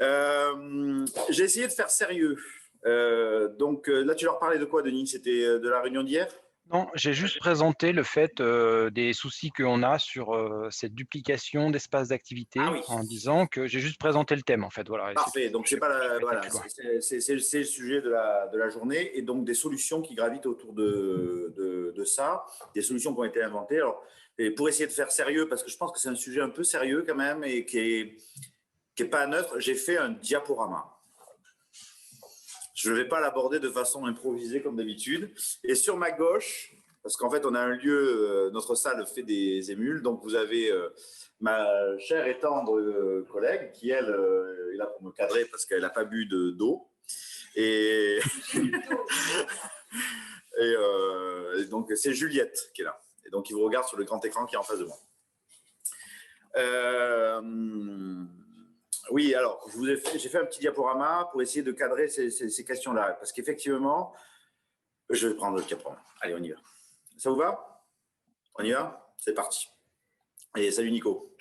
J'ai essayé de faire sérieux. Là, tu leur parlais de quoi, Denis? C'était de la réunion d'hier? Non, j'ai juste présenté le fait, des soucis qu'on a sur, cette duplication d'espaces Ah d'activité oui, en disant que j'ai juste présenté le thème en fait, voilà et c'est tout. parfait. Donc, c'est pas J'ai la, pas été voilà, plus loin. c'est le sujet de la journée et donc des solutions qui gravitent autour de ça, des solutions qui ont été inventées. Alors, et pour essayer de faire sérieux, parce que je pense que c'est un sujet un peu sérieux quand même et qui est pas neutre, j'ai fait un diaporama. Je ne vais pas l'aborder de façon improvisée comme d'habitude. Et sur ma gauche, parce qu'en fait, on a un lieu, notre salle fait des émules, donc vous avez ma chère et tendre collègue qui, elle, est là pour me cadrer parce qu'elle n'a pas bu d'eau. Et, et donc, c'est Juliette qui est là. Et donc, il vous regarde sur le grand écran qui est en face de moi. Oui, alors, j'ai fait un petit diaporama pour essayer de cadrer ces questions-là. Parce qu'effectivement, je vais prendre le diaporama. Allez, on y va. Ça vous va? On y va? C'est parti. Et salut Nico.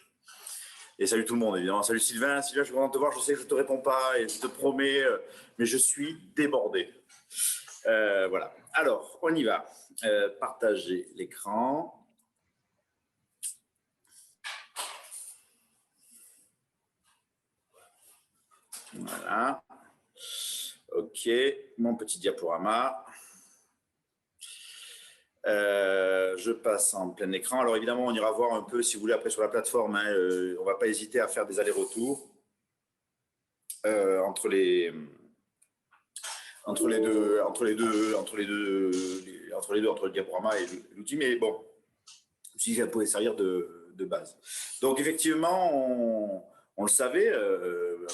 Et salut tout le monde, évidemment. Salut Sylvain. Sylvain, je suis content de te voir. Je sais que je ne te réponds pas et je te promets, mais je suis débordé. Voilà. Alors, on y va. Partager l'écran. Voilà. OK. Mon petit diaporama. Je passe en plein écran. Alors évidemment, on ira voir un peu, si vous voulez, après sur la plateforme. Hein, on ne va pas hésiter à faire des allers-retours entre les entre le diaporama et l'outil. Mais bon, si ça pouvait servir de base. Donc effectivement, on le savait.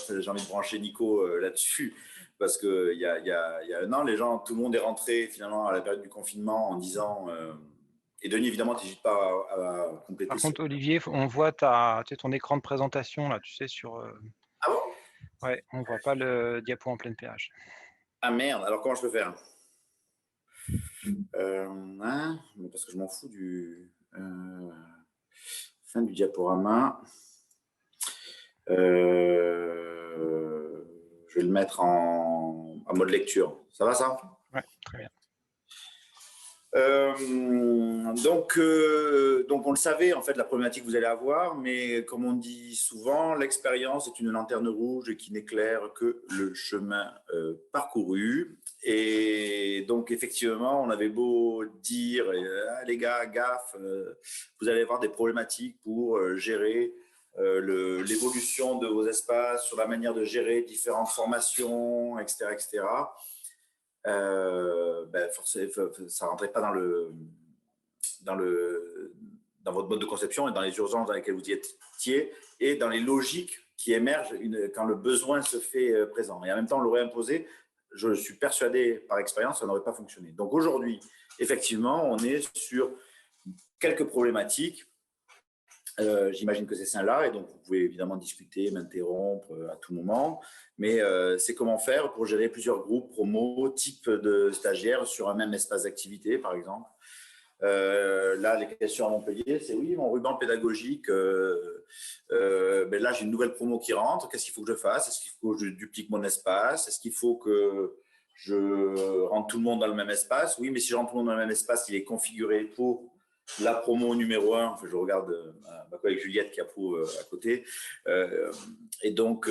J'ai envie de brancher Nico là-dessus. Parce qu'il y a un an, tout le monde est rentré finalement à la période du confinement en disant, et Denis, évidemment, tu n'hésites pas à compléter Par sur. contre Olivier, on voit tu sais, ton écran de présentation là, tu sais sur, Ah bon? ouais, on voit pas le diapo en pleine page. Ah merde, alors comment je peux faire? Hein, parce que je m'en fous du fin du diaporama. Je vais le mettre en mode lecture. Ça va ça? Ouais, très bien. Donc on le savait, en fait, la problématique que vous allez avoir, mais comme on dit souvent, l'expérience est une lanterne rouge qui n'éclaire que le chemin parcouru. Et donc, effectivement, on avait beau dire, ah, les gars, gaffe, vous allez avoir des problématiques pour gérer l'évolution de vos espaces, sur la manière de gérer différentes formations, etc., etc. Forcément, ça ne rentrait pas dans votre mode de conception et dans les urgences dans lesquelles vous y étiez et dans les logiques qui émergent quand le besoin se fait présent. Et en même temps, on l'aurait imposé, je suis persuadé par expérience, ça n'aurait pas fonctionné. Donc aujourd'hui, effectivement, on est sur quelques problématiques. J'imagine que c'est celle-là, et donc vous pouvez évidemment discuter, m'interrompre à tout moment, mais c'est comment faire pour gérer plusieurs groupes, promos, types de stagiaires sur un même espace d'activité, par exemple. Là, les questions à Montpellier, c'est oui, mon ruban pédagogique, là, j'ai une nouvelle promo qui rentre, qu'est-ce qu'il faut que je fasse? Est-ce qu'il faut que je duplique mon espace? Est-ce qu'il faut que je rentre tout le monde dans le même espace? Oui, mais si je rentre tout le monde dans le même espace, il est configuré pour la promo numéro 1, enfin, je regarde ma collègue Juliette qui approuve à côté, et donc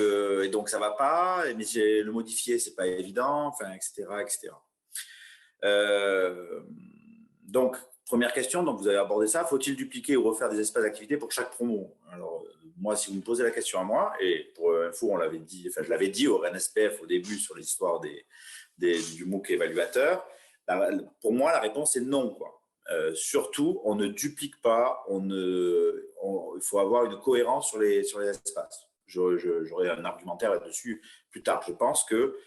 ça va pas, mais le modifier, c'est pas évident, enfin, etc., etc. Donc, première question, donc vous avez abordé ça, faut-il dupliquer ou refaire des espaces d'activité pour chaque promo? Alors, moi, si vous me posez la question à moi, et pour info, on l'avait dit, enfin, je l'avais dit au RNSPF au début sur l'histoire du MOOC évaluateur, pour moi, la réponse est non, quoi. Surtout, on ne duplique pas, il faut avoir une cohérence sur les espaces. J'aurai un argumentaire là-dessus plus tard. Je pense que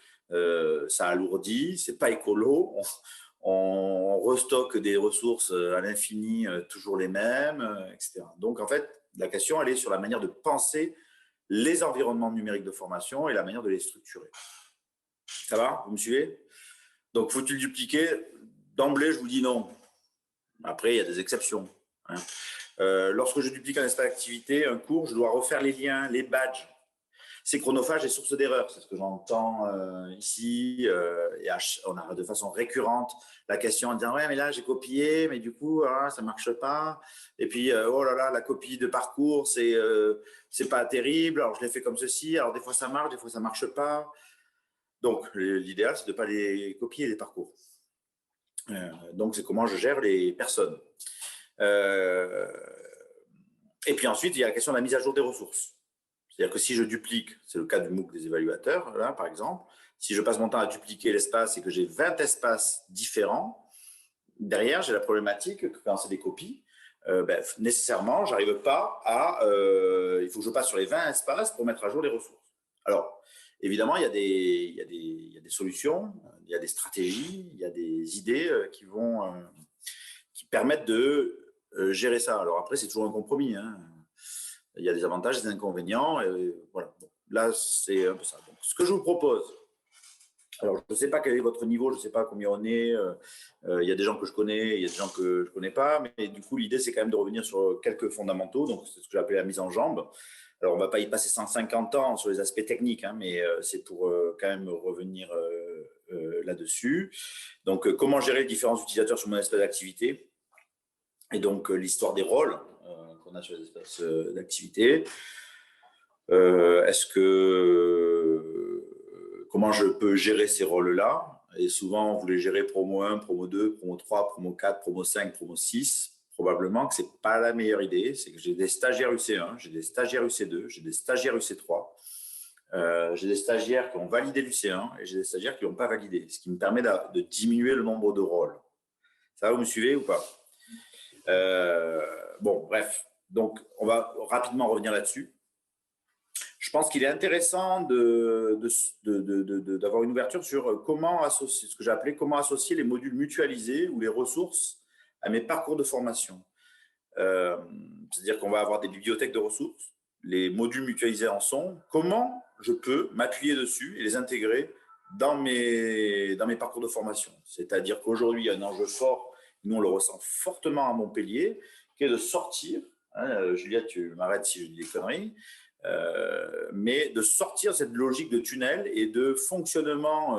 ça alourdit, c'est pas écolo, on restocke des ressources à l'infini, toujours les mêmes, etc. Donc, en fait, la question, elle est sur la manière de penser les environnements numériques de formation et la manière de les structurer. Ça va? Vous me suivez? Donc, faut-il dupliquer? D'emblée, je vous dis non. Après, il y a des exceptions. Lorsque je duplique un espace d'activité, un cours, je dois refaire les liens, les badges. c'est chronophage et source d'erreur. C'est ce que j'entends ici. Et on a de façon récurrente la question en disant « Ouais, mais là, j'ai copié, mais du coup, ça ne marche pas. Et puis, oh là là, la copie de parcours, c'est pas terrible. Alors, je l'ai fait comme ceci. Alors, des fois, ça marche, des fois, ça ne marche pas. » Donc, l'idéal, c'est de ne pas les copier, les parcours. Donc, c'est comment je gère les personnes. Et puis ensuite, il y a la question de la mise à jour des ressources. C'est-à-dire que si je duplique, c'est le cas du MOOC des évaluateurs, là, par exemple, si je passe mon temps à dupliquer l'espace et que j'ai 20 espaces différents, derrière, j'ai la problématique que quand c'est des copies, nécessairement, je n'arrive pas à… il faut que je passe sur les 20 espaces pour mettre à jour les ressources. Alors, évidemment, il y a des solutions, il y a des stratégies, il y a des idées qui permettent de gérer ça. Alors après, c'est toujours un compromis, hein. Il y a des avantages, des inconvénients. Et voilà. Donc, là, c'est un peu ça. Donc, ce que je vous propose, alors je ne sais pas quel est votre niveau, je ne sais pas combien on est. Il y a des gens que je connais, il y a des gens que je ne connais pas. Mais du coup, l'idée, c'est quand même de revenir sur quelques fondamentaux. Donc, c'est ce que j'appelle la mise en jambe. Alors, on ne va pas y passer 150 ans sur les aspects techniques, hein, mais c'est pour quand même revenir là-dessus. Donc, comment gérer les différents utilisateurs sur mon espace d'activité. Et donc, l'histoire des rôles qu'on a sur les espaces d'activité. Comment je peux gérer ces rôles-là? Et souvent, vous les gérez promo 1, promo 2, promo 3, promo 4, promo 5, promo 6. Probablement que ce n'est pas la meilleure idée. C'est que j'ai des stagiaires UC1, j'ai des stagiaires UC2, j'ai des stagiaires UC3. J'ai des stagiaires qui ont validé l'UC1 et j'ai des stagiaires qui n'ont pas validé, ce qui me permet de diminuer le nombre de rôles. Ça va, vous me suivez ou pas? Bon, bref. Donc, on va rapidement revenir là-dessus. Je pense qu'il est intéressant d'avoir une ouverture sur comment associer, ce que j'ai appelé comment associer les modules mutualisés ou les ressources à mes parcours de formation. C'est-à-dire qu'on va avoir des bibliothèques de ressources, les modules mutualisés en sont. Comment je peux m'appuyer dessus et les intégrer dans mes parcours de formation? C'est-à-dire qu'aujourd'hui, il y a un enjeu fort. Nous, on le ressent fortement à Montpellier, qui est de sortir, Juliette, tu m'arrêtes si je dis des conneries, mais de sortir cette logique de tunnel et de fonctionnement.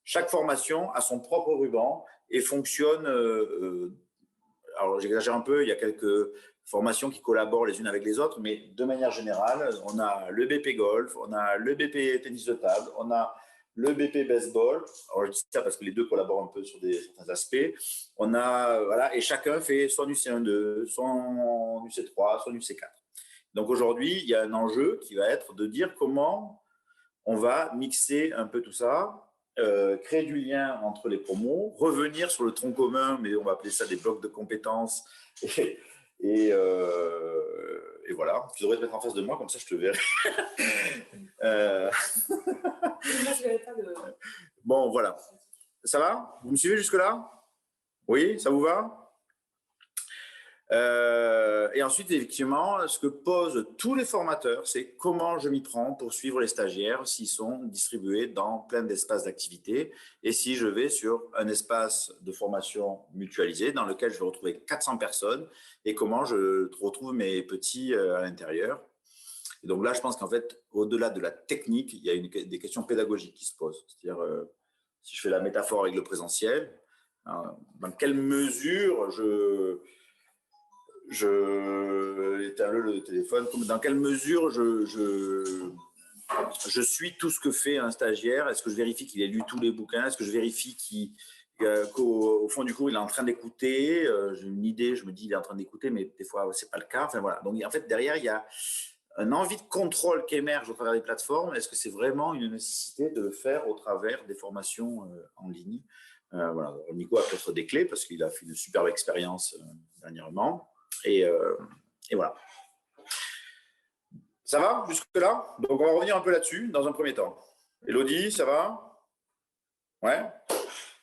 Chaque formation a son propre ruban et fonctionne. Alors, j'exagère un peu, il y a quelques formations qui collaborent les unes avec les autres, mais de manière générale, on a le BP golf, on a le BP tennis de table, on a le BP baseball. Alors, je dis ça parce que les deux collaborent un peu sur certains aspects. On a, voilà, et chacun fait soit du C1-2, soit du C3, soit du C4. Donc, aujourd'hui, il y a un enjeu qui va être de dire comment on va mixer un peu tout ça, créer du lien entre les promos, revenir sur le tronc commun, mais on va appeler ça des blocs de compétences. Et voilà, tu devrais te mettre en face de moi, comme ça je te verrai. Bon, voilà. Ça va? Vous me suivez jusque-là? Oui, ça vous va? Et ensuite, effectivement, ce que posent tous les formateurs, c'est comment je m'y prends pour suivre les stagiaires s'ils sont distribués dans plein d'espaces d'activité et si je vais sur un espace de formation mutualisé dans lequel je vais retrouver 400 personnes et comment je retrouve mes petits à l'intérieur. Et donc là, je pense qu'en fait, au-delà de la technique, il y a des questions pédagogiques qui se posent. C'est-à-dire, si je fais la métaphore avec le présentiel, dans quelle mesure éteins le téléphone, dans quelle mesure je suis tout ce que fait un stagiaire? Est-ce que je vérifie qu'il ait lu tous les bouquins? Est-ce que je vérifie qu'au fond du cours, il est en train d'écouter? J'ai une idée, je me dis il est en train d'écouter, mais des fois, ce n'est pas le cas. Enfin, voilà. Donc, en fait, derrière, il y a une envie de contrôle qui émerge au travers des plateformes. Est-ce que c'est vraiment une nécessité de le faire au travers des formations en ligne? Voilà. Alors, Nico a peut-être des clés parce qu'il a fait une superbe expérience dernièrement. Et voilà. Ça va jusque-là? Donc, on va revenir un peu là-dessus dans un premier temps. Élodie, ça va? Ouais?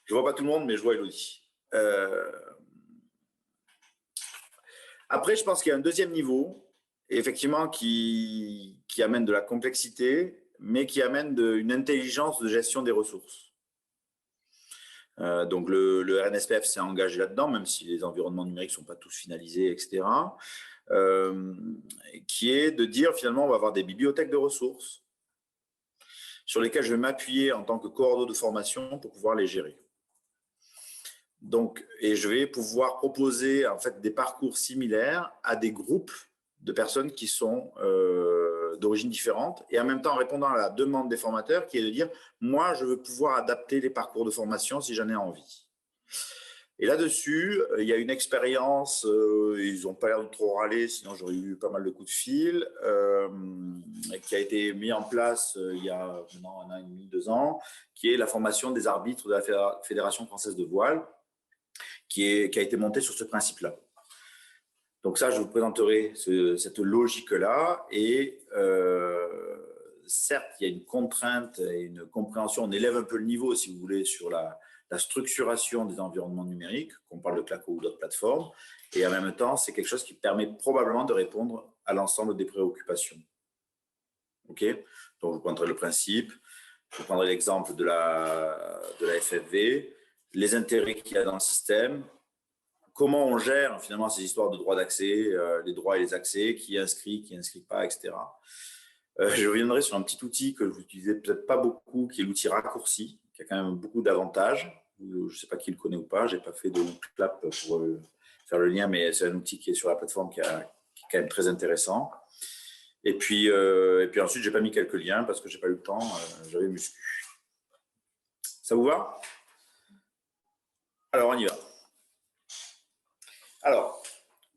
Je ne vois pas tout le monde, mais je vois Élodie. Après, je pense qu'il y a un deuxième niveau, effectivement, qui amène de la complexité, mais qui amène une intelligence de gestion des ressources. Donc, le RNSPF s'est engagé là-dedans, même si les environnements numériques ne sont pas tous finalisés, etc. Qui est de dire, finalement, on va avoir des bibliothèques de ressources sur lesquels je vais m'appuyer en tant que coordonnateur de formation pour pouvoir les gérer. Donc, et je vais pouvoir proposer en fait des parcours similaires à des groupes de personnes qui sont d'origine différente et en même temps répondant à la demande des formateurs qui est de dire « moi, je veux pouvoir adapter les parcours de formation si j'en ai envie ». Et là-dessus, il y a une expérience, ils n'ont pas l'air de trop râler, sinon j'aurais eu pas mal de coups de fil, qui a été mis en place il y a maintenant 1 an et demi, 2 ans, qui est la formation des arbitres de la Fédération française de voile, qui a été montée sur ce principe-là. Donc ça, je vous présenterai cette logique-là. Et certes, il y a une contrainte et une compréhension. On élève un peu le niveau, si vous voulez, sur la structuration des environnements numériques, qu'on parle de Claco ou d'autres plateformes. Et en même temps, c'est quelque chose qui permet probablement de répondre à l'ensemble des préoccupations. OK ? Donc, je vous prendrai le principe. Je vous prendrai l'exemple de la FFV, les intérêts qu'il y a dans le système, comment on gère finalement ces histoires de droits d'accès, les droits et les accès, qui inscrit pas, etc. Je reviendrai sur un petit outil que vous n'utilisez peut-être pas beaucoup, qui est l'outil raccourci, qui a quand même beaucoup d'avantages. Je ne sais pas qui le connaît ou pas, je n'ai pas fait de clap pour faire le lien, mais c'est un outil qui est sur la plateforme qui est quand même très intéressant. Et puis ensuite, je n'ai pas mis quelques liens parce que je n'ai pas eu le temps, j'avais muscu. Ça vous va? Alors, on y va. Alors,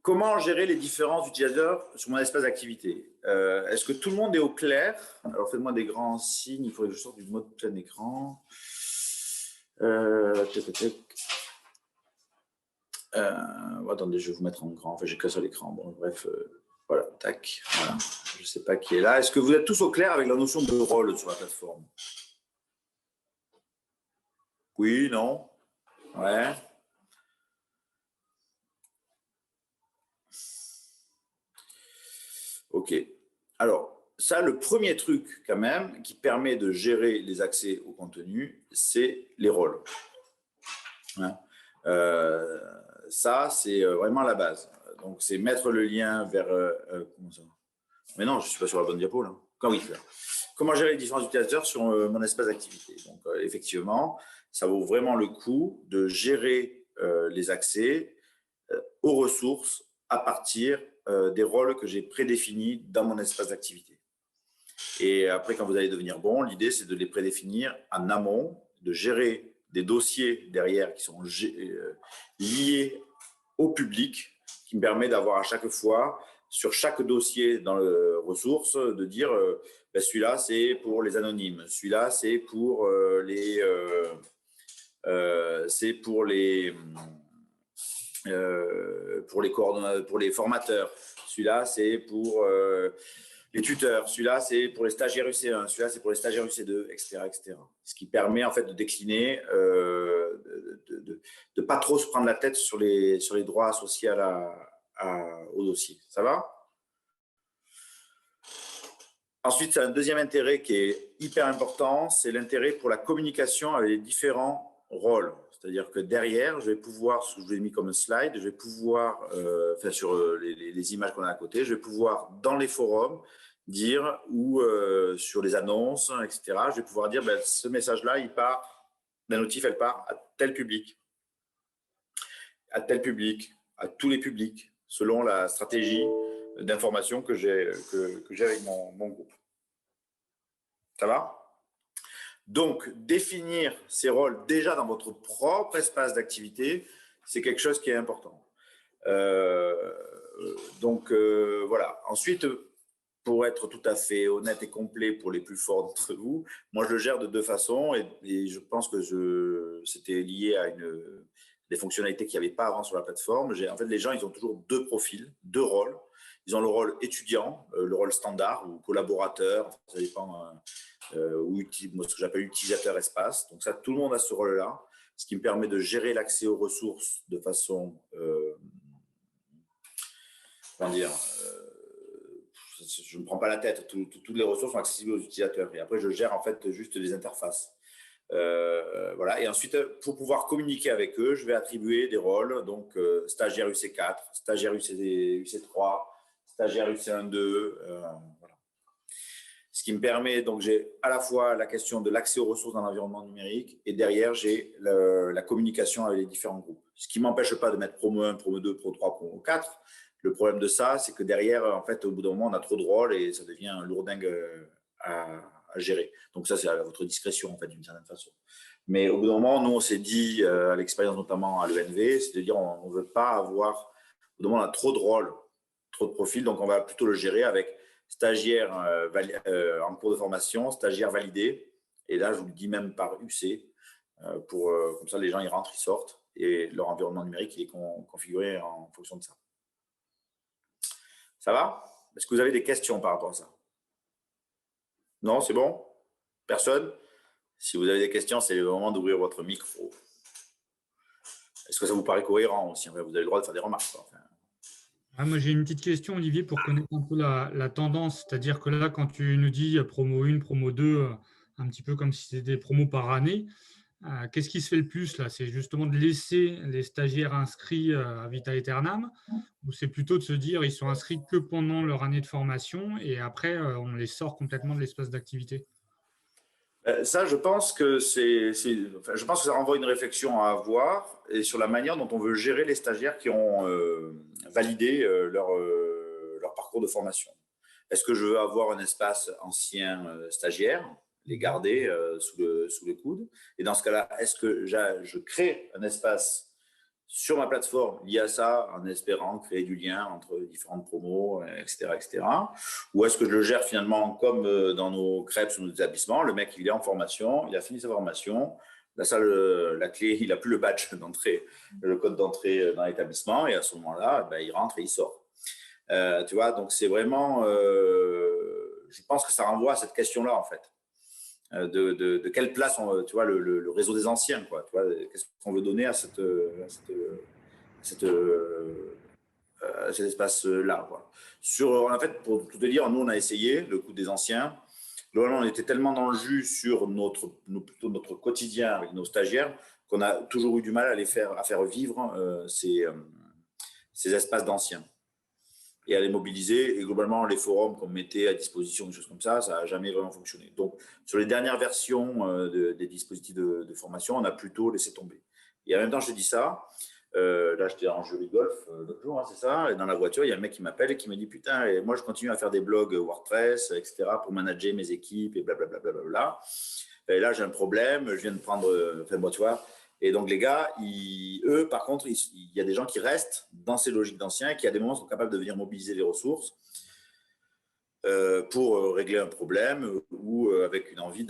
comment gérer les différents utilisateurs sur mon espace d'activité? Est-ce que tout le monde est au clair? Alors, faites-moi des grands signes, il faudrait que je sorte du mode plein écran. Attendez, je vais vous mettre en grand. Enfin, j'ai qu'un seul écran. Bon, bref, voilà, tac. Voilà. Je ne sais pas qui est là. Est-ce que vous êtes tous au clair avec la notion de rôle sur la plateforme? Oui, non? Ouais. OK. Alors, ça, le premier truc quand même qui permet de gérer les accès au contenu, c'est les rôles. Hein, ça, c'est vraiment la base. Donc, c'est mettre le lien vers… comment ça? Mais non, je ne suis pas sur la bonne diapo, là. Comment gérer les différents utilisateurs sur mon espace d'activité? Donc, effectivement, ça vaut vraiment le coup de gérer les accès aux ressources à partir des rôles que j'ai prédéfinis dans mon espace d'activité. Et après, quand vous allez devenir bon, l'idée, c'est de les prédéfinir en amont, de gérer des dossiers derrière qui sont liés au public, qui me permet d'avoir à chaque fois, sur chaque dossier dans le ressource, de dire ben, celui-là, c'est pour les anonymes, celui-là, c'est pour pour les formateurs, celui-là, c'est pour les tuteurs, celui-là, c'est pour les stagiaires UC1, celui-là, c'est pour les stagiaires UC2, etc., etc. Ce qui permet en fait de décliner, de ne pas trop se prendre la tête sur les droits associés au dossier. Ça va? Ensuite, c'est un deuxième intérêt qui est hyper important, c'est l'intérêt pour la communication avec les différents rôles. C'est-à-dire que derrière, je vais pouvoir, ce que je vous ai mis comme slide, je vais pouvoir, enfin sur les images qu'on a à côté, je vais pouvoir dans les forums dire ou sur les annonces, etc. Je vais pouvoir dire, ben, ce message-là, il part, la notif, elle part à tel public, à tous les publics, selon la stratégie d'information que j'ai avec mon groupe. Ça va? Donc, définir ces rôles déjà dans votre propre espace d'activité, c'est quelque chose qui est important. Voilà. Ensuite, pour être tout à fait honnête et complet pour les plus forts d'entre vous, moi, je le gère de deux façons et je pense que c'était lié à des fonctionnalités qu'il n'y avait pas avant sur la plateforme. En fait, les gens, ils ont toujours deux profils, deux rôles. Ils ont le rôle étudiant, le rôle standard ou collaborateur, ça dépend, ou ce que j'appelle utilisateur espace. Donc ça, tout le monde a ce rôle-là, ce qui me permet de gérer l'accès aux ressources de façon, comment dire, je ne me prends pas la tête, toutes les ressources sont accessibles aux utilisateurs. Et après, je gère en fait juste les interfaces. Voilà. Et ensuite, pour pouvoir communiquer avec eux, je vais attribuer des rôles, donc stagiaire UC4, stagiaire UC3, stagiaire UC1-2, voilà. Ce qui me permet, donc j'ai à la fois la question de l'accès aux ressources dans l'environnement numérique et derrière, j'ai la communication avec les différents groupes. Ce qui ne m'empêche pas de mettre promo 1, promo 2, pro 3, promo 4. Le problème de ça, c'est que derrière, en fait, au bout d'un moment, on a trop de rôles et ça devient un lourdingue à gérer. Donc ça, c'est à votre discrétion, en fait, d'une certaine façon. Mais au bout d'un moment, nous, on s'est dit, à l'expérience notamment à l'ENV, c'est de dire on ne veut pas avoir, au bout d'un moment, on a trop de rôles, trop de profils, donc on va plutôt le gérer avec stagiaires en cours de formation, stagiaires validés, et là, je vous le dis même par UC, comme ça, les gens, ils rentrent, ils sortent, et leur environnement numérique, il est configuré en fonction de ça. Ça va? Est-ce que vous avez des questions par rapport à ça? Non, c'est bon? Personne? Si vous avez des questions, c'est le moment d'ouvrir votre micro. Est-ce que ça vous paraît cohérent aussi? Vous avez le droit de faire des remarques. Enfin. Moi, j'ai une petite question, Olivier, pour connaître un peu la tendance. C'est-à-dire que là, quand tu nous dis promo 1, promo 2, un petit peu comme si c'était des promos par année, qu'est-ce qui se fait le plus là? C'est justement de laisser les stagiaires inscrits à vita aeternam, ou c'est plutôt de se dire ils sont inscrits que pendant leur année de formation et après on les sort complètement de l'espace d'activité? Ça, je pense que je pense que ça renvoie une réflexion à avoir et sur la manière dont on veut gérer les stagiaires qui ont validé leur parcours de formation. Est-ce que je veux avoir un espace ancien stagiaire, les garder sous le coude? Et dans ce cas-là, est-ce que je crée un espace sur ma plateforme lié à ça, en espérant créer du lien entre différentes promos, etc., etc. Ou est-ce que je le gère finalement comme dans nos crêpes ou nos établissements? Le mec, il est en formation, il a fini sa formation, la salle, la clé, il n'a plus le badge d'entrée, le code d'entrée dans l'établissement, et à ce moment-là, il rentre et il sort. Tu vois, donc c'est vraiment, je pense que ça renvoie à cette question-là en fait. De quelle place, tu vois, le réseau des anciens, quoi. Tu vois, qu'est-ce qu'on veut donner à cet espace-là, quoi. En fait, pour tout te dire, nous, on a essayé le coup des anciens. Globalement, on était tellement dans le jus sur notre quotidien avec nos stagiaires qu'on a toujours eu du mal à faire vivre ces espaces d'anciens et à les mobiliser. Et globalement, les forums qu'on mettait à disposition, des choses comme ça, ça n'a jamais vraiment fonctionné. Donc, sur les dernières versions des dispositifs de formation, on a plutôt laissé tomber. Et en même temps, je te dis ça, là, j'étais en jeu de golf l'autre jour, hein, c'est ça, et dans la voiture, il y a un mec qui m'appelle et qui me dit « Putain, et moi, je continue à faire des blogs WordPress, etc., pour manager mes équipes, et blablabla. Bla. Et là, j'ai un problème, je viens de prendre… Enfin, moi, tu vois… » Et donc, les gars, eux, par contre, il y a des gens qui restent dans ces logiques d'anciens et qui, à des moments, sont capables de venir mobiliser les ressources pour régler un problème ou avec une envie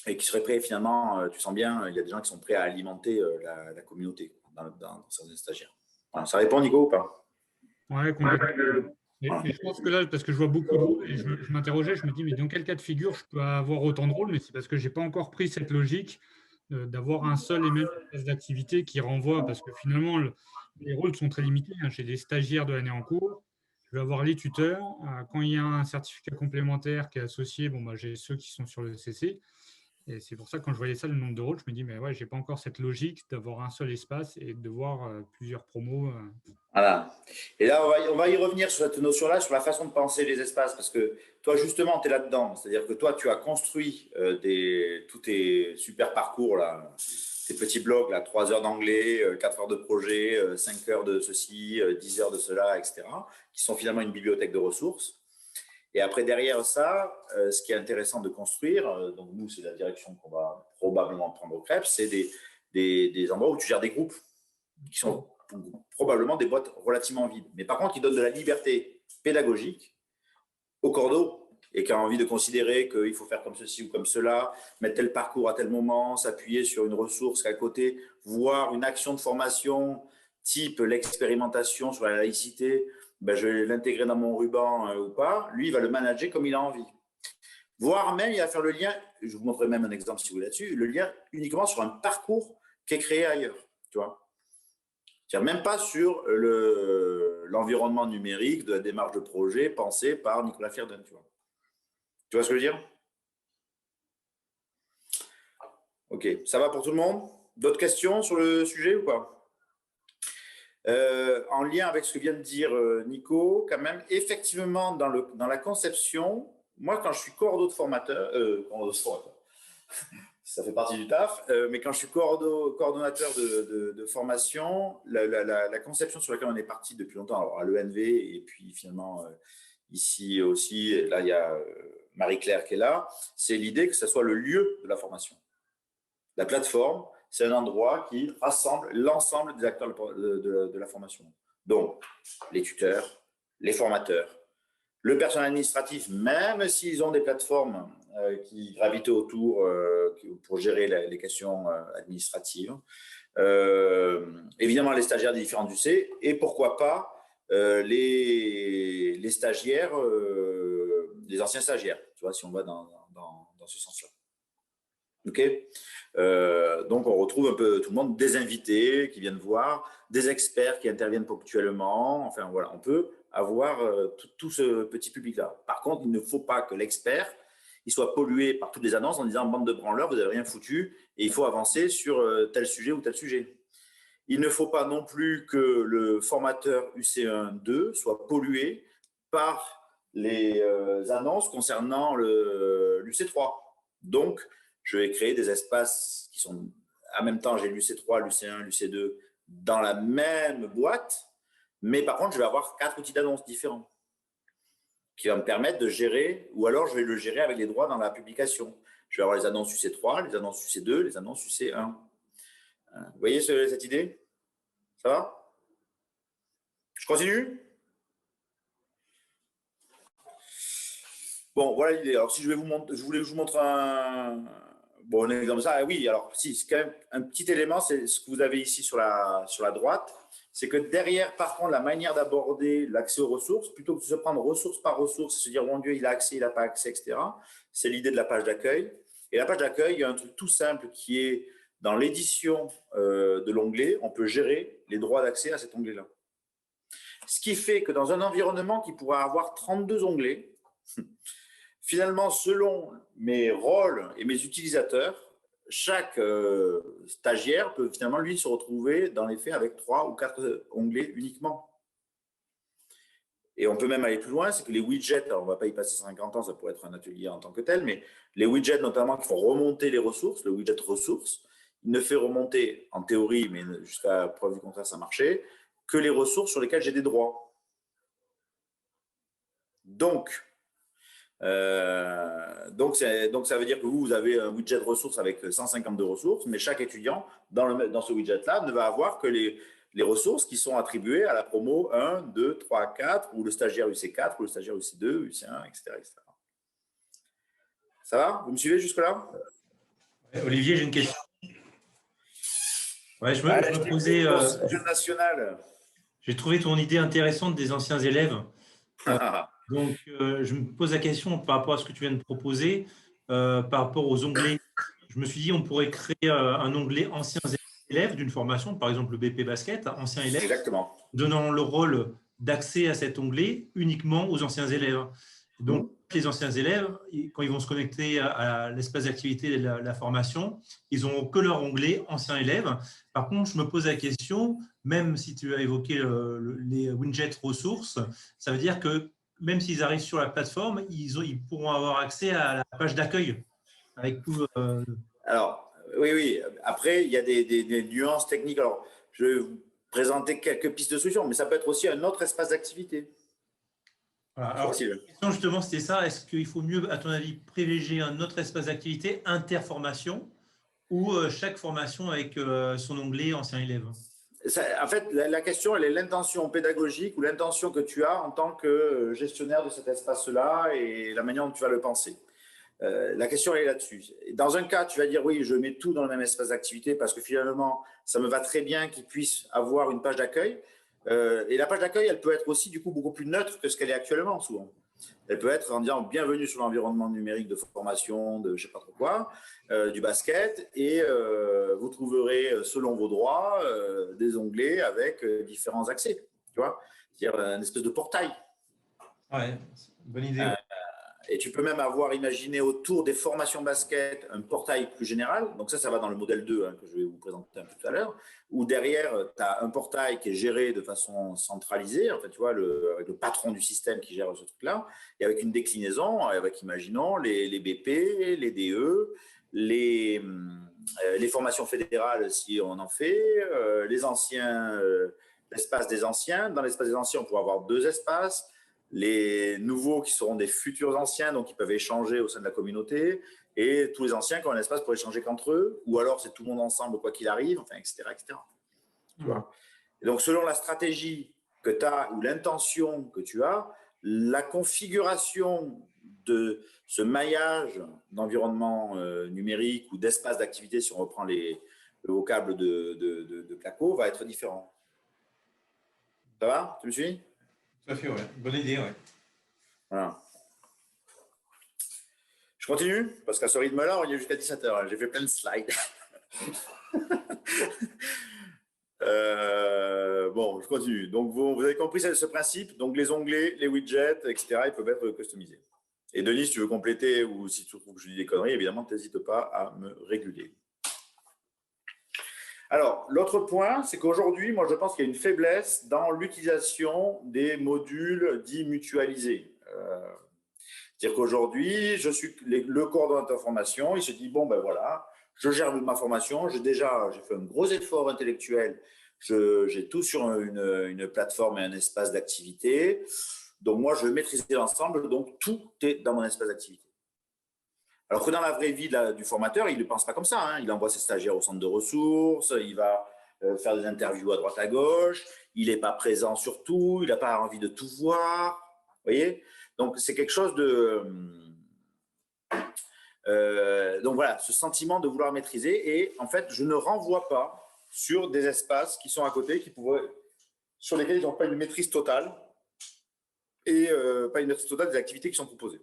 et qui seraient prêts, finalement, tu sens bien, il y a des gens qui sont prêts à alimenter la communauté dans certains stagiaires. Voilà, ça répond, Nico, ou pas? Ouais, complètement. Mais je pense que là, parce que je vois beaucoup de rôles, et je m'interrogeais, je me dis, mais dans quel cas de figure je peux avoir autant de rôles? Mais c'est parce que je n'ai pas encore pris cette logique d'avoir un seul et même espace d'activité qui renvoie, parce que finalement, les rôles sont très limités, hein. J'ai des stagiaires de l'année en cours, je vais avoir les tuteurs. Quand il y a un certificat complémentaire qui est associé, j'ai ceux qui sont sur le CC. Et c'est pour ça que quand je voyais ça, le nombre de rôles, je me dis, mais ouais, j'ai pas encore cette logique d'avoir un seul espace et de voir plusieurs promos. Voilà. Et là, on va y revenir sur cette notion-là, sur la façon de penser les espaces, parce que toi, justement, tu es là-dedans. C'est-à-dire que toi, tu as construit tous tes super parcours, là, tes petits blogs, là, 3 heures d'anglais, 4 heures de projet, 5 heures de ceci, 10 heures de cela, etc., qui sont finalement une bibliothèque de ressources. Et après, derrière ça, ce qui est intéressant de construire, donc nous, c'est la direction qu'on va probablement prendre au CREPS, c'est des endroits où tu gères des groupes qui sont probablement des boîtes relativement vides. Mais par contre, qui donnent de la liberté pédagogique au cordeau et qui a envie de considérer qu'il faut faire comme ceci ou comme cela, mettre tel parcours à tel moment, s'appuyer sur une ressource à côté, voir une action de formation type l'expérimentation sur la laïcité, je vais l'intégrer dans mon ruban ou pas. Lui, il va le manager comme il a envie. Voire même, il va faire le lien, je vous montrerai même un exemple si vous voulez là-dessus, le lien uniquement sur un parcours qui est créé ailleurs, tu vois. C'est-à-dire même pas sur l'environnement numérique de la démarche de projet pensée par Nicolas Fierden, tu vois. Tu vois ce que je veux dire? Ok, ça va pour tout le monde? D'autres questions sur le sujet ou pas? En lien avec ce que vient de dire Nico, quand même, effectivement, dans la conception, moi, quand je suis coordo de formateur, ça fait partie du taf, mais quand je suis coordonnateur de formation, la conception sur laquelle on est parti depuis longtemps, alors à l'ENV et puis finalement ici aussi, là il y a Marie-Claire qui est là, c'est l'idée que ce soit le lieu de la formation. La plateforme, c'est un endroit qui rassemble l'ensemble des acteurs de la formation. Donc, les tuteurs, les formateurs, le personnel administratif, même s'ils ont des plateformes qui gravitent autour pour gérer les questions administratives, évidemment les stagiaires des différents UC, et pourquoi pas les stagiaires, les anciens stagiaires, tu vois, si on va dans ce sens-là. Ok, donc on retrouve un peu tout le monde, des invités qui viennent voir, des experts qui interviennent ponctuellement. Enfin voilà, on peut avoir tout ce petit public-là. Par contre, il ne faut pas que l'expert il soit pollué par toutes les annonces en disant bande de branleurs, vous n'avez rien foutu et il faut avancer sur tel sujet ou tel sujet. Il ne faut pas non plus que le formateur UC1-2 soit pollué par les annonces concernant l'UC3. Donc, je vais créer des espaces qui sont en même temps, j'ai l'UC3, l'UC1, l'UC2 dans la même boîte, mais par contre, je vais avoir 4 outils d'annonce différents qui va me permettre de gérer, ou alors je vais le gérer avec les droits dans la publication. Je vais avoir les annonces UC3, les annonces UC2, les annonces UC1. Vous voyez cette idée? Ça va? Je continue? Bon, voilà l'idée. Alors, si je voulais vous montrer un exemple comme ça. Oui, alors, si, c'est quand même un petit élément, c'est ce que vous avez ici sur la droite. C'est que derrière, par contre, la manière d'aborder l'accès aux ressources, plutôt que de se prendre ressource par ressource, se dire, mon Dieu, il a accès, il n'a pas accès, etc., c'est l'idée de la page d'accueil. Et la page d'accueil, il y a un truc tout simple qui est dans l'édition de l'onglet, on peut gérer les droits d'accès à cet onglet-là. Ce qui fait que dans un environnement qui pourrait avoir 32 onglets, finalement, selon mes rôles et mes utilisateurs, chaque stagiaire peut finalement, lui, se retrouver dans les faits avec 3 ou 4 onglets uniquement. Et on peut même aller plus loin, c'est que les widgets, alors on ne va pas y passer 50 ans, ça pourrait être un atelier en tant que tel, mais les widgets notamment qui font remonter les ressources, le widget ressources, il ne fait remonter, en théorie, mais jusqu'à preuve du contraire, ça marchait, que les ressources sur lesquelles j'ai des droits. Donc, ça veut dire que vous avez un widget ressources avec 152 ressources, mais chaque étudiant dans ce widget-là ne va avoir que les ressources qui sont attribuées à la promo 1, 2, 3, 4, ou le stagiaire UC4, ou le stagiaire UC2, UC1, etc. Ça va? Vous me suivez jusque-là? Olivier, j'ai une question. Ouais, je me posais. National. J'ai trouvé ton idée intéressante des anciens élèves. Donc, je me pose la question par rapport à ce que tu viens de proposer, par rapport aux onglets. Je me suis dit, on pourrait créer un onglet anciens élèves d'une formation, par exemple le BP Basket, anciens élèves, exactement, donnant le rôle d'accès à cet onglet uniquement aux anciens élèves. Donc, les anciens élèves, quand ils vont se connecter à l'espace d'activité de la formation, ils n'auront que leur onglet anciens élèves. Par contre, je me pose la question, même si tu as évoqué les widgets ressources, ça veut dire que même s'ils arrivent sur la plateforme, ils pourront avoir accès à la page d'accueil avec tout. Alors, oui. Après, il y a des nuances techniques. Alors, je vais vous présenter quelques pistes de solutions, mais ça peut être aussi un autre espace d'activité. Voilà. Alors, la question justement, c'était ça. Est-ce qu'il faut mieux, à ton avis, privilégier un autre espace d'activité interformation ou chaque formation avec son onglet ancien élève? En fait, la question, elle est l'intention pédagogique ou l'intention que tu as en tant que gestionnaire de cet espace-là et la manière dont tu vas le penser. La question, elle est là-dessus. Dans un cas, tu vas dire, oui, je mets tout dans le même espace d'activité parce que finalement, ça me va très bien qu'ils puissent avoir une page d'accueil. Et la page d'accueil, elle peut être aussi du coup beaucoup plus neutre que ce qu'elle est actuellement souvent. Elle peut être en disant bienvenue sur l'environnement numérique de formation, de je ne sais pas trop quoi, du basket, et vous trouverez selon vos droits des onglets avec différents accès, tu vois, c'est-à-dire une espèce de portail. Ouais, bonne idée. Et tu peux même avoir imaginé autour des formations basket un portail plus général. Donc ça va dans le modèle 2 hein, que je vais vous présenter un peu tout à l'heure, où derrière, tu as un portail qui est géré de façon centralisée, en fait, tu vois, avec le patron du système qui gère ce truc-là, et avec une déclinaison, avec, imaginons, les BP, les DE, les formations fédérales, si on en fait, les anciens, l'espace des anciens. Dans l'espace des anciens, on pourra avoir 2 espaces. Les nouveaux qui seront des futurs anciens, donc ils peuvent échanger au sein de la communauté, et tous les anciens qui ont un espace pour échanger qu'entre eux, ou alors c'est tout le monde ensemble quoi qu'il arrive, enfin, etc. etc. Tu vois. Et donc, selon la stratégie que tu as ou l'intention que tu as, la configuration de ce maillage d'environnement numérique ou d'espace d'activité, si on reprend le vocable de Claco, va être différent. Ça va? Tu me suis? Tout à fait, ouais. Bonne idée, ouais. Voilà. Je continue parce qu'à ce rythme-là, on y est jusqu'à 17h. J'ai fait plein de slides. Bon, je continue. Donc, vous avez compris ce principe. Donc, les onglets, les widgets, etc., ils peuvent être customisés. Et Denis, si tu veux compléter ou si tu trouves que je dis des conneries, évidemment, n'hésite pas à me réguler. Alors, l'autre point, c'est qu'aujourd'hui, moi, je pense qu'il y a une faiblesse dans l'utilisation des modules dits mutualisés. C'est-à-dire qu'aujourd'hui, je suis le coordonnateur formation, il se dit, bon, ben voilà, je gère ma formation, j'ai fait un gros effort intellectuel, j'ai tout sur une plateforme et un espace d'activité, donc moi, je vais maîtriser l'ensemble, donc tout est dans mon espace d'activité. Alors que dans la vraie vie du formateur, il ne pense pas comme ça. Hein. Il envoie ses stagiaires au centre de ressources, il va faire des interviews à droite à gauche, il n'est pas présent sur tout, il n'a pas envie de tout voir. Vous voyez? Donc, c'est quelque chose de… donc voilà, ce sentiment de vouloir maîtriser. Et en fait, je ne renvoie pas sur des espaces qui sont à côté, sur lesquels ils n'ont pas une maîtrise totale et pas une maîtrise totale des activités qui sont proposées.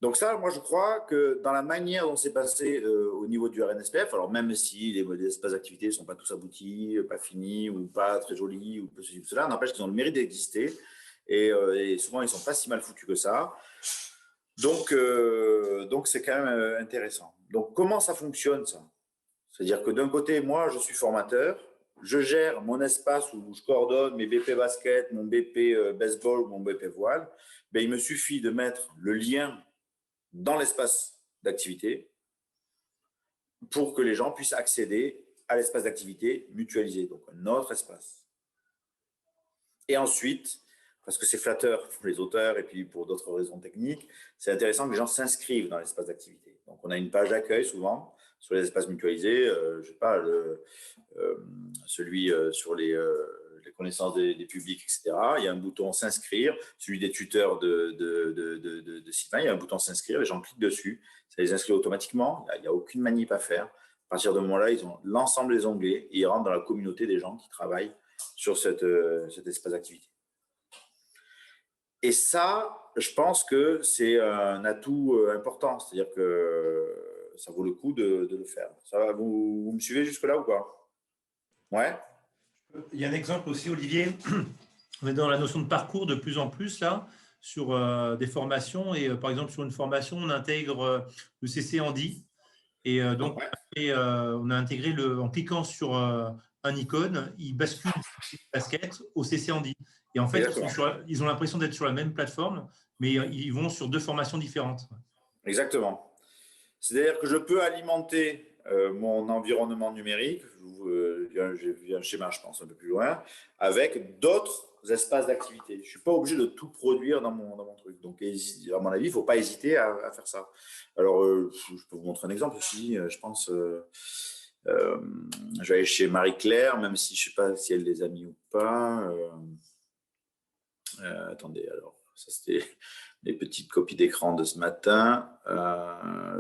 Donc ça, moi, je crois que dans la manière dont c'est passé au niveau du RNSPF, alors même si les espaces d'activité ne sont pas tous aboutis, pas finis ou pas très jolis, ou ceci ou cela, n'empêche qu'ils ont le mérite d'exister et souvent, ils ne sont pas si mal foutus que ça. Donc c'est quand même intéressant. Donc, comment ça fonctionne, ça? C'est-à-dire que d'un côté, moi, je suis formateur, je gère mon espace où je coordonne mes BP basket, mon BP baseball, mon BP voile. Ben, il me suffit de mettre le lien dans l'espace d'activité pour que les gens puissent accéder à l'espace d'activité mutualisé, donc un autre espace. Et ensuite, parce que c'est flatteur pour les auteurs et puis pour d'autres raisons techniques, c'est intéressant que les gens s'inscrivent dans l'espace d'activité. Donc, on a une page d'accueil souvent sur les espaces mutualisés, je ne sais pas, celui sur les connaissances des publics, etc. Il y a un bouton s'inscrire, celui des tuteurs de Sylvain, il y a un bouton s'inscrire, les gens cliquent dessus, ça les inscrit automatiquement, il n'y a aucune manip à faire. À partir de ce moment-là, ils ont l'ensemble des onglets et ils rentrent dans la communauté des gens qui travaillent sur cet espace d'activité. Et ça, je pense que c'est un atout important, c'est-à-dire que ça vaut le coup de le faire. Ça va, vous me suivez jusque-là ou pas? Ouais. Il y a un exemple aussi, Olivier. On est dans la notion de parcours de plus en plus là, sur des formations. Et par exemple, sur une formation, on intègre le CC Andy. Et donc, on a intégré, en cliquant sur un icône, il bascule du basket au CC Andy. Et en fait, ils ont l'impression d'être sur la même plateforme, mais ils vont sur 2 formations différentes. Exactement. C'est-à-dire que je peux alimenter mon environnement numérique, j'ai un schéma, je pense, un peu plus loin, avec d'autres espaces d'activité. Je ne suis pas obligé de tout produire dans mon truc. Donc, à mon avis, il ne faut pas hésiter à faire ça. Alors, je peux vous montrer un exemple aussi. Je pense, je vais aller chez Marie-Claire, même si je ne sais pas si elle les a mis ou pas. Attendez, alors, ça c'était les petites copies d'écran de ce matin.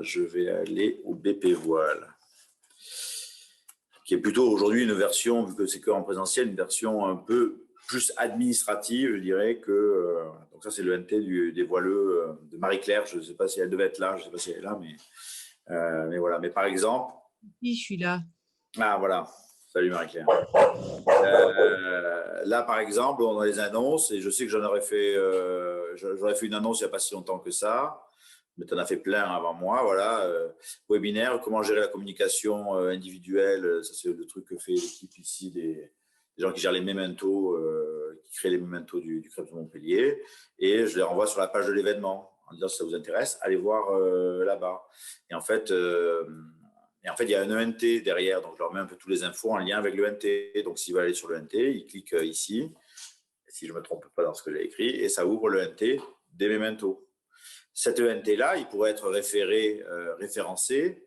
Je vais aller au BP Voile, qui est plutôt aujourd'hui une version, vu que c'est qu'en présentiel, une version un peu plus administrative, je dirais que… donc ça, c'est le NT des voileux de Marie-Claire. Je ne sais pas si elle devait être là, je ne sais pas si elle est là, mais voilà. Mais par exemple… Oui, je suis là. Ah, voilà. Salut Marie-Claire. Là, par exemple, on a les annonces et je sais que j'en aurais fait j'aurais fait une annonce il n'y a pas si longtemps que ça, mais tu en as fait plein avant moi. Voilà, webinaire, comment gérer la communication individuelle. Ça, c'est le truc que fait l'équipe ici, des gens qui gèrent les mementos, qui créent les mementos du Crêpes de Montpellier. Et je les renvoie sur la page de l'événement en disant si ça vous intéresse, allez voir là-bas. Et en fait, il y a un ENT derrière, donc je leur mets un peu tous les infos en lien avec le ENT. Donc, s'ils veulent aller sur le ENT, ils cliquent ici, si je ne me trompe pas dans ce que j'ai écrit, et ça ouvre le ENT des mementos. Cet ENT-là, il pourrait être référencé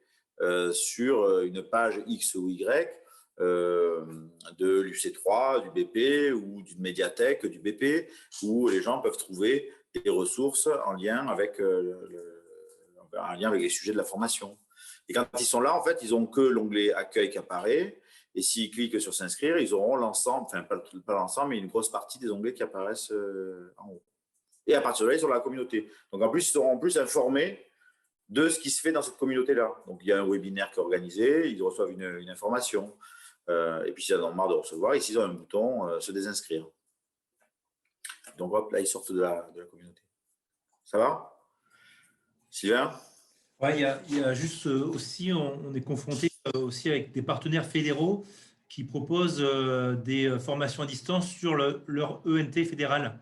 sur une page X ou Y de l'UC3, du BP ou d'une médiathèque du BP, où les gens peuvent trouver des ressources en lien avec les sujets de la formation. Et quand ils sont là, en fait, ils n'ont que l'onglet accueil qui apparaît. Et s'ils cliquent sur s'inscrire, ils auront l'ensemble, enfin pas l'ensemble, mais une grosse partie des onglets qui apparaissent en haut. Et à partir de là, ils sont dans la communauté. Donc en plus, ils seront informés de ce qui se fait dans cette communauté-là. Donc il y a un webinaire qui est organisé, ils reçoivent une information. Et puis s'ils en ont marre de recevoir, ici ils ont un bouton se désinscrire. Donc hop, là ils sortent de la communauté. Ça va, Sylvain? Ouais, il y a juste aussi, on est confronté aussi avec des partenaires fédéraux qui proposent des formations à distance sur leur ENT fédéral.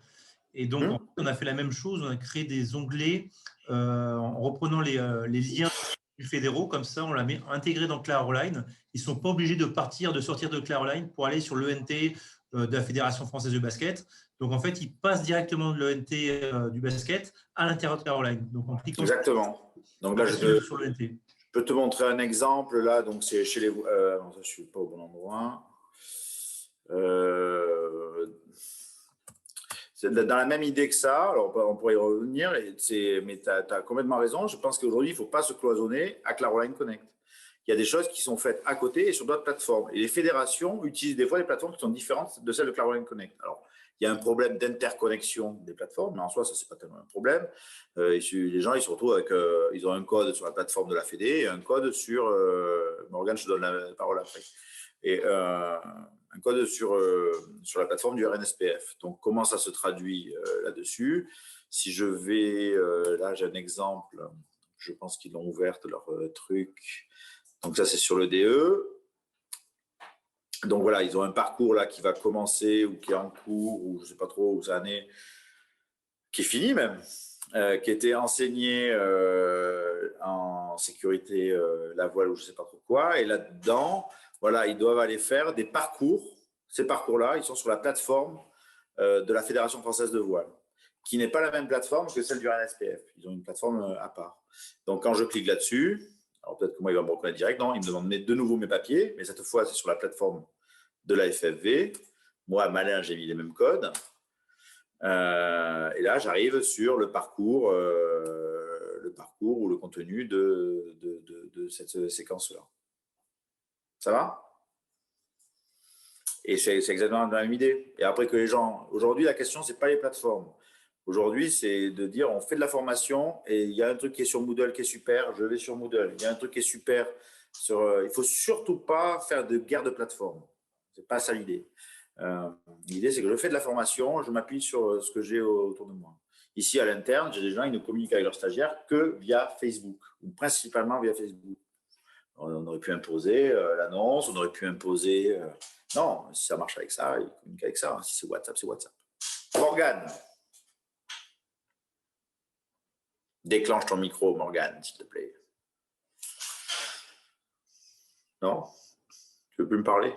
Et donc, en fait, on a fait la même chose, on a créé des onglets en reprenant les liens fédéraux, comme ça, on l'a intégré dans Claroline. Ils ne sont pas obligés de sortir de Claroline pour aller sur l'ENT de la Fédération française de basket. Donc, en fait, ils passent directement de l'ENT du basket à l'intérieur de Claroline. Donc, en cliquant exactement. Donc là, sur l'ENT. Je peux te montrer un exemple. Là, donc c'est chez les. Non, ça, je ne suis pas au bon endroit. C'est dans la même idée que ça, alors on pourrait y revenir, mais tu as complètement raison. Je pense qu'aujourd'hui, il ne faut pas se cloisonner à Claroline Connect. Il y a des choses qui sont faites à côté et sur d'autres plateformes. Et les fédérations utilisent des fois des plateformes qui sont différentes de celles de Claroline Connect. Alors, il y a un problème d'interconnexion des plateformes, mais en soi, ça, ce n'est pas tellement un problème. Les gens, ils se retrouvent avec, ils ont un code sur la plateforme de la Fédé et un code sur, Morgane, je te donne la parole après. Et un code sur la plateforme du RNSPF. Donc, comment ça se traduit là-dessus? Si je vais, là, j'ai un exemple, je pense qu'ils l'ont ouverte, leur truc. Donc, ça, c'est sur le DE. Donc, voilà, ils ont un parcours là qui va commencer ou qui est en cours, ou je ne sais pas trop où ça en est, qui est fini même, qui était enseigné en sécurité, la voile ou je ne sais pas trop quoi. Et là-dedans, voilà, ils doivent aller faire des parcours. Ces parcours-là, ils sont sur la plateforme de la Fédération française de voile, qui n'est pas la même plateforme que celle du RNSPF. Ils ont une plateforme à part. Donc, quand je clique là-dessus, alors peut-être que moi, il va me reconnaître direct. Non, il me demande de nouveau mes papiers, mais cette fois, c'est sur la plateforme de la FFV. Moi, malin, j'ai mis les mêmes codes. Et là, j'arrive sur le parcours ou le contenu de cette séquence-là. Ça va? Et c'est exactement la même idée. Et après que les gens… Aujourd'hui, la question, ce n'est pas les plateformes. Aujourd'hui, c'est de dire, on fait de la formation et il y a un truc qui est sur Moodle qui est super, je vais sur Moodle. Il y a un truc qui est super. Il ne faut surtout pas faire de guerre de plateforme. Ce n'est pas ça l'idée. L'idée, c'est que je fais de la formation, je m'appuie sur ce que j'ai autour de moi. Ici, à l'interne, j'ai des gens qui ne communiquent avec leurs stagiaires que via Facebook, ou principalement via Facebook. On aurait pu imposer l'annonce, on aurait pu imposer… Non, si ça marche avec ça, ils communiquent avec ça. Si c'est WhatsApp, c'est WhatsApp. Morgane. Déclenche ton micro, Morgane, s'il te plaît. Non? Tu veux plus me parler?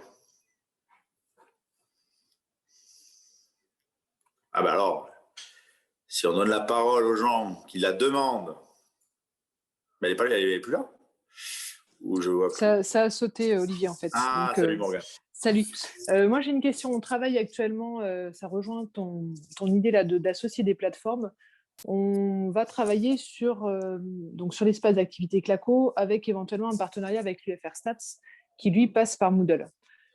Ah ben alors, si on donne la parole aux gens qui la demandent, mais elle n'est plus là? Ou je vois ça a sauté, Olivier, en fait. Ah, donc, salut Morgane. Salut. Moi, j'ai une question. On travaille actuellement, ça rejoint ton idée là d'associer des plateformes. On va travailler sur l'espace d'activité Claco avec éventuellement un partenariat avec l'UFR Stats qui, lui, passe par Moodle.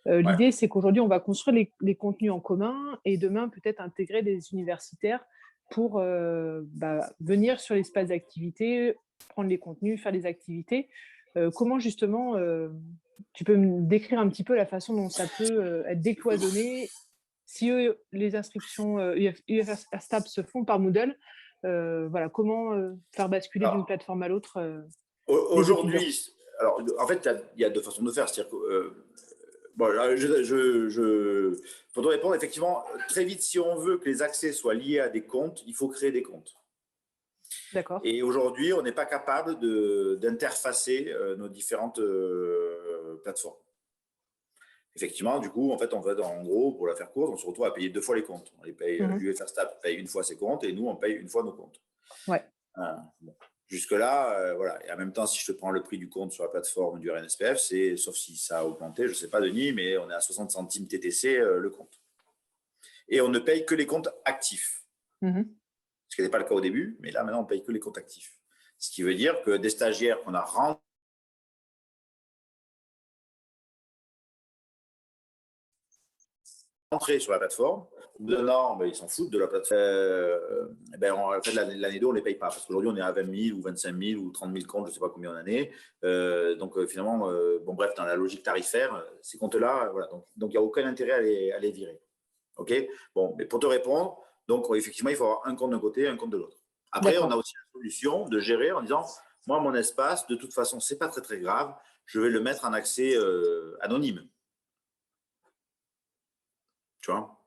L'idée, c'est qu'aujourd'hui, on va construire les contenus en commun et demain, peut-être intégrer des universitaires pour venir sur l'espace d'activité, prendre les contenus, faire les activités. Comment, justement, tu peux me décrire un petit peu la façon dont ça peut être décloisonné si les inscriptions UFR Stab se font par Moodle, voilà, comment faire basculer d'une plateforme à l'autre Aujourd'hui, alors en fait, il y a deux façons de faire. C'est-à-dire que, bon, là, pour te répondre, effectivement, très vite, si on veut que les accès soient liés à des comptes, il faut créer des comptes. D'accord. Et aujourd'hui, on n'est pas capable d'interfacer nos différentes plateformes. Effectivement, du coup, en fait, en gros, pour la faire courte, on se retrouve à payer 2 fois les comptes. On les paye, l'UFR Stab paye 1 fois ses comptes et nous, on paye 1 fois nos comptes. Ouais. Bon. Jusque-là, voilà. Et en même temps, si je te prends le prix du compte sur la plateforme du RNSPF, sauf si ça a augmenté, je ne sais pas, Denis, mais on est à 60 centimes TTC le compte. Et on ne paye que les comptes actifs. Ce qui n'était pas le cas au début, mais là, maintenant, on ne paye que les comptes actifs. Ce qui veut dire que des stagiaires qu'on a rentrés sur la plateforme, au bout d'un an, ils s'en foutent de la plateforme. En fait, l'année 2, on ne les paye pas. Parce qu'aujourd'hui, on est à 20 000 ou 25 000 ou 30 000 comptes, je ne sais pas combien en année. Donc, finalement, bon, bref, dans la logique tarifaire, ces comptes-là, voilà. Donc, il n'y a aucun intérêt à les virer. OK? Bon, mais pour te répondre, donc, effectivement, il faut avoir un compte d'un côté et un compte de l'autre. Après, on a aussi la solution de gérer en disant, moi, mon espace, de toute façon, ce n'est pas très, très grave. Je vais le mettre en accès anonyme. Tu vois?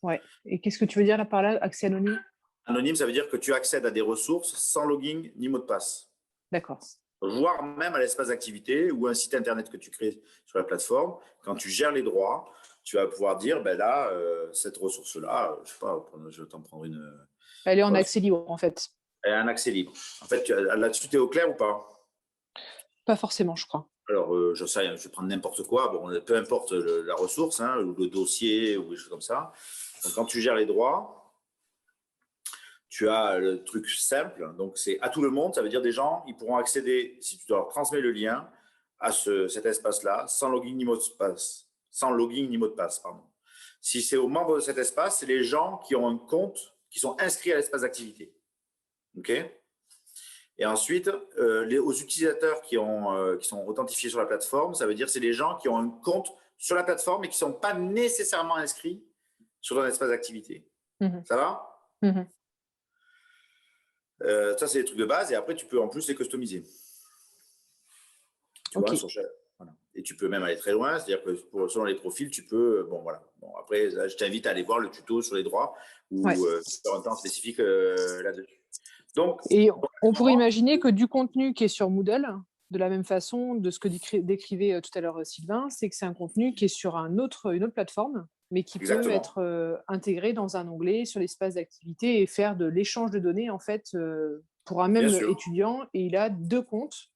Ouais. Et qu'est-ce que tu veux dire là par là, accès anonyme? Anonyme, ça veut dire que tu accèdes à des ressources sans login ni mot de passe. D'accord. Voire même à l'espace d'activité ou un site internet que tu crées sur la plateforme. Quand tu gères les droits, tu vas pouvoir dire, ben là, cette ressource-là, je ne sais pas, je vais t'en prendre une. Elle est en accès libre, en fait. Elle a un accès libre. En fait, là-dessus, tu es au clair ou pas? Pas forcément, je crois. Alors, je vais prendre n'importe quoi. Bon, peu importe la ressource, hein, ou le dossier, ou des choses comme ça. Donc, quand tu gères les droits, tu as le truc simple. Donc, c'est à tout le monde. Ça veut dire des gens, ils pourront accéder, si tu leur transmets le lien, à cet espace-là, sans login ni mot de passe. Sans login ni mot de passe, pardon. Si c'est aux membres de cet espace, c'est les gens qui ont un compte, qui sont inscrits à l'espace d'activité. OK? Et ensuite, aux utilisateurs qui sont authentifiés sur la plateforme, ça veut dire que c'est les gens qui ont un compte sur la plateforme mais qui ne sont pas nécessairement inscrits sur un espace d'activité. Ça va? Ça, c'est les trucs de base. Et après, tu peux en plus les customiser. Tu vois, voilà. Et tu peux même aller très loin. C'est-à-dire que selon les profils, tu peux… Bon, voilà. Bon, après, là, je t'invite à aller voir le tuto sur les droits ou faire un temps spécifique là-dessus. Donc, et on pourrait imaginer que du contenu qui est sur Moodle, de la même façon, de ce que décrivait tout à l'heure Sylvain, c'est que c'est un contenu qui est sur une autre plateforme, mais qui peut être intégré dans un onglet sur l'espace d'activité et faire de l'échange de données, en fait, pour un même étudiant. Et il a 2 comptes,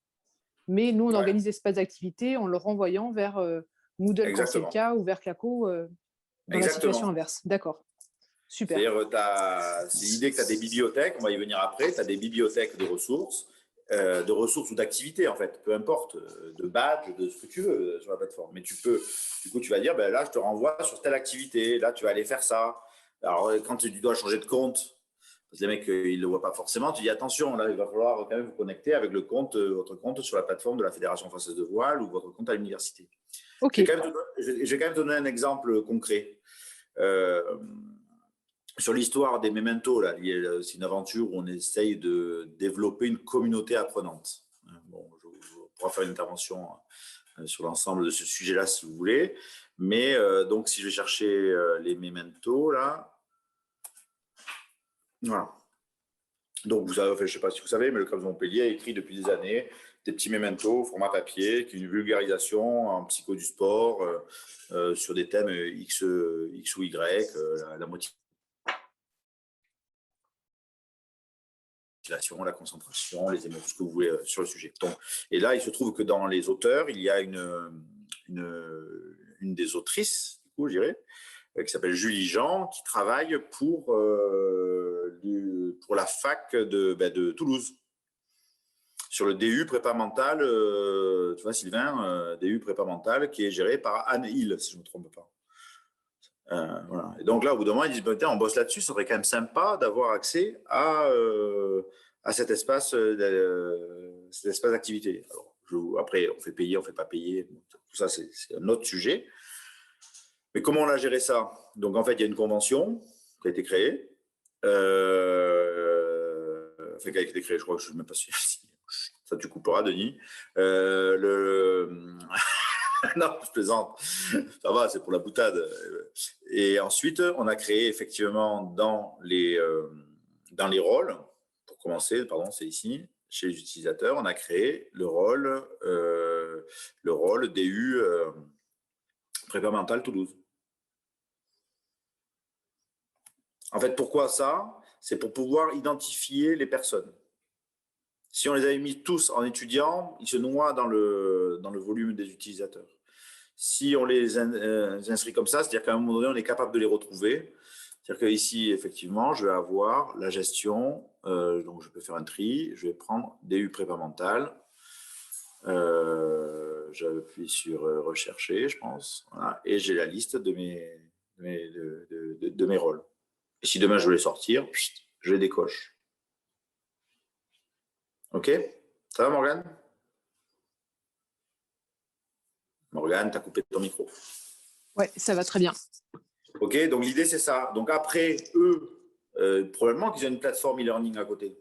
mais nous, on organise l'espace d'activité en le renvoyant vers Moodle quand c'est le cas ou vers Claco dans la situation inverse. D'accord. Super. C'est-à-dire, c'est l'idée que tu as des bibliothèques, on va y venir après, tu as des bibliothèques de ressources ou d'activités, en fait, peu importe, de badges, de ce que tu veux sur la plateforme. Mais du coup, tu vas dire, ben là, je te renvoie sur telle activité, là, tu vas aller faire ça. Alors, quand tu dois changer de compte, parce que les mecs, ils ne le voient pas forcément, tu dis, attention, là, il va falloir quand même vous connecter avec votre compte sur la plateforme de la Fédération française de voile ou votre compte à l'université. Okay. Je vais quand même te donner un exemple concret. Sur l'histoire des mementos, c'est une aventure où on essaye de développer une communauté apprenante. Bon, je pourrais faire une intervention sur l'ensemble de ce sujet-là si vous voulez. Mais donc, si je vais chercher les mementos, là. Voilà. Donc, vous savez, je ne sais pas si vous savez, mais le CAPS de Montpellier a écrit depuis des années des petits mementos format papier, qui est une vulgarisation en psycho du sport sur des thèmes X ou Y, la motivation, la concentration, les émotions, ce que vous voulez sur le sujet. Donc, et là, il se trouve que dans les auteurs, il y a une des autrices, du coup, je dirais, qui s'appelle Julie Jean, qui travaille pour la fac de Toulouse, sur le DU prépa mental, tu vois Sylvain, DU prépa mental, qui est géré par Anne Hill, si je ne me trompe pas. Voilà. Et donc là, au bout d'un moment, ils disent, on bosse là-dessus, ça serait quand même sympa d'avoir accès à cet espace d'activité. Alors, après, on fait payer, on ne fait pas payer, tout ça, c'est un autre sujet. Mais comment on a géré ça? Donc, en fait, il y a une convention qui a été créée. Enfin, qui a été créée, je crois que je ne sais même pas si… Ça, tu couperas, Denis. Non, je plaisante. Ça va, c'est pour la boutade. Et ensuite, on a créé effectivement dans les rôles, pour commencer, pardon, c'est ici, chez les utilisateurs, on a créé le rôle DU Prépa Mentale Toulouse. En fait, pourquoi ça? C'est pour pouvoir identifier les personnes. Si on les avait mis tous en étudiants, ils se noient dans le volume des utilisateurs. Si on les inscrit comme ça, c'est-à-dire qu'à un moment donné, on est capable de les retrouver. C'est-à-dire qu'ici, effectivement, je vais avoir la gestion. Donc, je peux faire un tri. Je vais prendre DU Prépa Mentale. J'appuie sur rechercher, je pense. Voilà, et j'ai la liste de mes rôles. Et si demain je veux les sortir, je les décoche. OK? Ça va, Morgane? Morgane, tu as coupé ton micro. Oui, ça va très bien. OK, donc l'idée, c'est ça. Donc après, eux, probablement qu'ils ont une plateforme e-learning à côté.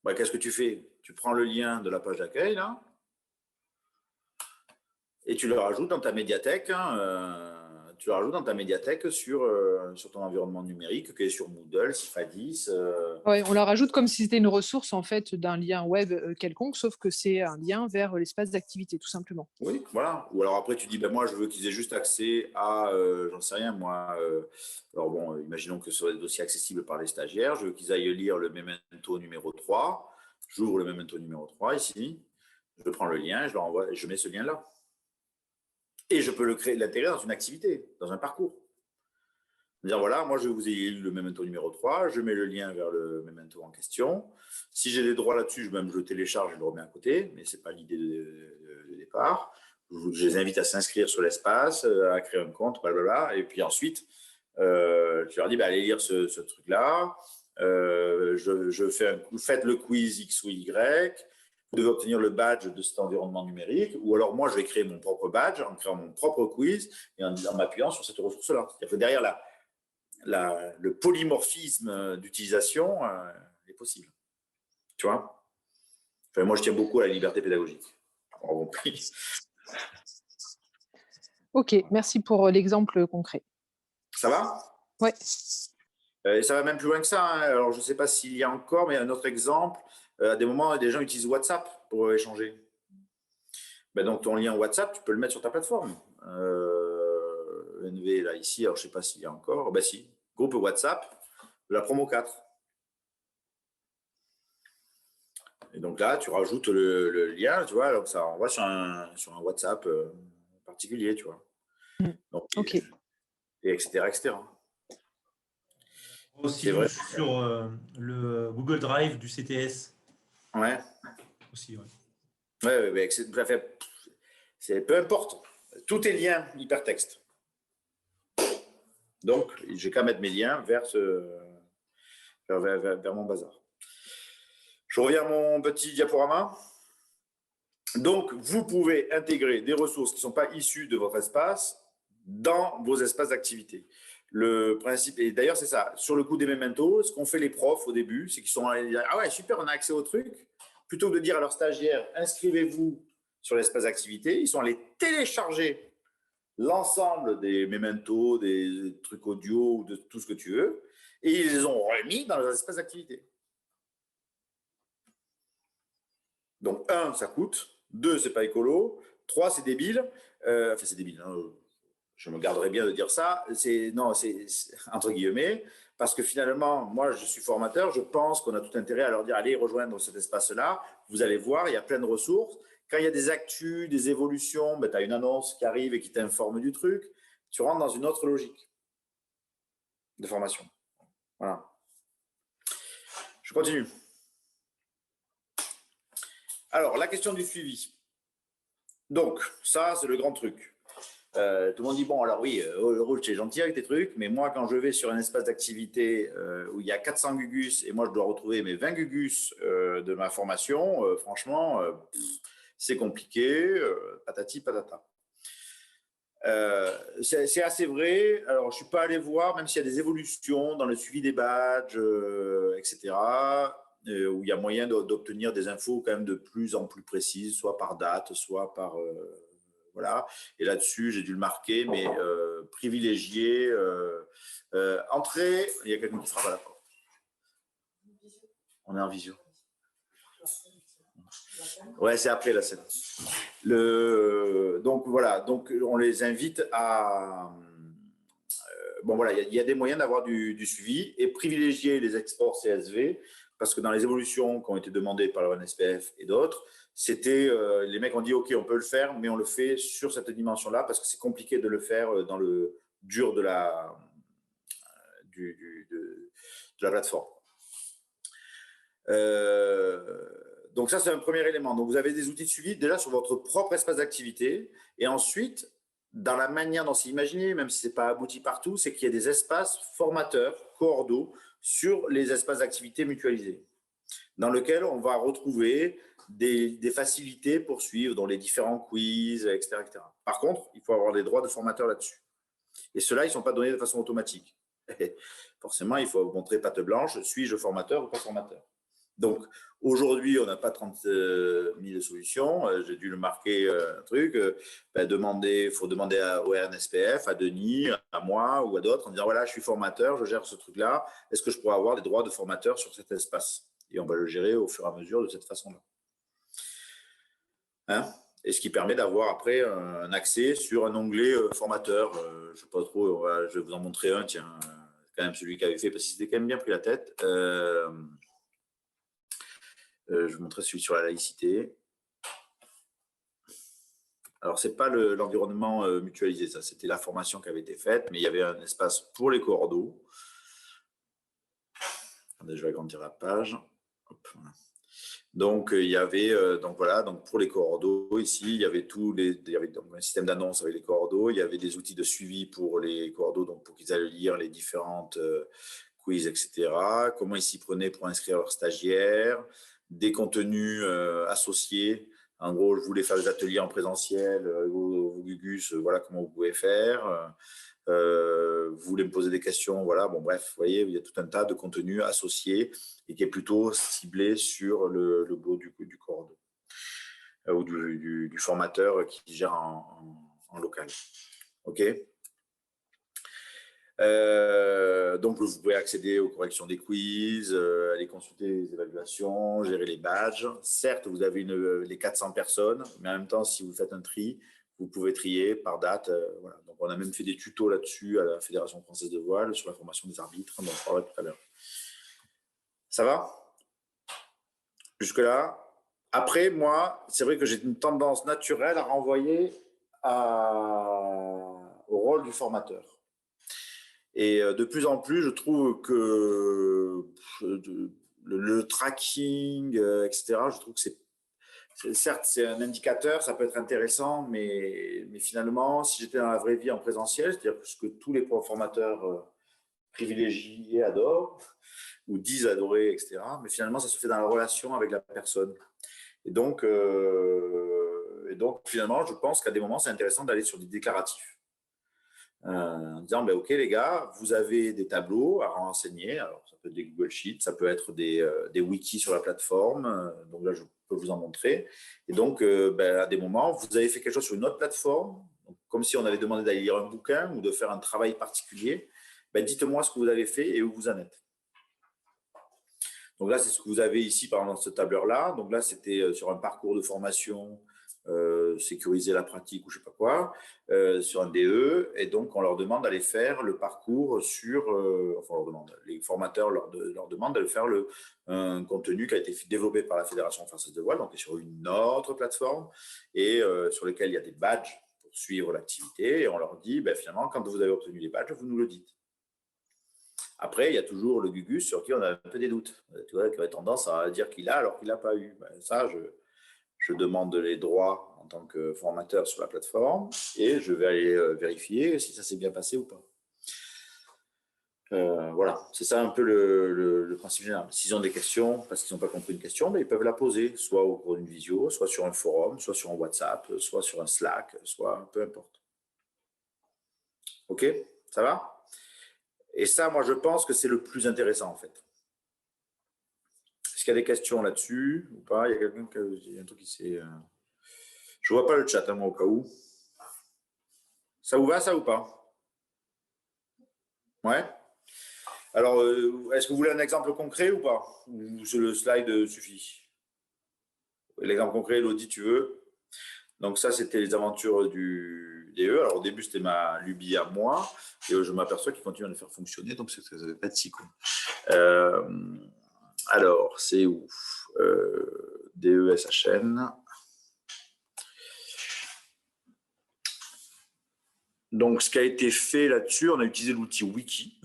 Ouais, qu'est-ce que tu fais? Tu prends le lien de la page d'accueil, là, et tu le rajoutes dans ta médiathèque. Tu le rajoutes dans ta médiathèque sur ton environnement numérique, qui est sur Moodle, Cifadis. Ouais, on la rajoute comme si c'était une ressource en fait d'un lien web quelconque, sauf que c'est un lien vers l'espace d'activité, tout simplement. Oui, voilà. Ou alors après, tu dis, ben moi, je veux qu'ils aient juste accès à, j'en sais rien, moi. Alors bon, imaginons que ce soit des dossiers accessibles par les stagiaires. Je veux qu'ils aillent lire le memento numéro 3. J'ouvre le memento numéro 3 ici. Je prends le lien, je le renvoie et je mets ce lien-là. Et je peux l'intégrer dans une activité, dans un parcours. Dire, voilà, moi, je vous ai lu le memento numéro 3, je mets le lien vers le memento en question. Si j'ai des droits là-dessus, je le télécharge et le remets à côté, mais ce n'est pas l'idée de départ. Je les invite à s'inscrire sur l'espace, à créer un compte, blablabla. Et puis ensuite, je leur dis, allez lire ce truc-là. Faites le quiz X ou Y. Vous devez obtenir le badge de cet environnement numérique, ou alors moi, je vais créer mon propre badge en créant mon propre quiz et en m'appuyant sur cette ressource-là. C'est-à-dire que derrière le polymorphisme d'utilisation est possible. Tu vois? Enfin, moi, je tiens beaucoup à la liberté pédagogique. Ok, merci pour l'exemple concret. Ça va? Oui. Ça va même plus loin que ça. Hein. Alors, je ne sais pas s'il y a encore, mais un autre exemple. À des moments, des gens utilisent WhatsApp pour échanger. Donc, ton lien WhatsApp, tu peux le mettre sur ta plateforme. NV, là, ici, alors je ne sais pas s'il y a encore. Si, groupe WhatsApp, de la promo 4. Et donc là, tu rajoutes le lien, tu vois, donc ça envoie sur un WhatsApp particulier, tu vois. Donc, OK. Et etc., etc. Aussi vrai. Sur le Google Drive du CTS. Ouais. Aussi, ouais. Ouais, peu importe. Tout est lien hypertexte. Donc, j'ai qu'à mettre mes liens vers mon bazar. Je reviens à mon petit diaporama. Donc, vous pouvez intégrer des ressources qui ne sont pas issues de votre espace dans vos espaces d'activité. Le principe, et d'ailleurs, c'est ça. Sur le coup des mementos, ce qu'ont fait les profs au début, c'est qu'ils sont allés dire, ah ouais, super, on a accès au truc. Plutôt que de dire à leurs stagiaires, inscrivez-vous sur l'espace d'activité, ils sont allés télécharger l'ensemble des mementos, des trucs audio, ou de tout ce que tu veux, et ils les ont remis dans leurs espaces d'activité. Donc, 1, ça coûte. 2, c'est pas écolo. 3, c'est débile. Enfin, c'est débile. Hein. Je me garderais bien de dire ça. C'est entre guillemets, parce que finalement, moi, je suis formateur. Je pense qu'on a tout intérêt à leur dire, allez rejoindre cet espace-là. Vous allez voir, il y a plein de ressources. Quand il y a des actus, des évolutions, tu as une annonce qui arrive et qui t'informe du truc. Tu rentres dans une autre logique de formation. Voilà. Je continue. Alors, la question du suivi. Donc, ça, c'est le grand truc. Tout le monde dit, bon, alors oui, Rouge, c'est gentil avec tes trucs, mais moi, quand je vais sur un espace d'activité où il y a 400 gugus et moi, je dois retrouver mes 20 gugus de ma formation, franchement, c'est compliqué, patati patata. C'est assez vrai. Alors, je ne suis pas allé voir, même s'il y a des évolutions dans le suivi des badges, etc., où il y a moyen d'obtenir des infos quand même de plus en plus précises, soit par date, soit par... voilà. Et là-dessus, j'ai dû le marquer, mais privilégier. Entrée, il y a quelqu'un qui frappe à la porte. On est en visio. Ouais, c'est après la scène. Donc voilà, donc on les invite à. Bon voilà, il y a des moyens d'avoir du suivi et privilégier les exports CSV parce que dans les évolutions qui ont été demandées par le NSPF et d'autres, c'était les mecs ont dit ok, on peut le faire, mais on le fait sur cette dimension-là parce que c'est compliqué de le faire dans le dur de la plateforme. Donc ça, c'est un premier élément. Donc vous avez des outils de suivi déjà sur votre propre espace d'activité et ensuite, dans la manière dont c'est imaginé, même si ce n'est pas abouti partout, c'est qu'il y a des espaces formateurs, cordeaux, sur les espaces d'activité mutualisés, dans lesquels on va retrouver des facilités pour suivre dans les différents quiz, etc., etc. Par contre, il faut avoir des droits de formateur là-dessus. Et ceux-là, ils ne sont pas donnés de façon automatique. Forcément, il faut montrer patte blanche, suis-je formateur ou pas formateur. Donc, aujourd'hui, on n'a pas 30 000 solutions. J'ai dû le marquer un truc. Il faut demander au RNSPF, à Denis, à moi ou à d'autres en disant voilà, je suis formateur, je gère ce truc-là. Est-ce que je pourrais avoir des droits de formateur sur cet espace? Et on va le gérer au fur et à mesure de cette façon-là. Hein? Et ce qui permet d'avoir après un accès sur un onglet formateur. Je ne sais pas trop, je vais vous en montrer un, tiens, quand même celui qui avait fait, parce qu'il s'était quand même bien pris la tête. Je vous montrerai celui sur la laïcité. Alors, ce n'est pas l'environnement mutualisé, ça, c'était la formation qui avait été faite, mais il y avait un espace pour les cordeaux. Attendez, je vais agrandir la page. Hop, voilà. Donc, il y avait, donc pour les cordeaux, ici, il y avait il y avait donc un système d'annonce avec les cordeaux, il y avait des outils de suivi pour les cordeaux, donc pour qu'ils aillent lire les différentes quiz, etc. Comment ils s'y prenaient pour inscrire leurs stagiaires, des contenus associés. En gros, je voulais faire des ateliers en présentiel, vos Gugus, voilà comment vous pouvez faire. Vous voulez me poser des questions, voilà, bon bref, vous voyez, il y a tout un tas de contenus associés et qui est plutôt ciblé sur le boulot du cordeau ou du formateur qui gère en local. OK. Donc, vous pouvez accéder aux corrections des quiz, aller consulter les évaluations, gérer les badges. Certes, vous avez les 400 personnes, mais en même temps, si vous faites un tri, vous pouvez trier par date. Voilà. Donc, on a même fait des tutos là-dessus à la Fédération française de voile sur la formation des arbitres. On en parlera tout à l'heure. Ça va? Jusque-là? Après, moi, c'est vrai que j'ai une tendance naturelle à renvoyer au rôle du formateur. Et de plus en plus, je trouve que le tracking, etc., je trouve que certes, c'est un indicateur, ça peut être intéressant, mais finalement, si j'étais dans la vraie vie en présentiel, c'est-à-dire ce que tous les formateurs privilégiés adorent, ou disent adorer, etc., mais finalement, ça se fait dans la relation avec la personne. Et donc finalement, je pense qu'à des moments, c'est intéressant d'aller sur des déclaratifs. En disant, ben, OK les gars, vous avez des tableaux à renseigner, alors ça peut être des Google Sheets, ça peut être des wikis sur la plateforme, donc là je peux vous en montrer, et donc à des moments, vous avez fait quelque chose sur une autre plateforme, donc, comme si on avait demandé d'aller lire un bouquin ou de faire un travail particulier, ben, dites-moi ce que vous avez fait et où vous en êtes. Donc là, c'est ce que vous avez ici, par exemple, dans ce tableur-là, donc là c'était sur un parcours de formation, sécuriser la pratique ou je ne sais pas quoi, sur un DE, et donc on leur demande d'aller faire le parcours sur, les formateurs leur demandent d'aller faire un contenu qui a été développé par la Fédération française de voile, donc sur une autre plateforme, et sur lequel il y a des badges pour suivre l'activité, et on leur dit, ben, finalement, quand vous avez obtenu les badges, vous nous le dites. Après, il y a toujours le Gugus sur qui on a un peu des doutes, tu vois, qui a tendance à dire qu'il a alors qu'il n'a pas eu. Ben, ça, je demande les droits en tant que formateur sur la plateforme et je vais aller vérifier si ça s'est bien passé ou pas. Voilà, c'est ça un peu le principe général. S'ils ont des questions parce qu'ils n'ont pas compris une question, ben, ils peuvent la poser, soit au cours d'une visio, soit sur un forum, soit sur un WhatsApp, soit sur un Slack, soit peu importe. OK? Ça va? Et ça, moi, je pense que c'est le plus intéressant, en fait. Est-ce qu'il y a des questions là-dessus ou pas? Il y a quelqu'un qui a un truc qui s'est... Je ne vois pas le chat, hein, moi, au cas où. Ça vous va, ça ou pas? Ouais? Alors, est-ce que vous voulez un exemple concret ou pas? Ou le slide suffit? L'exemple concret, Elodie, tu veux? Donc ça, c'était les aventures du DE. Alors au début, c'était ma lubie à moi. Et je m'aperçois qu'il continue à le faire fonctionner. Donc ça ne devait pas être si con. Alors, c'est où? DESHN. Donc, ce qui a été fait là-dessus, on a utilisé l'outil Wiki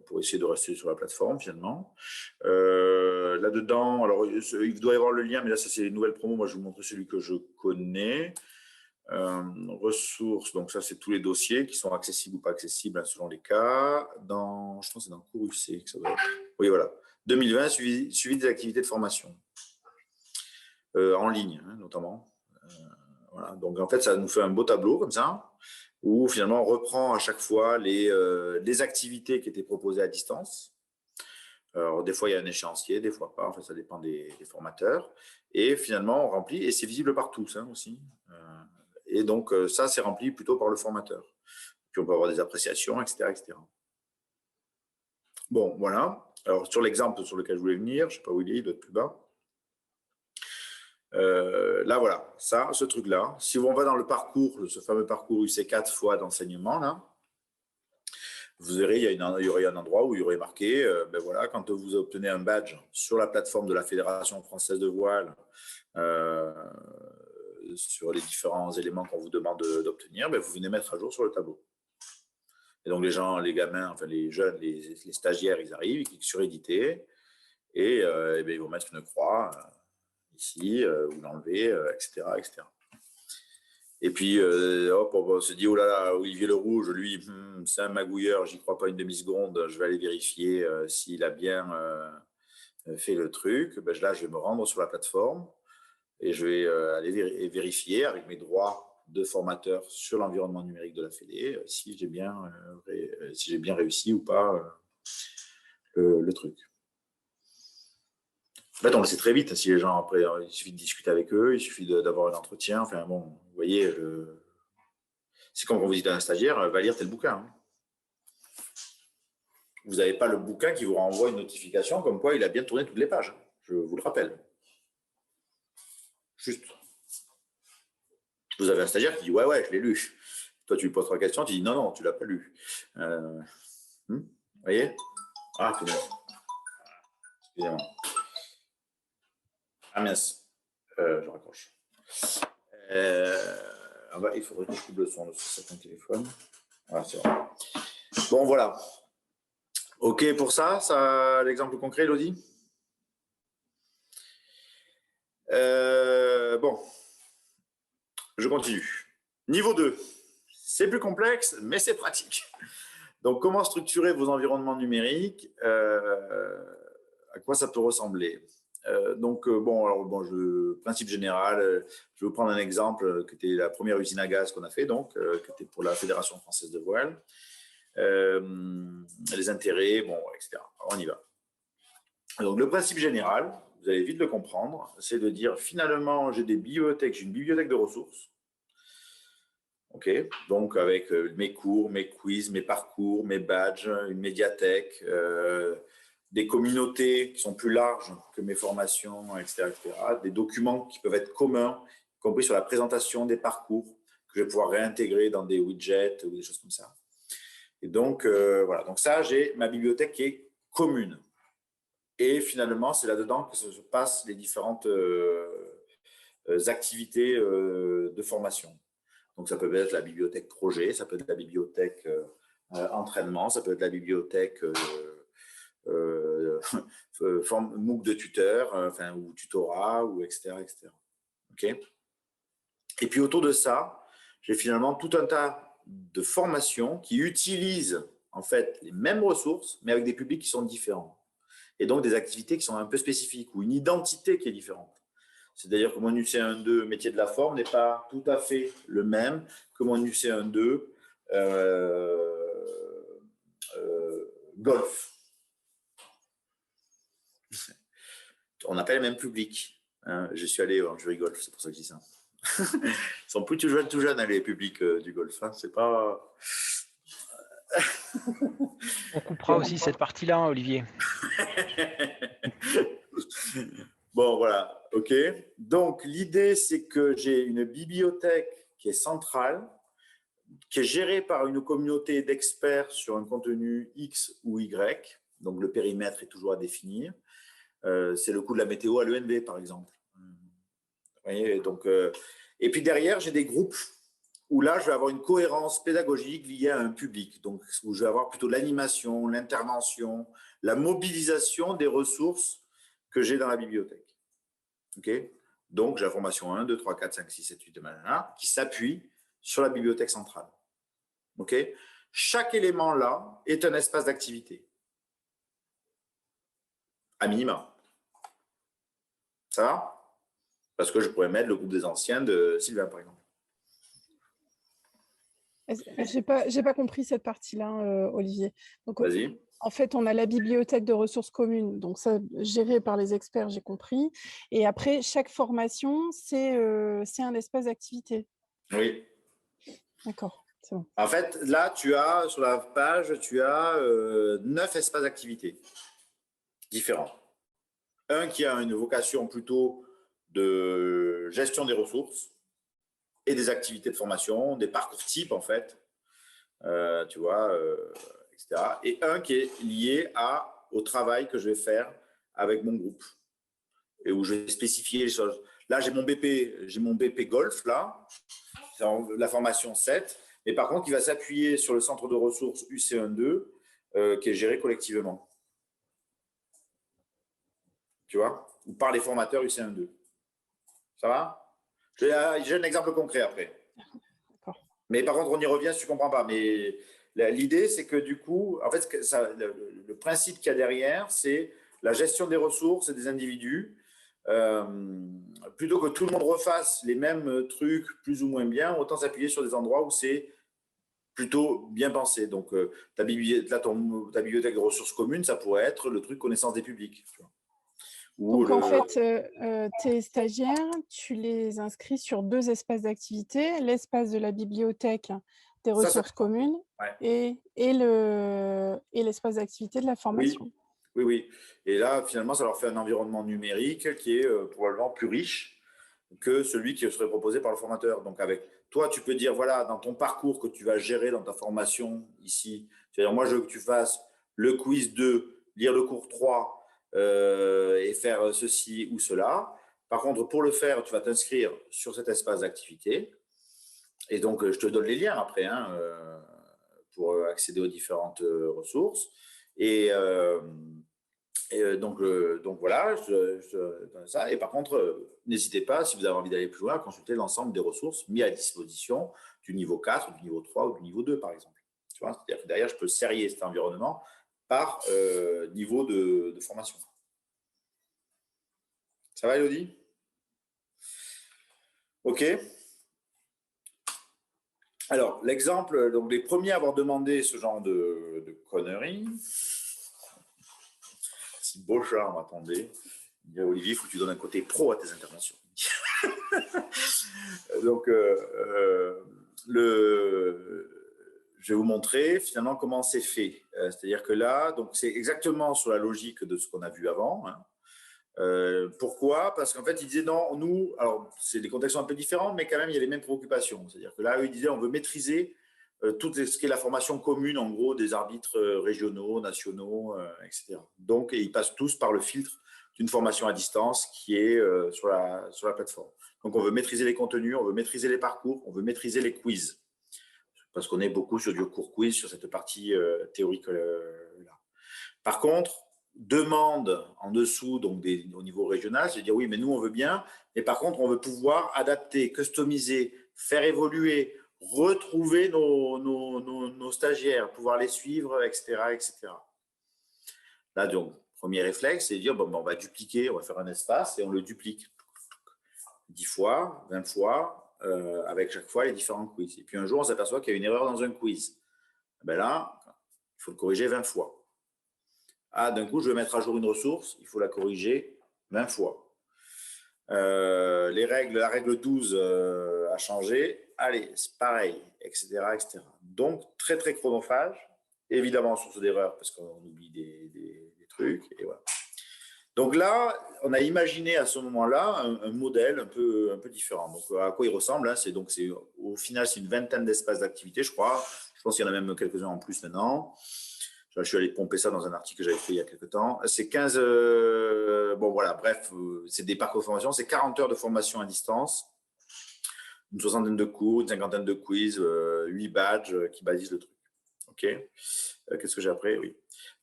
pour essayer de rester sur la plateforme, finalement. Là-dedans, alors, il doit y avoir le lien, mais là, ça, c'est les nouvelles promos. Moi, je vais vous montrer celui que je connais. Ressources, donc ça, c'est tous les dossiers qui sont accessibles ou pas accessibles hein, selon les cas. Je pense que c'est dans cours UC que ça doit être. Oui, voilà. 2020, suivi des activités de formation. En ligne, hein, notamment. Voilà. Donc, en fait, ça nous fait un beau tableau, comme ça, où finalement on reprend à chaque fois les activités qui étaient proposées à distance. Alors, des fois, il y a un échéancier, des fois pas. Enfin, ça dépend des formateurs. Et finalement, on remplit, et c'est visible par tous hein, aussi. Et donc, ça, c'est rempli plutôt par le formateur. Puis, on peut avoir des appréciations, etc., etc. Bon, voilà. Alors, sur l'exemple sur lequel je voulais venir, je ne sais pas où il doit être plus bas. Là, voilà, ça, ce truc-là. Si on va dans le parcours, ce fameux parcours UC4 fois d'enseignement, là, vous verrez, il y aurait un endroit où il y aurait marqué, ben voilà, quand vous obtenez un badge sur la plateforme de la Fédération française de voile, sur les différents éléments qu'on vous demande d'obtenir, ben vous venez mettre à jour sur le tableau. Et donc, les gens, les gamins, enfin les jeunes, les stagiaires, ils arrivent, ils cliquent sur éditer, et ben, ils vont mettre une croix ici, vous l'enlevez, etc., etc. Et puis, hop, on se dit, oh là là, Olivier Le Rouge, lui, c'est un magouilleur, j'y crois pas une demi-seconde, je vais aller vérifier s'il a bien fait le truc. Ben, là, je vais me rendre sur la plateforme et je vais aller vérifier avec mes droits de formateur sur l'environnement numérique de la Fédé si j'ai bien réussi ou pas le truc. En fait, on le sait très vite. Si les gens, après, il suffit de discuter avec eux, il suffit d'avoir un entretien. Enfin, bon, vous voyez, c'est comme quand vous dites à un stagiaire, va lire tel bouquin. Hein. Vous n'avez pas le bouquin qui vous renvoie une notification comme quoi il a bien tourné toutes les pages. Je vous le rappelle. Juste. Vous avez un stagiaire qui dit, ouais, je l'ai lu. Toi, tu lui poses 3 questions, tu dis, non, tu ne l'as pas lu. Vous voyez? Ah, c'est bien. Excusez-moi. Ah mince, je raccroche. Il faudrait que je coupe le son sur certains téléphones. Voilà, c'est bon. Bon, voilà. OK pour ça l'exemple concret, Elodie? Bon, je continue. Niveau 2, c'est plus complexe, mais c'est pratique. Donc, comment structurer vos environnements numériques? À quoi ça peut ressembler? Principe général, je vais vous prendre un exemple qui était la première usine à gaz qu'on a fait, donc, qui était pour la Fédération française de voile. Les intérêts, etc. On y va. Donc, le principe général, vous allez vite le comprendre, c'est de dire finalement, j'ai une bibliothèque de ressources. OK, donc avec mes cours, mes quiz, mes parcours, mes badges, une médiathèque, des communautés qui sont plus larges que mes formations, etc., des documents qui peuvent être communs, y compris sur la présentation des parcours, que je vais pouvoir réintégrer dans des widgets ou des choses comme ça. Et donc, voilà. Donc ça, j'ai ma bibliothèque qui est commune. Et finalement, c'est là-dedans que se passent les différentes activités de formation. Donc, ça peut être la bibliothèque projet, ça peut être la bibliothèque entraînement, ça peut être la bibliothèque MOOC de tuteur, ou tutorat, ou etc. Okay. Et puis, autour de ça, j'ai finalement tout un tas de formations qui utilisent en fait les mêmes ressources, mais avec des publics qui sont différents. Et donc, des activités qui sont un peu spécifiques ou une identité qui est différente. C'est-à-dire que mon UC12 métier de la forme n'est pas tout à fait le même que mon UC12 golf. On n'a pas les mêmes publics. Hein. Je suis allé en jury golf, c'est pour ça que je dis ça. Ils sont plus tout jeunes, hein, les publics du golf. Hein. C'est pas. On coupera aussi cette partie-là, hein, Olivier. Bon, voilà, ok. Donc, l'idée, c'est que j'ai une bibliothèque qui est centrale, qui est gérée par une communauté d'experts sur un contenu X ou Y. Donc, le périmètre est toujours à définir. C'est le coût de la météo à l'ENV, par exemple. Vous voyez, donc, et puis derrière, j'ai des groupes où là, je vais avoir une cohérence pédagogique liée à un public. Donc, où je vais avoir plutôt l'animation, l'intervention, la mobilisation des ressources que j'ai dans la bibliothèque. Okay, donc, j'ai la formation 1, 2, 3, 4, 5, 6, 7, 8, qui s'appuie sur la bibliothèque centrale. Okay, chaque élément là est un espace d'activité. À minima. Ça va? Parce que je pourrais mettre le groupe des anciens de Sylvain, par exemple. Je n'ai pas compris cette partie-là, Olivier. Donc, vas-y. En fait, on a la bibliothèque de ressources communes, donc ça, géré par les experts, j'ai compris. Et après, chaque formation, c'est un espace d'activité. Oui. D'accord, c'est bon. En fait, là, tu as, sur la page, tu as 9 espaces d'activité différents. Un qui a une vocation plutôt de gestion des ressources et des activités de formation, des parcours types, en fait, tu vois, etc. Et un qui est lié au travail que je vais faire avec mon groupe et où je vais spécifier les choses. Là, j'ai mon BP Golf, là, la formation 7, mais par contre, il va s'appuyer sur le centre de ressources UC12 qui est géré collectivement. Tu vois, ou par les formateurs UC12. Ça va? J'ai un exemple concret après. Mais par contre, on y revient si tu ne comprends pas. Mais l'idée, c'est que du coup, en fait, le principe qu'il y a derrière, c'est la gestion des ressources et des individus. Plutôt que tout le monde refasse les mêmes trucs plus ou moins bien, autant s'appuyer sur des endroits où c'est plutôt bien pensé. Donc, ta bibliothèque de ressources communes, ça pourrait être le truc connaissance des publics. Tu vois. Donc, en fait, tes stagiaires, tu les inscris sur 2 espaces d'activité, l'espace de la bibliothèque des ressources communes et l'espace d'activité de la formation. Oui. Et là, finalement, ça leur fait un environnement numérique qui est probablement plus riche que celui qui serait proposé par le formateur. Donc, avec toi, tu peux dire, voilà, dans ton parcours que tu vas gérer dans ta formation ici, c'est-à-dire, moi, je veux que tu fasses le quiz 2, lire le cours 3, et faire ceci ou cela. Par contre, pour le faire, tu vas t'inscrire sur cet espace d'activité. Et donc, je te donne les liens après pour accéder aux différentes ressources. Et donc voilà, je donne ça. Et par contre, n'hésitez pas, si vous avez envie d'aller plus loin, à consulter l'ensemble des ressources mises à disposition du niveau 4, du niveau 3 ou du niveau 2, par exemple. Tu vois, c'est-à-dire que derrière, je peux serrer cet environnement par niveau de formation. Ça va, Elodie? OK. Alors, l'exemple, donc les premiers à avoir demandé ce genre de conneries, si Beauchamp m'attendait, il dit à Olivier, il faut que tu donnes un côté pro à tes interventions. Donc, je vais vous montrer finalement comment c'est fait. C'est-à-dire que là, donc c'est exactement sur la logique de ce qu'on a vu avant. Hein. Pourquoi? Parce qu'en fait, ils disaient non, nous, alors c'est des contextes un peu différents, mais quand même, il y a les mêmes préoccupations. C'est-à-dire que là, eux, ils disaient on veut maîtriser tout ce qui est la formation commune, en gros, des arbitres régionaux, nationaux, etc. Donc, ils passent tous par le filtre d'une formation à distance qui est sur la plateforme. Donc, on veut maîtriser les contenus, on veut maîtriser les parcours, on veut maîtriser les quiz. Parce qu'on est beaucoup sur du cours quiz, sur cette partie théorique là. Par contre, demande en dessous, donc au niveau régional, c'est de dire oui, mais nous, on veut bien, mais par contre, on veut pouvoir adapter, customiser, faire évoluer, retrouver nos stagiaires, pouvoir les suivre, etc., etc. Là, donc, premier réflexe, c'est de dire, bon, on va dupliquer, on va faire un espace et on le duplique 10 fois, 20 fois, avec chaque fois les différents quiz. Et puis un jour, on s'aperçoit qu'il y a une erreur dans un quiz. Ben là, il faut le corriger 20 fois. Ah, d'un coup, je vais mettre à jour une ressource, il faut la corriger 20 fois. La règle 12 a changé. Allez, c'est pareil, etc., etc. Donc, très, très chronophage. Évidemment, source d'erreur parce qu'on oublie des trucs. Et voilà. Donc là, on a imaginé à ce moment-là un modèle un peu différent. Donc, à quoi il ressemble, hein, au final, c'est une vingtaine d'espaces d'activité, je crois. Je pense qu'il y en a même quelques-uns en plus maintenant. Je suis allé pomper ça dans un article que j'avais fait il y a quelques temps. C'est 15... bon, voilà, bref, c'est des parcours de formation. C'est 40 heures de formation à distance, une soixantaine de cours, une cinquantaine de quiz, 8 badges qui balisent le truc. OK. Qu'est-ce que j'ai après? Oui.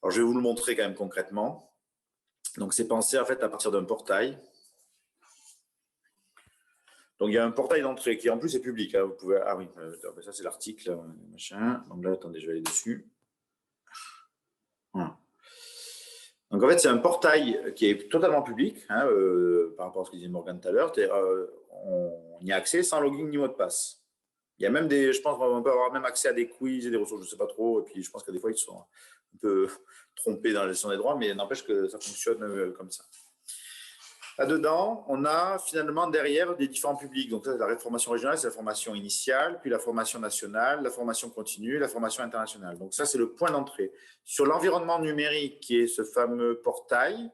Alors, je vais vous le montrer quand même concrètement. Donc, c'est pensé en fait à partir d'un portail. Donc, il y a un portail d'entrée qui en plus est public. Hein. Vous pouvez... Ah oui, ça c'est l'article. Machin. Donc là, attendez, je vais aller dessus. Voilà. Donc en fait, c'est un portail qui est totalement public, hein, par rapport à ce que disait Morgane tout à l'heure. On y a accès sans login ni mot de passe. Il y a même je pense qu'on peut avoir même accès à des quiz et des ressources, je ne sais pas trop. Et puis je pense que des fois, ils sont un peu trompés dans la gestion des droits, mais n'empêche que ça fonctionne comme ça. Là-dedans, on a finalement derrière des différents publics. Donc ça, la formation régionale, c'est la formation initiale, puis la formation nationale, la formation continue, la formation internationale. Donc ça, c'est le point d'entrée. Sur l'environnement numérique, qui est ce fameux portail,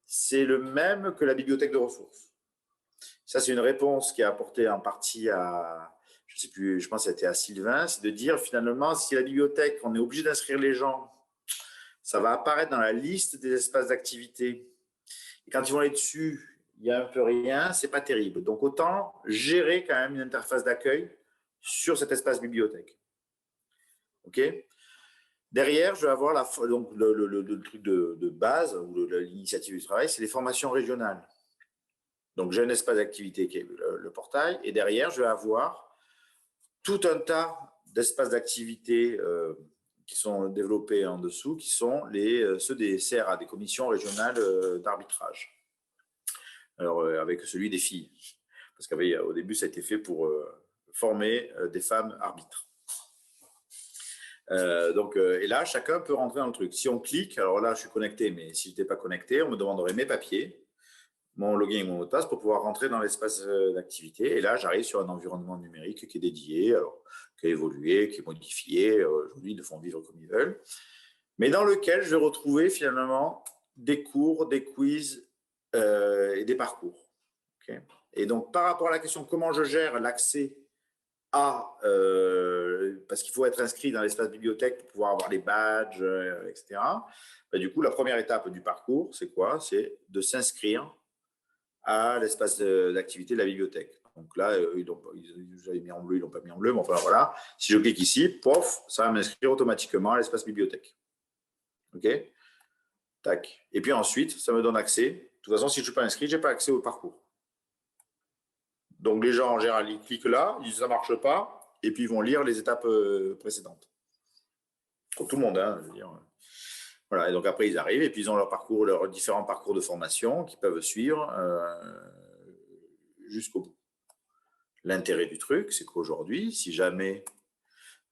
c'est le même que la bibliothèque de ressources. Ça, c'est une réponse qui est apportée en partie à, je ne sais plus, je pense que c'était à Sylvain, c'est de dire finalement, si la bibliothèque, on est obligé d'inscrire les gens, ça va apparaître dans la liste des espaces d'activité. Et quand ils vont aller dessus, il n'y a un peu rien, ce n'est pas terrible. Donc, autant gérer quand même une interface d'accueil sur cet espace bibliothèque. OK. Derrière, je vais avoir donc le truc de base, ou l'initiative du travail, c'est les formations régionales. Donc, j'ai un espace d'activité qui est le portail, et derrière, je vais avoir tout un tas d'espaces d'activité qui sont développés en dessous, qui sont ceux des CRA, des commissions régionales d'arbitrage. Alors, avec celui des filles. Parce qu'au début, ça a été fait pour former des femmes arbitres. Et là, chacun peut rentrer dans le truc. Si on clique, alors là, je suis connecté, mais si je n'étais pas connecté, on me demanderait mes papiers, mon login et mon mot de passe pour pouvoir rentrer dans l'espace d'activité. Et là, j'arrive sur un environnement numérique qui est dédié, alors, qui a évolué, qui est modifié. Aujourd'hui, ils le font vivre comme ils veulent. Mais dans lequel je vais retrouver finalement des cours, des quiz et des parcours. Okay. Et donc, par rapport à la question comment je gère l'accès à... parce qu'il faut être inscrit dans l'espace bibliothèque pour pouvoir avoir les badges, etc. Ben, du coup, la première étape du parcours, c'est quoi? C'est de s'inscrire à l'espace d'activité de la bibliothèque. Donc là, ils avaient mis en bleu, ils ne l'ont pas mis en bleu, mais enfin voilà. Si je clique ici, pof, ça va m'inscrire automatiquement à l'espace bibliothèque. OK? Tac. Et puis ensuite, ça me donne accès. De toute façon, si je ne suis pas inscrit, je n'ai pas accès au parcours. Donc les gens, en général, ils cliquent là, ils disent ça ne marche pas, et puis ils vont lire les étapes précédentes. Pour tout le monde, hein, je veux dire. Voilà, et donc après, ils arrivent et puis ils ont leurs différents parcours de formation qu'ils peuvent suivre jusqu'au bout. L'intérêt du truc, c'est qu'aujourd'hui, si jamais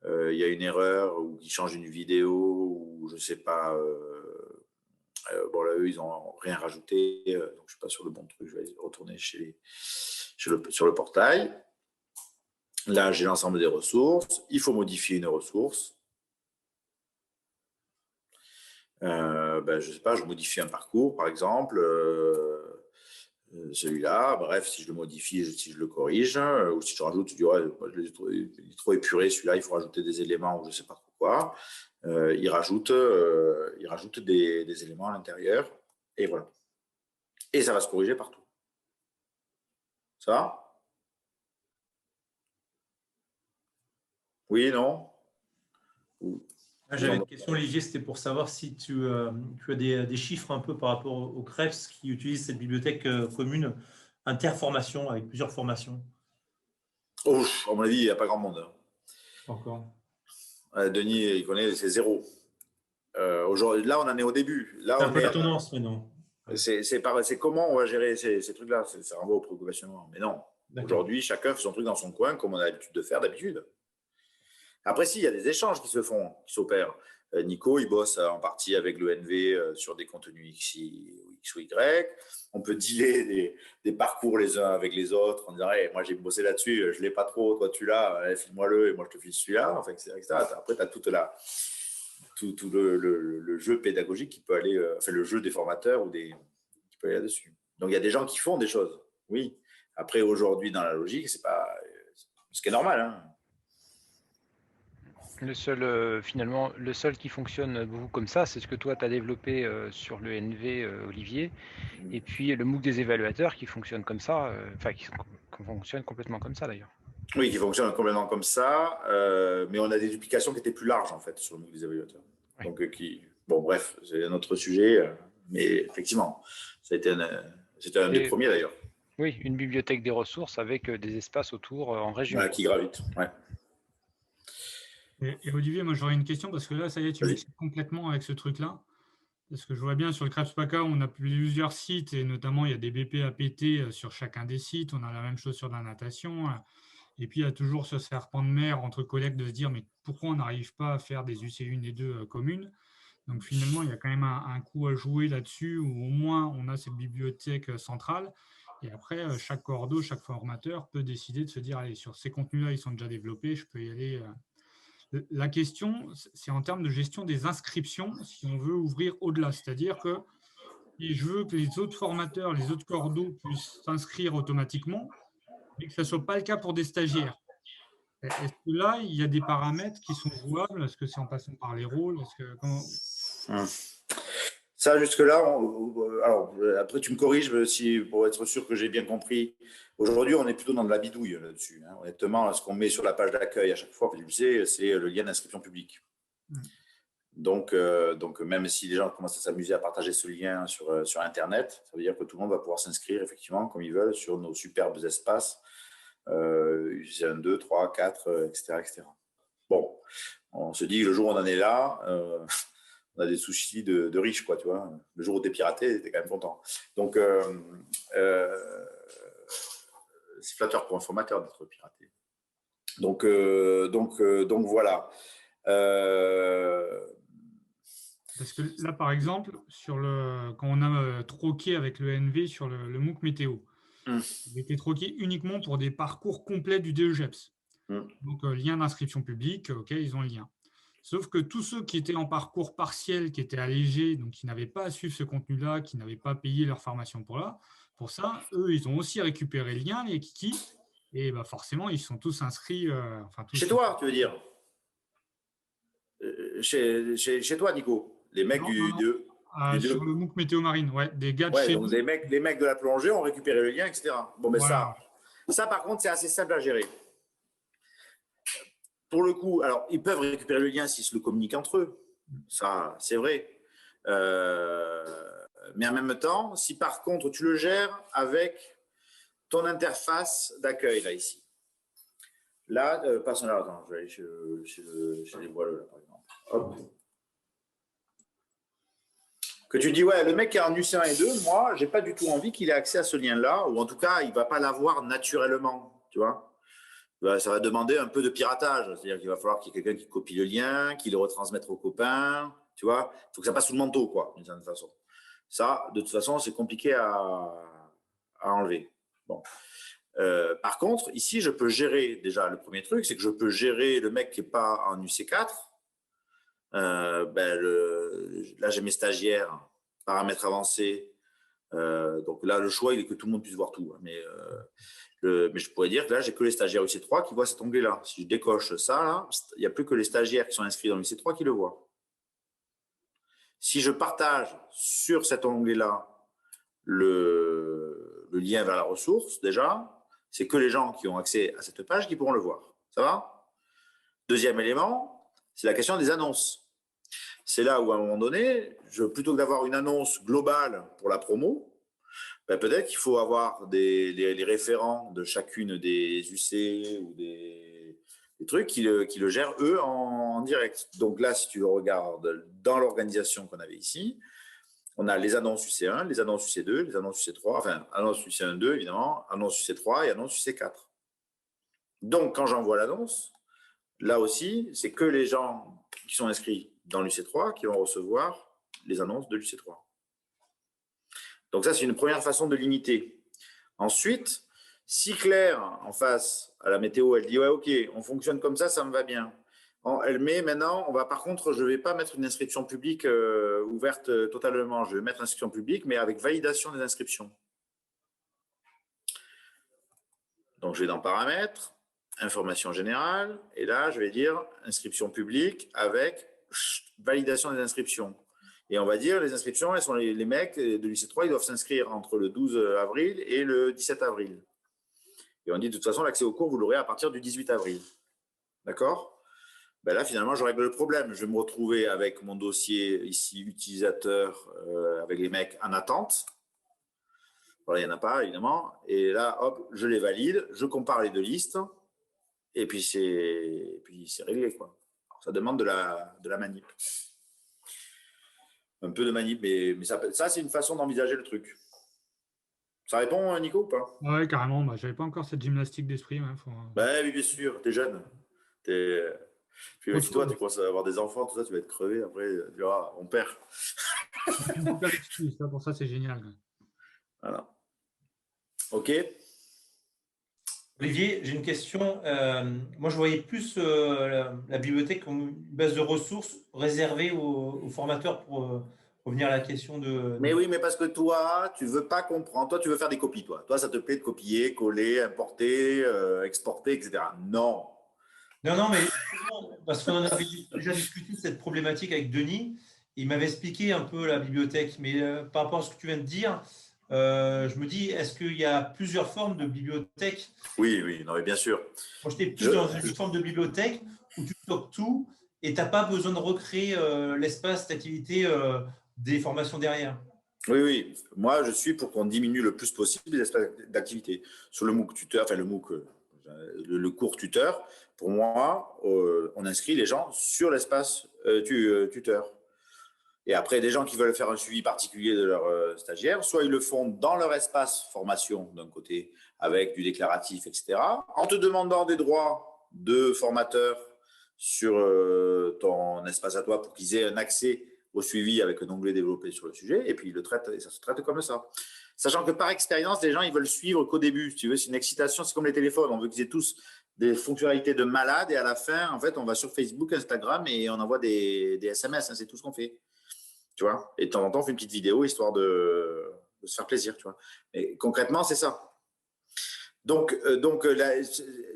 il y a une erreur ou qu'ils changent une vidéo ou je ne sais pas, bon là, eux, ils n'ont rien rajouté, donc je ne suis pas sur le bon truc, je vais retourner sur le portail. Là, j'ai l'ensemble des ressources. Il faut modifier une ressource. Je ne sais pas, je modifie un parcours, par exemple, celui-là, bref, si je le modifie, si je le corrige, ou si je rajoute, je dis, ouais, il est trop épuré, celui-là, il faut rajouter des éléments, ou je ne sais pas trop quoi, il rajoute des éléments à l'intérieur, et voilà. Et ça va se corriger partout. Ça va? Oui, non? J'avais une question, Olivier, c'était pour savoir si tu as des chiffres un peu par rapport au CREFS qui utilise cette bibliothèque commune interformation avec plusieurs formations. Oh, à mon avis, il n'y a pas grand monde. Hein. Encore. Denis, il connaît, c'est 0. Aujourd'hui, là, on en est au début. Là, c'est un peu la tendance, mais non. C'est comment on va gérer ces trucs-là. Ça renvoie au préoccupations. Mais non, Aujourd'hui, chacun fait son truc dans son coin, comme on a l'habitude de faire d'habitude. Après, il y a des échanges qui se font, qui s'opèrent. Nico, il bosse en partie avec l'ENV sur des contenus X ou Y. On peut dealer des parcours les uns avec les autres en disant hey, moi j'ai bossé là-dessus, je ne l'ai pas trop, toi tu l'as, file-moi-le et moi je te file celui-là. Enfin, etc. Après, tu as tout le jeu pédagogique qui peut aller, enfin le jeu des formateurs qui peut aller là-dessus. Donc il y a des gens qui font des choses, oui. Après, aujourd'hui, dans la logique, c'est pas ce qui est normal. Hein. Finalement, le seul qui fonctionne beaucoup comme ça, c'est ce que toi, tu as développé sur le NV, Olivier. Et puis, le MOOC des évaluateurs qui fonctionne comme ça, qui fonctionne complètement comme ça, d'ailleurs. Oui, qui fonctionne complètement comme ça. Mais on a des duplications qui étaient plus larges, en fait, sur le MOOC des évaluateurs. Oui. Donc, bon, bref, c'est un autre sujet. Mais effectivement, c'était un des premiers, d'ailleurs. Oui, une bibliothèque des ressources avec des espaces autour en région. Qui gravitent, ouais. Et Olivier, moi j'aurais une question parce que là, ça y est, tu m'expliques complètement avec ce truc-là. Parce que je vois bien sur le Krebs-PACA, on a plusieurs sites et notamment il y a des BP APT sur chacun des sites. On a la même chose sur la natation. Et puis il y a toujours ce serpent de mer entre collègues de se dire mais pourquoi on n'arrive pas à faire des UC1 et 2 communes? Donc finalement, il y a quand même un coup à jouer là-dessus où au moins on a cette bibliothèque centrale. Et après, chaque cordeau, chaque formateur peut décider de se dire allez, sur ces contenus-là, ils sont déjà développés, je peux y aller. La question, c'est en termes de gestion des inscriptions, si on veut ouvrir au-delà. C'est-à-dire que si je veux que les autres formateurs, les autres cordeaux puissent s'inscrire automatiquement, mais que ce ne soit pas le cas pour des stagiaires. Est-ce que là, il y a des paramètres qui sont jouables? Est-ce que c'est en passant par les rôles? Ça, jusque-là, alors après tu me corriges pour être sûr que j'ai bien compris. Aujourd'hui, on est plutôt dans de la bidouille là-dessus. Hein. Honnêtement, ce qu'on met sur la page d'accueil à chaque fois, tu le sais, c'est le lien d'inscription publique. Donc, même si les gens commencent à s'amuser à partager ce lien sur Internet, ça veut dire que tout le monde va pouvoir s'inscrire effectivement comme ils veulent sur nos superbes espaces, UC1, 2, 3, 4, etc. Bon, on se dit que le jour où on en est là, on a des soucis de riches, quoi, tu vois. Le jour où t'es piraté, t'es quand même content. Donc, c'est flatteur pour un formateur d'être piraté. Donc voilà. Parce que là, par exemple, quand on a troqué avec le NV sur le MOOC météo, il était troqué uniquement pour des parcours complets du DEGEPS. Donc, lien d'inscription publique, OK, ils ont le lien. Sauf que tous ceux qui étaient en parcours partiel, qui étaient allégés, donc qui n'avaient pas à suivre ce contenu-là, qui n'avaient pas payé leur formation pour ça, eux, ils ont aussi récupéré le lien, les kikis, et forcément, ils sont tous inscrits. Chez toi, tu veux dire chez toi, Nico. Les mecs sur le MOOC Météo Marine, ouais, des gars de chez donc les mecs de la plongée ont récupéré le lien, etc. Bon, mais ça, par contre, c'est assez simple à gérer. Pour le coup, alors, ils peuvent récupérer le lien s'ils se le communiquent entre eux. Ça, c'est vrai. Mais en même temps, si par contre, tu le gères avec ton interface d'accueil, là, ici. Là, passons là. Attends, je vais aller chez les voileux, là, par exemple. Hop. Que tu dis, ouais, le mec qui est en UC1 et 2, moi, j'ai pas du tout envie qu'il ait accès à ce lien-là, ou en tout cas, il va pas l'avoir naturellement, tu vois. Ça va demander un peu de piratage, c'est-à-dire qu'il va falloir qu'il y ait quelqu'un qui copie le lien, qui le retransmette aux copains, tu vois. Il faut que ça passe sous le manteau, quoi, d'une certaine façon. Ça, de toute façon, c'est compliqué à enlever. Bon. Par contre, ici, je peux gérer, déjà, le premier truc, c'est que je peux gérer le mec qui n'est pas en UC4. Là, j'ai mes stagiaires, paramètres avancés. Donc là, le choix, il est que tout le monde puisse voir tout. Mais je pourrais dire que là, j'ai que les stagiaires UC3 qui voient cet onglet-là. Si je décoche ça, là, il n'y a plus que les stagiaires qui sont inscrits dans l'UC3 qui le voient. Si je partage sur cet onglet-là le lien vers la ressource, déjà, c'est que les gens qui ont accès à cette page qui pourront le voir. Ça va ? Deuxième élément, c'est la question des annonces. C'est là où, à un moment donné, plutôt que d'avoir une annonce globale pour la promo, peut-être qu'il faut avoir les référents de chacune des UC ou des trucs qui le gèrent, eux, en direct. Donc là, si tu regardes dans l'organisation qu'on avait ici, On a les annonces UC1, les annonces UC2, les annonces UC3, enfin, annonces UC1, 2, évidemment, annonces UC3 et annonces UC4. Donc, quand j'envoie l'annonce, là aussi, c'est que les gens qui sont inscrits dans l'UC3 qui vont recevoir les annonces de l'UC3. Donc ça, c'est une première façon de limiter. Ensuite, si Claire, en face à la météo, elle dit « Ouais, ok, on fonctionne comme ça me va bien ». Elle met maintenant, par contre, je ne vais pas mettre une inscription publique ouverte totalement. Je vais mettre inscription publique, mais avec validation des inscriptions. Donc, je vais dans Paramètres, Information générale, et là, je vais dire inscription publique avec validation des inscriptions. Et on va dire, les inscriptions, elles sont les mecs de l'UC3, ils doivent s'inscrire entre le 12 avril et le 17 avril. Et on dit, de toute façon, l'accès au cours, vous l'aurez à partir du 18 avril. D'accord ? Ben là, finalement, je règle le problème. Je vais me retrouver avec mon dossier ici, utilisateur, avec les mecs en attente. Voilà, il n'y en a pas, évidemment. Et là, hop, je les valide, je compare les deux listes, et puis c'est réglé, quoi. Alors, ça demande de la manip. Un peu de manip, mais ça c'est une façon d'envisager le truc. Ça répond, Nico, ou pas? Ouais, carrément. Bah, j'avais pas encore cette gymnastique d'esprit. Ouais, oui, bien sûr, t'es jeune. Puis si toi, tu commences à avoir des enfants, tout ça, tu vas être crevé. Après, tu verras, on perd. Pour ça, c'est génial. Voilà. OK. Olivier, j'ai une question. Moi, je voyais plus la bibliothèque comme une base de ressources réservée aux formateurs pour revenir à la question de… Mais oui, mais parce que toi, tu ne veux pas comprendre. Toi, tu veux faire des copies, toi. Toi, ça te plaît de copier, coller, importer, exporter, etc. Non. Non, mais parce qu'on en avait déjà discuté de cette problématique avec Denis. Il m'avait expliqué un peu la bibliothèque, mais par rapport à ce que tu viens de dire, je me dis, est-ce qu'il y a plusieurs formes de bibliothèque? Oui, non, mais bien sûr. Moi, j'étais plus dans une forme de bibliothèque où tu stockes tout et tu n'as pas besoin de recréer l'espace d'activité des formations derrière. Oui. Moi, je suis pour qu'on diminue le plus possible les espaces d'activité. Sur le MOOC tuteur, enfin le MOOC, le cours tuteur, pour moi, on inscrit les gens sur l'espace tuteur. Et après, des gens qui veulent faire un suivi particulier de leurs stagiaires, soit ils le font dans leur espace formation, d'un côté, avec du déclaratif, etc., en te demandant des droits de formateur sur ton espace à toi pour qu'ils aient un accès au suivi avec un onglet développé sur le sujet, et puis ils le traitent, et ça se traite comme ça. Sachant que par expérience, les gens, ils veulent suivre qu'au début. Si tu veux, c'est une excitation, c'est comme les téléphones, on veut qu'ils aient tous des fonctionnalités de malade, et à la fin, en fait, on va sur Facebook, Instagram, et on envoie des SMS, hein, c'est tout ce qu'on fait. Tu vois, et de temps en temps, on fait une petite vidéo histoire de se faire plaisir, tu vois. Mais concrètement, c'est ça. Donc là,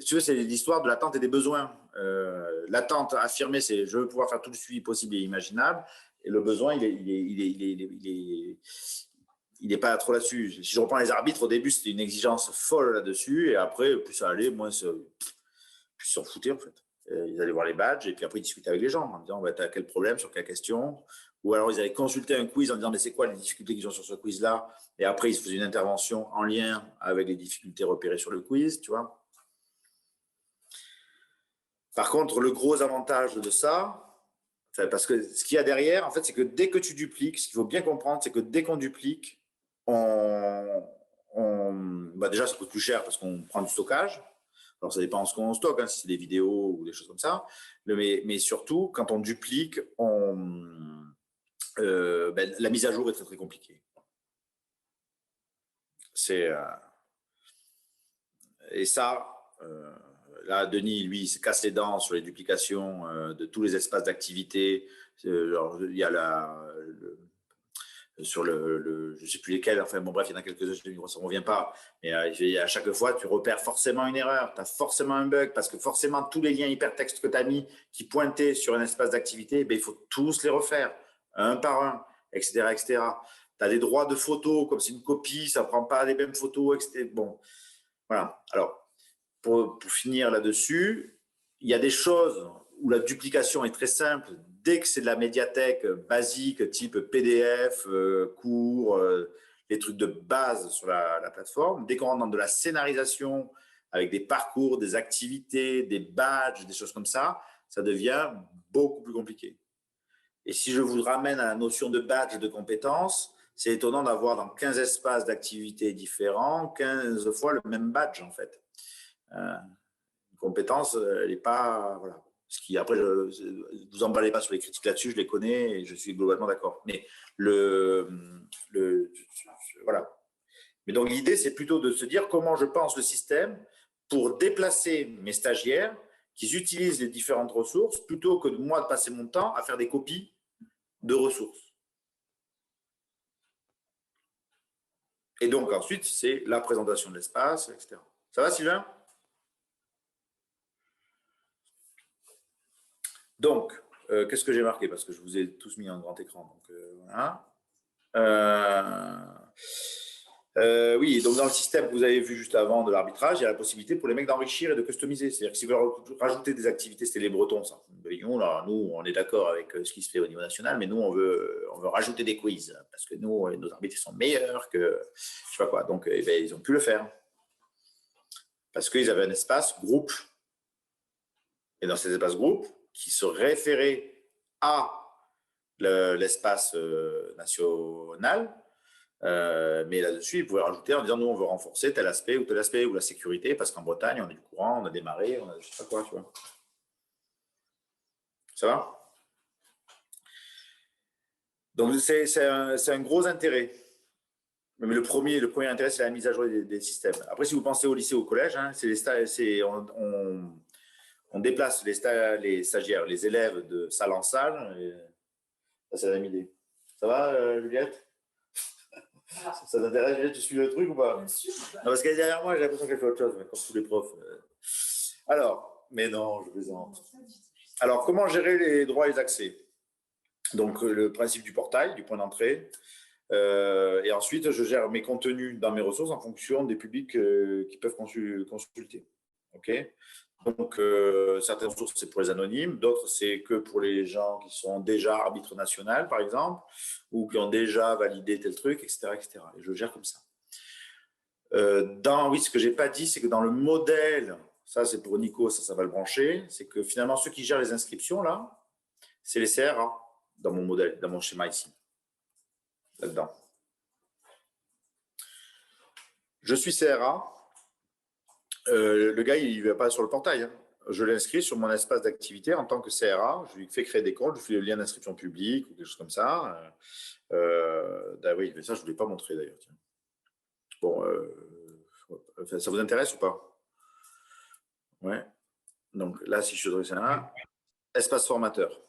tu veux, c'est l'histoire de l'attente et des besoins. L'attente affirmée, c'est je veux pouvoir faire tout le suivi possible et imaginable. Et le besoin, il n'est pas trop là-dessus. Si je reprends les arbitres, au début, c'était une exigence folle là-dessus. Et après, plus ça allait, moins plus ils s'en foutaient, en fait. Ils allaient voir les badges et puis après, ils discutaient avec les gens en disant t'as quel problème, sur quelle question. Ou alors, ils allaient consulter un quiz en disant mais c'est quoi les difficultés qu'ils ont sur ce quiz-là. Et après, ils faisaient une intervention en lien avec les difficultés repérées sur le quiz, tu vois. Par contre, le gros avantage de ça, parce que ce qu'il y a derrière, en fait, c'est que dès que tu dupliques, ce qu'il faut bien comprendre, c'est que dès qu'on duplique, déjà, ça coûte plus cher parce qu'on prend du stockage. Alors, ça dépend de ce qu'on stocke, hein, si c'est des vidéos ou des choses comme ça. Mais surtout, quand on duplique, la mise à jour est très, très compliquée. Et ça, là, Denis, lui, il se casse les dents sur les duplications de tous les espaces d'activité. Il y a sur je ne sais plus lesquels, enfin bon bref, il y en a quelques-uns, ça ne revient pas, mais à chaque fois, tu repères forcément une erreur, tu as forcément un bug, parce que forcément, tous les liens hypertextes que tu as mis qui pointaient sur un espace d'activité, il faut tous les refaire, un par un, etc. Tu as des droits de photos, comme c'est une copie, ça ne prend pas les mêmes photos, etc. Bon, voilà. Alors, pour finir là-dessus, il y a des choses où la duplication est très simple. Dès que c'est de la médiathèque basique, type PDF, cours, les trucs de base sur la plateforme, dès qu'on rentre dans de la scénarisation avec des parcours, des activités, des badges, des choses comme ça, ça devient beaucoup plus compliqué. Et si je vous ramène à la notion de badge de compétences, c'est étonnant d'avoir dans 15 espaces d'activités différents, 15 fois le même badge, en fait. Une compétence, elle n'est pas… Voilà. Ce qui, après, vous emballez pas sur les critiques là-dessus, je les connais et je suis globalement d'accord. Mais voilà. Mais donc, l'idée, c'est plutôt de se dire comment je pense le système pour déplacer mes stagiaires qui utilisent les différentes ressources plutôt que moi de passer mon temps à faire des copies de ressources. Et donc, ensuite, c'est la présentation de l'espace, etc. Ça va, Sylvain? Donc, qu'est-ce que j'ai marqué? Parce que je vous ai tous mis en grand écran. Donc, voilà. Oui, donc dans le système que vous avez vu juste avant de l'arbitrage, il y a la possibilité pour les mecs d'enrichir et de customiser. C'est-à-dire que si vous veulent rajouter des activités, c'était les Bretons, ça. Là, nous, on est d'accord avec ce qui se fait au niveau national, mais nous, on veut rajouter des quiz parce que nous, nos arbitres sont meilleurs que je sais pas quoi. Donc, ils ont pu le faire parce qu'ils avaient un espace groupe. Et dans ces espaces groupes, qui se référaient à l'espace national, mais là-dessus, ils pouvaient rajouter en disant nous, on veut renforcer tel aspect, ou la sécurité, parce qu'en Bretagne, on a du courant, on a des marées, on a je sais pas quoi, tu vois. Ça va? Donc, c'est un gros intérêt. Mais le premier intérêt, c'est la mise à jour des systèmes. Après, si vous pensez au lycée ou au collège, hein, on déplace les stagiaires, les élèves de salle en salle. Et ça, c'est la même idée. Ça va, Juliette? Ça t'intéresse, Juliette? Tu suis le truc ou pas? Bien sûr. Non, parce qu'elle est derrière moi, j'ai l'impression qu'elle fait autre chose, mais comme tous les profs. Alors, mais non, je plaisante. Alors, comment gérer les droits et les accès? Donc, le principe du portail, du point d'entrée. Et ensuite, je gère mes contenus dans mes ressources en fonction des publics qui peuvent consulter. OK? Donc, certaines ressources, c'est pour les anonymes, d'autres, c'est que pour les gens qui sont déjà arbitres national, par exemple, ou qui ont déjà validé tel truc, etc. etc. Et je gère comme ça. Oui, ce que je n'ai pas dit, c'est que dans le modèle, ça c'est pour Nico, ça va le brancher, c'est que finalement, ceux qui gèrent les inscriptions, là, c'est les CRA, dans mon modèle, dans mon schéma ici, là-dedans. Je suis CRA. Le gars, il ne va pas sur le portail. Hein. Je l'inscris sur mon espace d'activité en tant que CRA. Je lui fais créer des comptes, je lui fais le lien d'inscription publique ou quelque chose comme ça. Oui, mais ça, je ne voulais pas montrer d'ailleurs. Bon, ça vous intéresse ou pas? Ouais. Donc là, si je suis ça, espace formateur.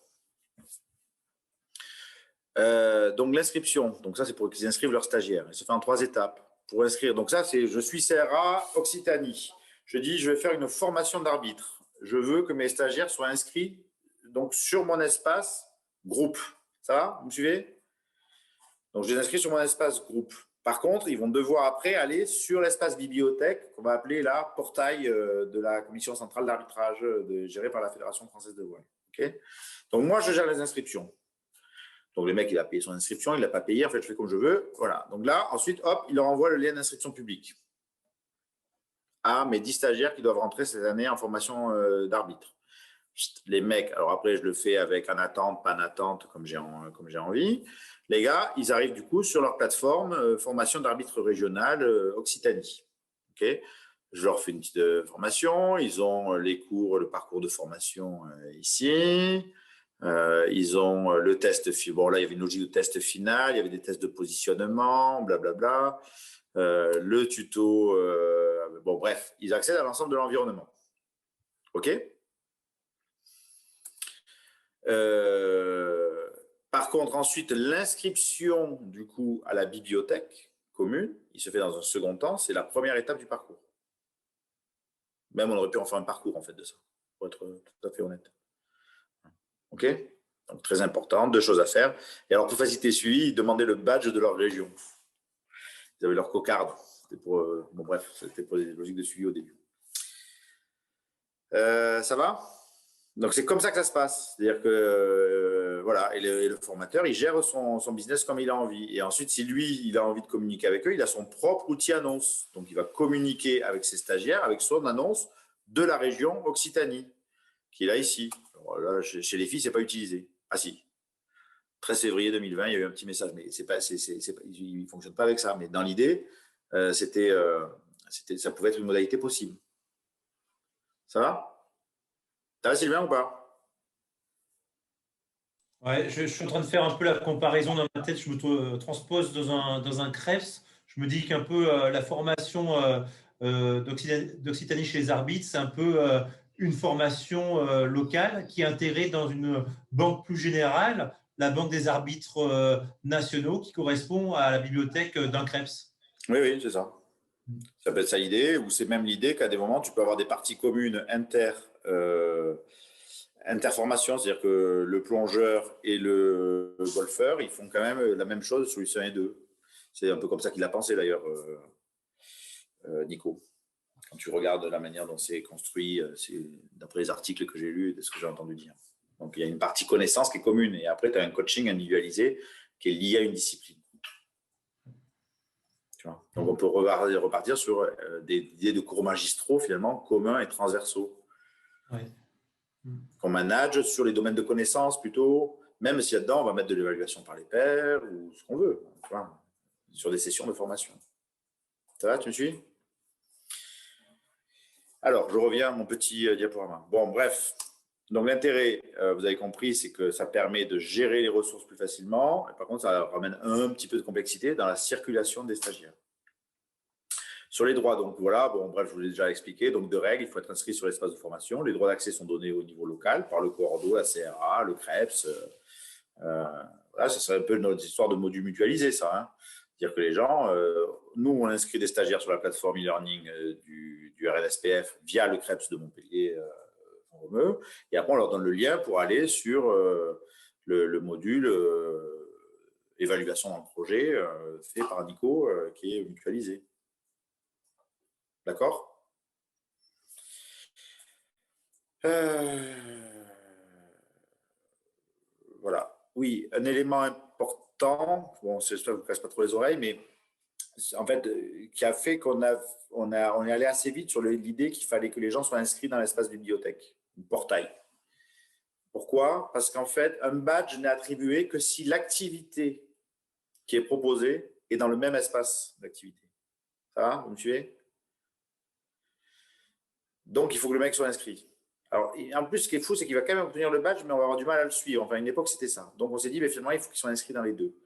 Donc l'inscription, donc ça c'est pour qu'ils inscrivent leurs stagiaires. Il se fait en 3 étapes. Pour inscrire, donc ça c'est je suis CRA Occitanie. Je dis je vais faire une formation d'arbitre. Je veux que mes stagiaires soient inscrits donc sur mon espace groupe. Ça va? Vous me suivez? Donc je les inscris sur mon espace groupe. Par contre, ils vont devoir après aller sur l'espace bibliothèque qu'on va appeler la portail de la commission centrale d'arbitrage gérée par la Fédération française de voile. Okay, donc moi je gère les inscriptions. Donc, le mec, il a payé son inscription, il ne l'a pas payé, en fait, je fais comme je veux. Voilà. Donc là, ensuite, hop, il leur envoie le lien d'inscription publique à mes 10 stagiaires qui doivent rentrer cette année en formation d'arbitre. Les mecs, alors après, je le fais avec en attente, pas en attente, comme j'ai envie. Les gars, ils arrivent du coup sur leur plateforme formation d'arbitre régional Occitanie. Okay, je leur fais une petite formation. Ils ont les cours, le parcours de formation ici. Ils ont le test, bon là il y avait une logique de test final, il y avait des tests de positionnement, blablabla, le tuto, bon bref, ils accèdent à l'ensemble de l'environnement. OK. Par contre, ensuite, l'inscription du coup à la bibliothèque commune, il se fait dans un second temps, c'est la première étape du parcours. Même on aurait pu en faire un parcours en fait de ça, pour être tout à fait honnête. OK, donc très important, 2 choses à faire. Et alors, pour faciliter le suivi, ils demandaient le badge de leur région. Ils avaient leur cocarde. Bon, bref, c'était pour les logiques de suivi au début. Ça va? Donc, c'est comme ça que ça se passe. C'est-à-dire que, voilà, et le formateur, il gère son business comme il a envie. Et ensuite, si lui, il a envie de communiquer avec eux, il a son propre outil annonce. Donc, il va communiquer avec ses stagiaires, avec son annonce de la région Occitanie, qu'il a ici. Alors là, chez les filles, ce n'est pas utilisé. Ah si. 13 février 2020, il y a eu un petit message, mais il ne fonctionne pas avec ça. Mais dans l'idée, ça pouvait être une modalité possible. Ça va? Ça va, Sylvain, ou pas? Ouais, je suis en train de faire un peu la comparaison dans ma tête. Je me transpose dans un CREPS. Je me dis qu'un peu la formation d'Occitanie chez les arbitres, c'est un peu une formation locale qui est intégrée dans une banque plus générale, la banque des arbitres nationaux, qui correspond à la bibliothèque d'un CREPS. Oui, oui, c'est ça. Ça peut être ça l'idée, ou c'est même l'idée qu'à des moments, tu peux avoir des parties communes interformation, c'est-à-dire que le plongeur et le golfeur, ils font quand même la même chose sur Lucien et 2. C'est un peu comme ça qu'il a pensé d'ailleurs, Nico. Quand tu regardes la manière dont c'est construit, c'est d'après les articles que j'ai lus et de ce que j'ai entendu dire. Donc il y a une partie connaissance qui est commune, et après tu as un coaching individualisé qui est lié à une discipline. Tu vois. Donc on peut repartir sur des idées de cours magistraux finalement communs et transversaux. Ouais. Qu'on manage sur les domaines de connaissances plutôt, même si là-dedans on va mettre de l'évaluation par les pairs ou ce qu'on veut, tu vois, sur des sessions de formation. Ça va, tu me suis? Alors, je reviens à mon petit diaporama. Bon, bref, donc l'intérêt, vous avez compris, c'est que ça permet de gérer les ressources plus facilement, et par contre, ça ramène un petit peu de complexité dans la circulation des stagiaires. Sur les droits, donc voilà, bon, bref, je vous l'ai déjà expliqué, donc de règles, il faut être inscrit sur l'espace de formation. Les droits d'accès sont donnés au niveau local par le Cordo, la CRA, le CREPS. Voilà, ça serait un peu notre histoire de module mutualisé, ça. Hein. C'est-à-dire que les gens, nous, on inscrit des stagiaires sur la plateforme e-learning du RNSPF via le CREPS de Montpellier, et après, on leur donne le lien pour aller sur le module évaluation dans le projet fait par Nico, qui est mutualisé. D'accord? Voilà. Oui, un élément important, bon, c'est ça, je ne vous casse pas trop les oreilles, mais en fait, qui a fait qu'on on est allé assez vite sur l'idée qu'il fallait que les gens soient inscrits dans l'espace bibliothèque, un portail. Pourquoi? Parce qu'en fait, un badge n'est attribué que si l'activité qui est proposée est dans le même espace d'activité. Ça va? Vous me suivez? Donc, il faut que le mec soit inscrit. Alors, en plus, ce qui est fou, c'est qu'il va quand même obtenir le badge, mais on va avoir du mal à le suivre. Enfin, à une époque, c'était ça. Donc, on s'est dit, mais finalement, il faut qu'il soit inscrit dans les deux.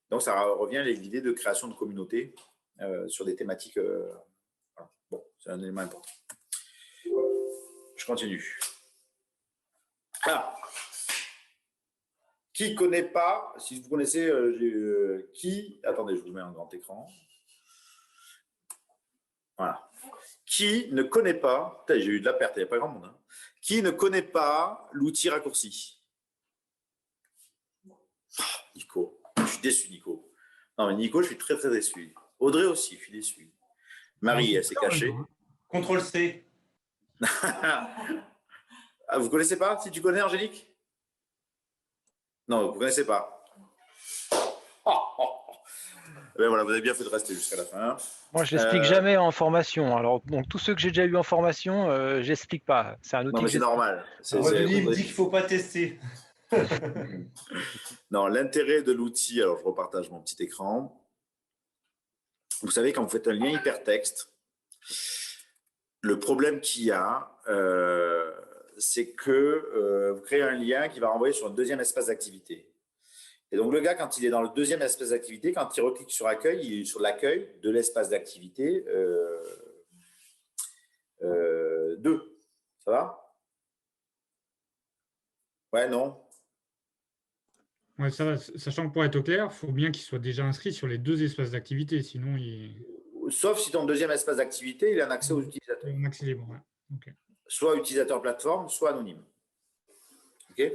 Donc, ça revient à l'idée de création de communautés sur des thématiques. Voilà. Bon, c'est un élément important. Je continue. Ah. Qui ne connaît pas, si vous connaissez qui, attendez, je vous mets un grand écran. Voilà. Qui ne connaît pas, j'ai eu de la perte, il n'y a pas grand monde, hein. Qui ne connaît pas l'outil raccourci? Nico, je suis déçu, Nico. Non, mais Nico, je suis très, très déçu. Audrey aussi, je suis déçu. Marie, elle s'est cachée. CTRL-C. Ah, vous ne connaissez pas? Si tu connais, Angélique? Non, vous ne connaissez pas. Ben voilà, vous avez bien fait de rester jusqu'à la fin. Moi, je l'explique jamais en formation. Alors, donc, tous ceux que j'ai déjà eu en formation, j'explique pas. C'est un outil. Non, mais c'est normal. Il me dit qu'il ne faut pas tester. Non, l'intérêt de l'outil, alors je repartage mon petit écran. Vous savez, quand vous faites un lien hypertexte, le problème qu'il y a, c'est que vous créez un lien qui va renvoyer sur un deuxième espace d'activité. Et donc, le gars, quand il est dans le deuxième espace d'activité, quand il reclique sur accueil, il est sur l'accueil de l'espace d'activité 2. Ça va? Ouais, non? Ouais, ça va. Sachant que pour être au clair, il faut bien qu'il soit déjà inscrit sur les deux espaces d'activité. Sinon, Sauf si ton deuxième espace d'activité, il a un accès aux utilisateurs. Un accès libre, ouais. Okay. Soit utilisateur plateforme, soit anonyme. OK?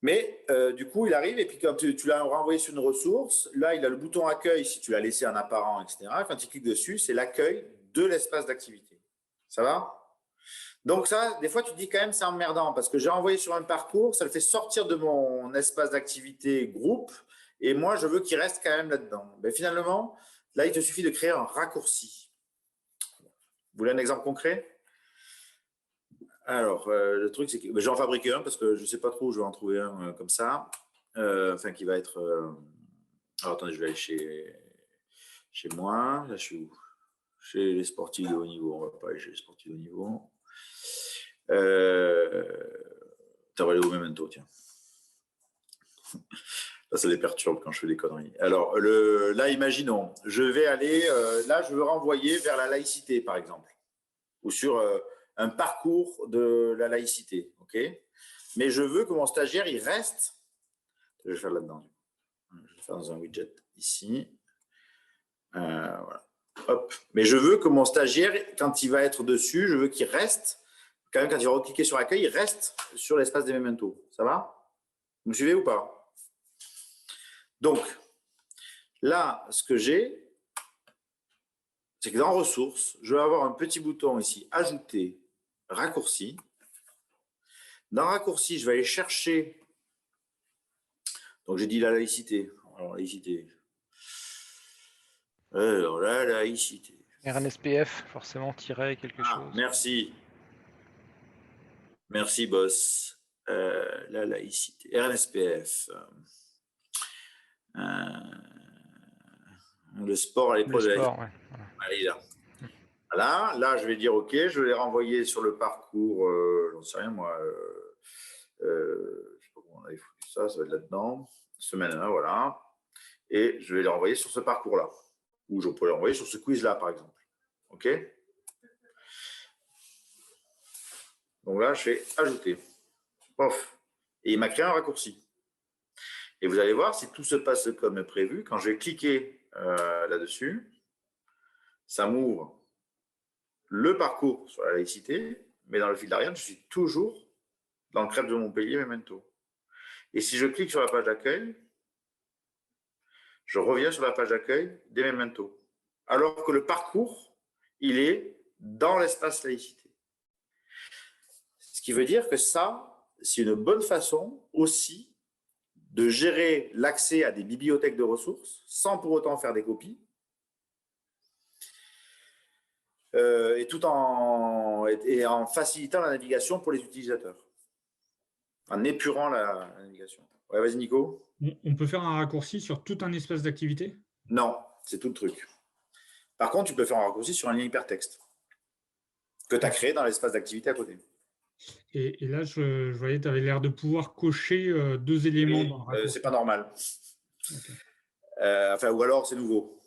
Mais du coup, il arrive et puis quand tu l'as renvoyé sur une ressource, là, il a le bouton accueil si tu l'as laissé en apparent, etc. Quand il clique dessus, c'est l'accueil de l'espace d'activité. Ça va? Donc ça, des fois, tu te dis quand même, c'est emmerdant parce que j'ai envoyé sur un parcours, ça le fait sortir de mon espace d'activité groupe et moi, je veux qu'il reste quand même là-dedans. Ben, finalement, là, il te suffit de créer un raccourci. Vous voulez un exemple concret? Alors, le truc, c'est que j'en fabrique un parce que je ne sais pas trop où je vais en trouver un comme ça. enfin qui va être… alors attendez, je vais aller chez moi. Là, je suis où? Chez les sportifs de haut niveau. On va pas aller chez les sportifs de haut niveau. Ça va aller au Memento, tiens. Là, ça les perturbe quand je fais des conneries. Alors, là, imaginons, je vais aller… là, je veux renvoyer vers la laïcité, par exemple. Ou sur un parcours de la laïcité. OK ? Mais je veux que mon stagiaire, il reste… Je vais faire là-dedans. Je vais faire dans un widget ici. Voilà. Hop. Mais je veux que mon stagiaire, quand il va être dessus, je veux qu'il reste, quand même, quand il va recliquer sur l'accueil, il reste sur l'espace des Memento. Ça va? Vous me suivez ou pas? Donc, là, ce que j'ai, c'est que dans ressources, je vais avoir un petit bouton ici, ajouter, raccourci. Dans raccourci, je vais aller chercher. Donc, j'ai dit la laïcité. Alors, laïcité. Alors, la laïcité. RNSPF, forcément, tiret quelque chose. Merci. Merci, boss. La laïcité. RNSPF. Le sport à l'épreuve de la sport, ouais. Voilà. Là, je vais dire OK, je vais les renvoyer sur le parcours, j'en sais rien moi, je sais pas comment on avait foutu ça, ça va être là-dedans, semaine 1, voilà. Et je vais les renvoyer sur ce parcours-là. Ou je peux les renvoyer sur ce quiz-là, par exemple. OK? Donc là, je fais ajouter. Pof. Et il m'a créé un raccourci. Et vous allez voir, si tout se passe comme prévu, quand je vais cliquer là-dessus, ça m'ouvre le parcours sur la laïcité, mais dans le fil d'Ariane, je suis toujours dans le crêpe de Montpellier Memento. Et si je clique sur la page d'accueil, je reviens sur la page d'accueil des Memento. Alors que le parcours, il est dans l'espace laïcité. Ce qui veut dire que ça, c'est une bonne façon aussi de gérer l'accès à des bibliothèques de ressources sans pour autant faire des copies. Et tout en facilitant la navigation pour les utilisateurs, en épurant la navigation. Ouais, vas-y Nico. On peut faire un raccourci sur tout un espace d'activité? Non, c'est tout le truc. Par contre, tu peux faire un raccourci sur un lien hypertexte que tu as créé dans l'espace d'activité à côté. Et là, je voyais que tu avais l'air de pouvoir cocher 2 éléments dans le raccourci. C'est pas normal. Okay. Enfin, ou alors c'est nouveau.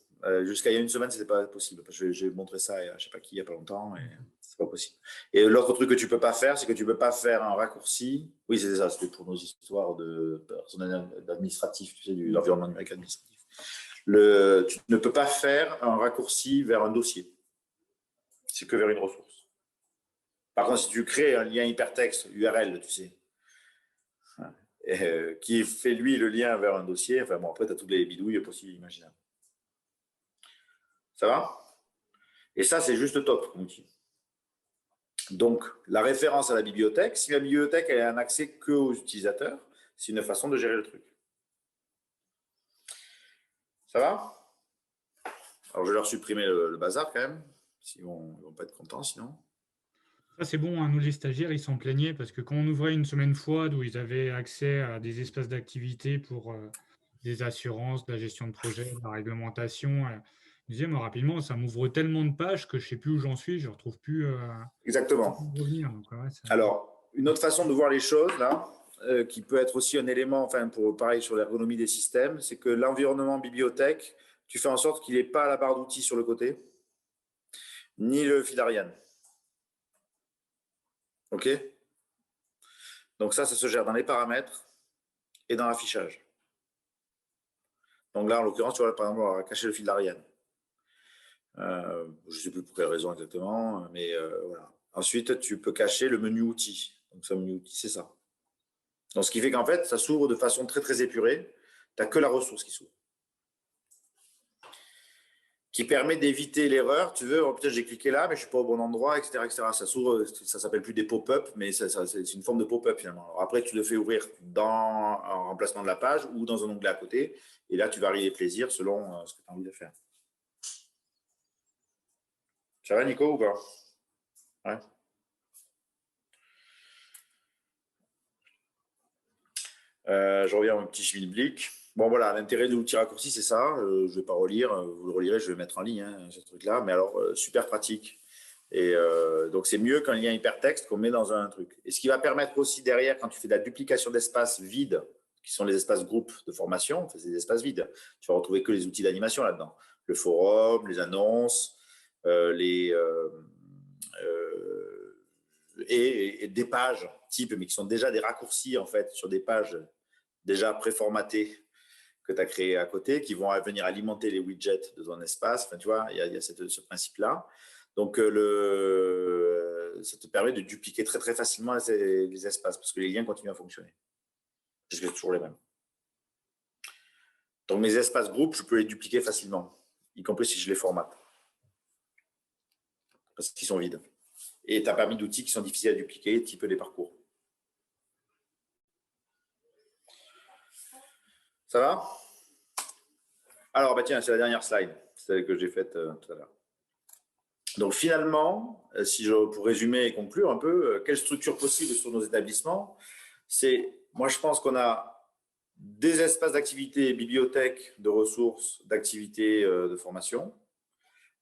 Jusqu'à il y a une semaine, ce n'était pas possible. J'ai montré ça à je ne sais pas qui il n'y a pas longtemps et c'est pas possible. Et l'autre truc que tu ne peux pas faire, c'est que tu ne peux pas faire un raccourci. Oui, c'est ça, c'était pour nos histoires de personnel administratif, tu sais, de l'environnement numérique administratif. Tu ne peux pas faire un raccourci vers un dossier. C'est que vers une ressource. Par contre, si tu crées un lien hypertexte URL, tu sais, qui fait lui le lien vers un dossier, enfin bon, après, tu as toutes les bidouilles possibles et imaginables. Ça va? Et ça, c'est juste top comme outil. Donc, la référence à la bibliothèque, si la bibliothèque elle a un accès qu'aux utilisateurs, c'est une façon de gérer le truc. Ça va? Alors, je vais leur supprimer le bazar quand même, ils ne vont pas être contents sinon. Ça, c'est bon, hein, nous les stagiaires, ils s'en plaignaient parce que quand on ouvrait une semaine FOID où ils avaient accès à des espaces d'activité pour des assurances, de la gestion de projet, de la réglementation, ils disaient, moi, rapidement, ça m'ouvre tellement de pages que je ne sais plus où j'en suis, je ne retrouve plus. Exactement. Revenir. Donc, ouais, alors, une autre façon de voir les choses, là, qui peut être aussi un élément, enfin, pour pareil sur l'ergonomie des systèmes, c'est que l'environnement bibliothèque, tu fais en sorte qu'il n'ait pas la barre d'outils sur le côté, ni le fil Ariane. OK? Donc ça se gère dans les paramètres et dans l'affichage. Donc là, en l'occurrence, tu vois, par exemple, on va cacher le fil d'Ariane. Je ne sais plus pour quelle raison exactement, mais voilà. Ensuite, tu peux cacher le menu outils. Donc ça, menu outils, c'est ça. Donc ce qui fait qu'en fait, ça s'ouvre de façon très, très épurée. Tu n'as que la ressource qui s'ouvre. Qui permet d'éviter l'erreur. Tu veux, peut-être j'ai cliqué là, mais je ne suis pas au bon endroit, etc. etc. Ça s'ouvre, ça ne s'appelle plus des pop-up, mais c'est une forme de pop-up finalement. Alors après, tu le fais ouvrir en remplacement de la page ou dans un onglet à côté. Et là, tu varies les plaisirs selon ce que tu as envie de faire. Ça va, Nico, ou pas? Ouais. Je reviens à mon petit schmilblick. Bon, voilà, l'intérêt de l'outil raccourci, c'est ça. Je ne vais pas relire, vous le relirez, je vais mettre en ligne, hein, ce truc-là. Mais alors, super pratique. Et donc, c'est mieux qu'un lien hypertexte qu'on met dans un truc. Et ce qui va permettre aussi derrière, quand tu fais de la duplication d'espaces vides, qui sont les espaces groupes de formation, enfin, c'est des espaces vides, tu vas retrouver que les outils d'animation là-dedans. Le forum, les annonces, et des pages type, mais qui sont déjà des raccourcis en fait sur des pages déjà préformatées que tu as créées à côté, qui vont venir alimenter les widgets de ton espace. Enfin, tu vois, il y a ce principe-là. Donc, ça te permet de dupliquer très, très facilement les espaces parce que les liens continuent à fonctionner. Parce que c'est toujours les mêmes. Donc, mes espaces groupes, je peux les dupliquer facilement, y compris si je les formate. Parce qu'ils sont vides. Et tu as pas mis d'outils qui sont difficiles à dupliquer, type les parcours. Ça va? Alors, bah tiens, c'est la dernière slide, celle que j'ai faite tout à l'heure. Donc, finalement, pour résumer et conclure un peu, quelle structure possible sur nos établissements? Moi, je pense qu'on a des espaces d'activité, bibliothèques de ressources, d'activités de formation,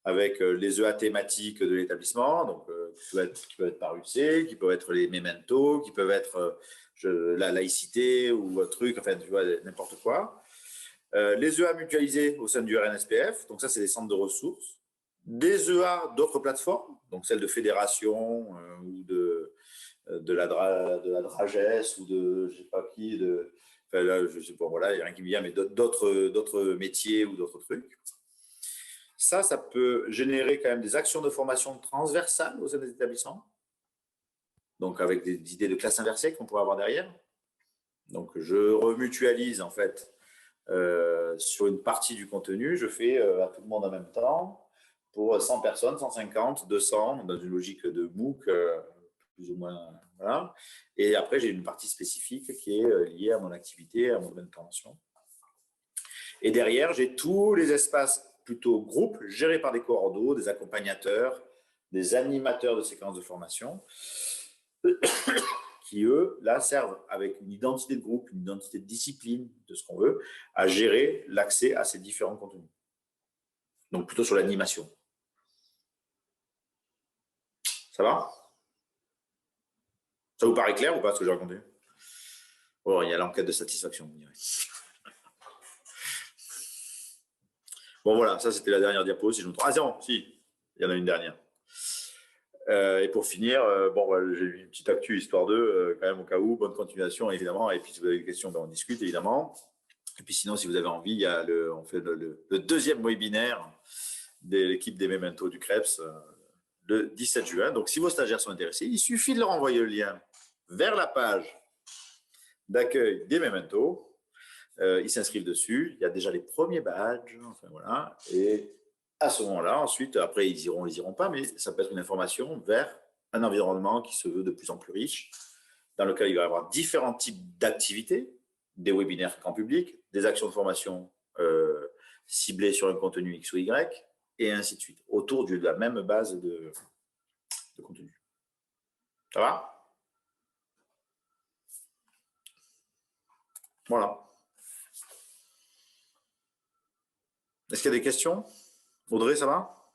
avec les EA thématiques de l'établissement, donc qui peuvent être par UC, qui peuvent être les Memento, qui peuvent être la laïcité ou un truc, enfin, tu vois, n'importe quoi. Les EA mutualisés au sein du RNSPF, donc ça, c'est des centres de ressources. Des EA d'autres plateformes, donc celles de fédération ou de la Dragesse ou de je ne sais pas qui, enfin, là, je sais pas, voilà, il n'y a rien qui me vient, mais d'autres métiers ou d'autres trucs. Ça peut générer quand même des actions de formation transversales au sein des établissements, donc avec des idées de classe inversée qu'on pourrait avoir derrière. Donc, je remutualise en fait sur une partie du contenu, je fais à tout le monde en même temps pour 100 personnes, 150, 200, dans une logique de MOOC, plus ou moins. Voilà. Et après, j'ai une partie spécifique qui est liée à mon activité, à mon domaine de formation. Et derrière, j'ai tous les espaces plutôt groupes gérés par des coordos, des accompagnateurs, des animateurs de séquences de formation qui, eux, là, servent avec une identité de groupe, une identité de discipline, de ce qu'on veut, à gérer l'accès à ces différents contenus. Donc, plutôt sur l'animation. Ça va? Ça vous paraît clair ou pas, ce que j'ai raconté? Oh, il y a l'enquête de satisfaction, vous direz. Bon, voilà, ça, c'était la dernière diapo, si je me trompe. Ah, non, si, il y en a une dernière. Et pour finir, j'ai eu une petite actu histoire d'eux, quand même, au cas où, bonne continuation, évidemment. Et puis, si vous avez des questions, on discute, évidemment. Et puis, sinon, si vous avez envie, on fait le deuxième webinaire de l'équipe des Memento du CREPS le 17 juin. Donc, si vos stagiaires sont intéressés, il suffit de leur envoyer le lien vers la page d'accueil des Memento. Ils s'inscrivent dessus. Il y a déjà les premiers badges. Enfin, voilà. Et à ce moment-là, ensuite, après, ils iront pas, mais ça peut être une information vers un environnement qui se veut de plus en plus riche, dans lequel il va y avoir différents types d'activités, des webinaires grand public, des actions de formation ciblées sur un contenu X ou Y, et ainsi de suite, autour de la même base de contenu. Ça va? Voilà. Est-ce qu'il y a des questions? Audrey, ça va?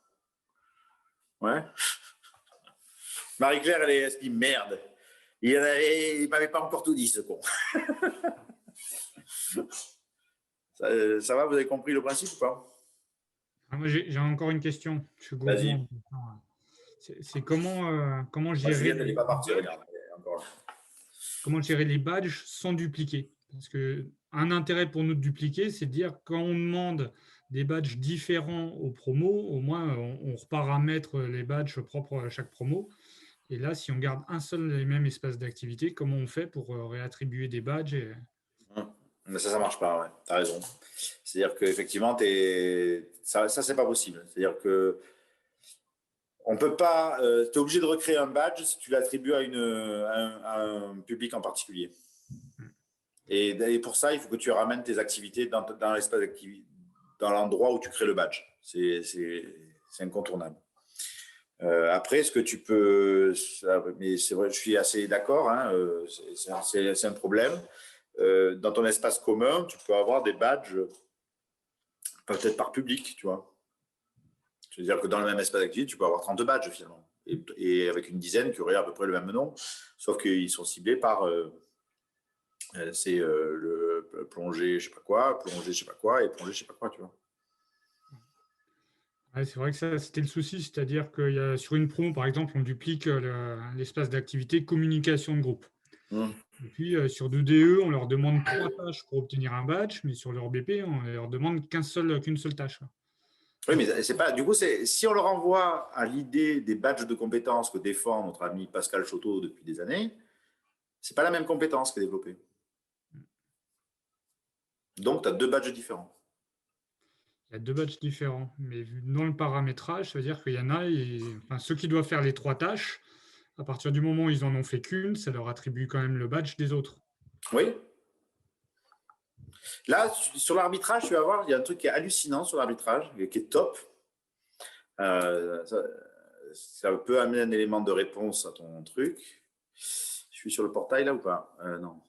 Ouais. Marie-Claire, elle se dit merde. Il ne m'avait pas encore tout dit, ce con. Ça va, vous avez compris le principe ou pas? Moi, j'ai encore une question. Vas-y. C'est comment gérer les badges sans dupliquer. Parce qu'un intérêt pour nous de dupliquer, c'est de dire quand on demande des badges différents aux promos, au moins on reparamètre les badges propres à chaque promo. Et là, si on garde un seul et même espace d'activité, comment on fait pour réattribuer des badges Mais ça ne marche pas, ouais. Tu as raison. C'est-à-dire qu'effectivement, ça c'est pas possible. C'est-à-dire que on peut pas. Tu es obligé de recréer un badge si tu l'attribues à un public en particulier. Et pour ça, il faut que tu ramènes tes activités dans l'espace d'activité, dans l'endroit où tu crées le badge. C'est incontournable. Après, ce que tu peux, mais c'est vrai, je suis assez d'accord, hein, c'est un problème. dans ton espace commun, tu peux avoir des badges, peut-être par public, tu vois. Je veux dire que dans le même espace d'activité, tu peux avoir 30 badges finalement. Et avec une dizaine qui auraient à peu près le même nom, sauf qu'ils sont ciblés par le plongée, je sais pas quoi, plongée, je sais pas quoi, et plongée, je sais pas quoi, tu vois. Ouais, c'est vrai que ça, c'était le souci, c'est-à-dire que sur une promo, par exemple, on duplique l'espace d'activité communication de groupe. Et puis, sur 2DE, on leur demande 3 tâches pour obtenir un badge, mais sur leur BP, on leur demande qu'une seule tâche. Oui, mais c'est pas. Du coup, si on leur envoie à l'idée des badges de compétences que défend notre ami Pascal Choteau depuis des années, c'est pas la même compétence qui est développée. Donc, tu as 2 badges différents. Il y a 2 badges différents, mais dans le paramétrage, ça veut dire qu'il y en a, ceux qui doivent faire les 3 tâches, à partir du moment où ils en ont fait qu'une, ça leur attribue quand même le badge des autres. Oui. Là, sur l'arbitrage, tu vas voir, il y a un truc qui est hallucinant sur l'arbitrage, qui est top. Ça peut amener un élément de réponse à ton truc. Je suis sur le portail là ou pas? Non.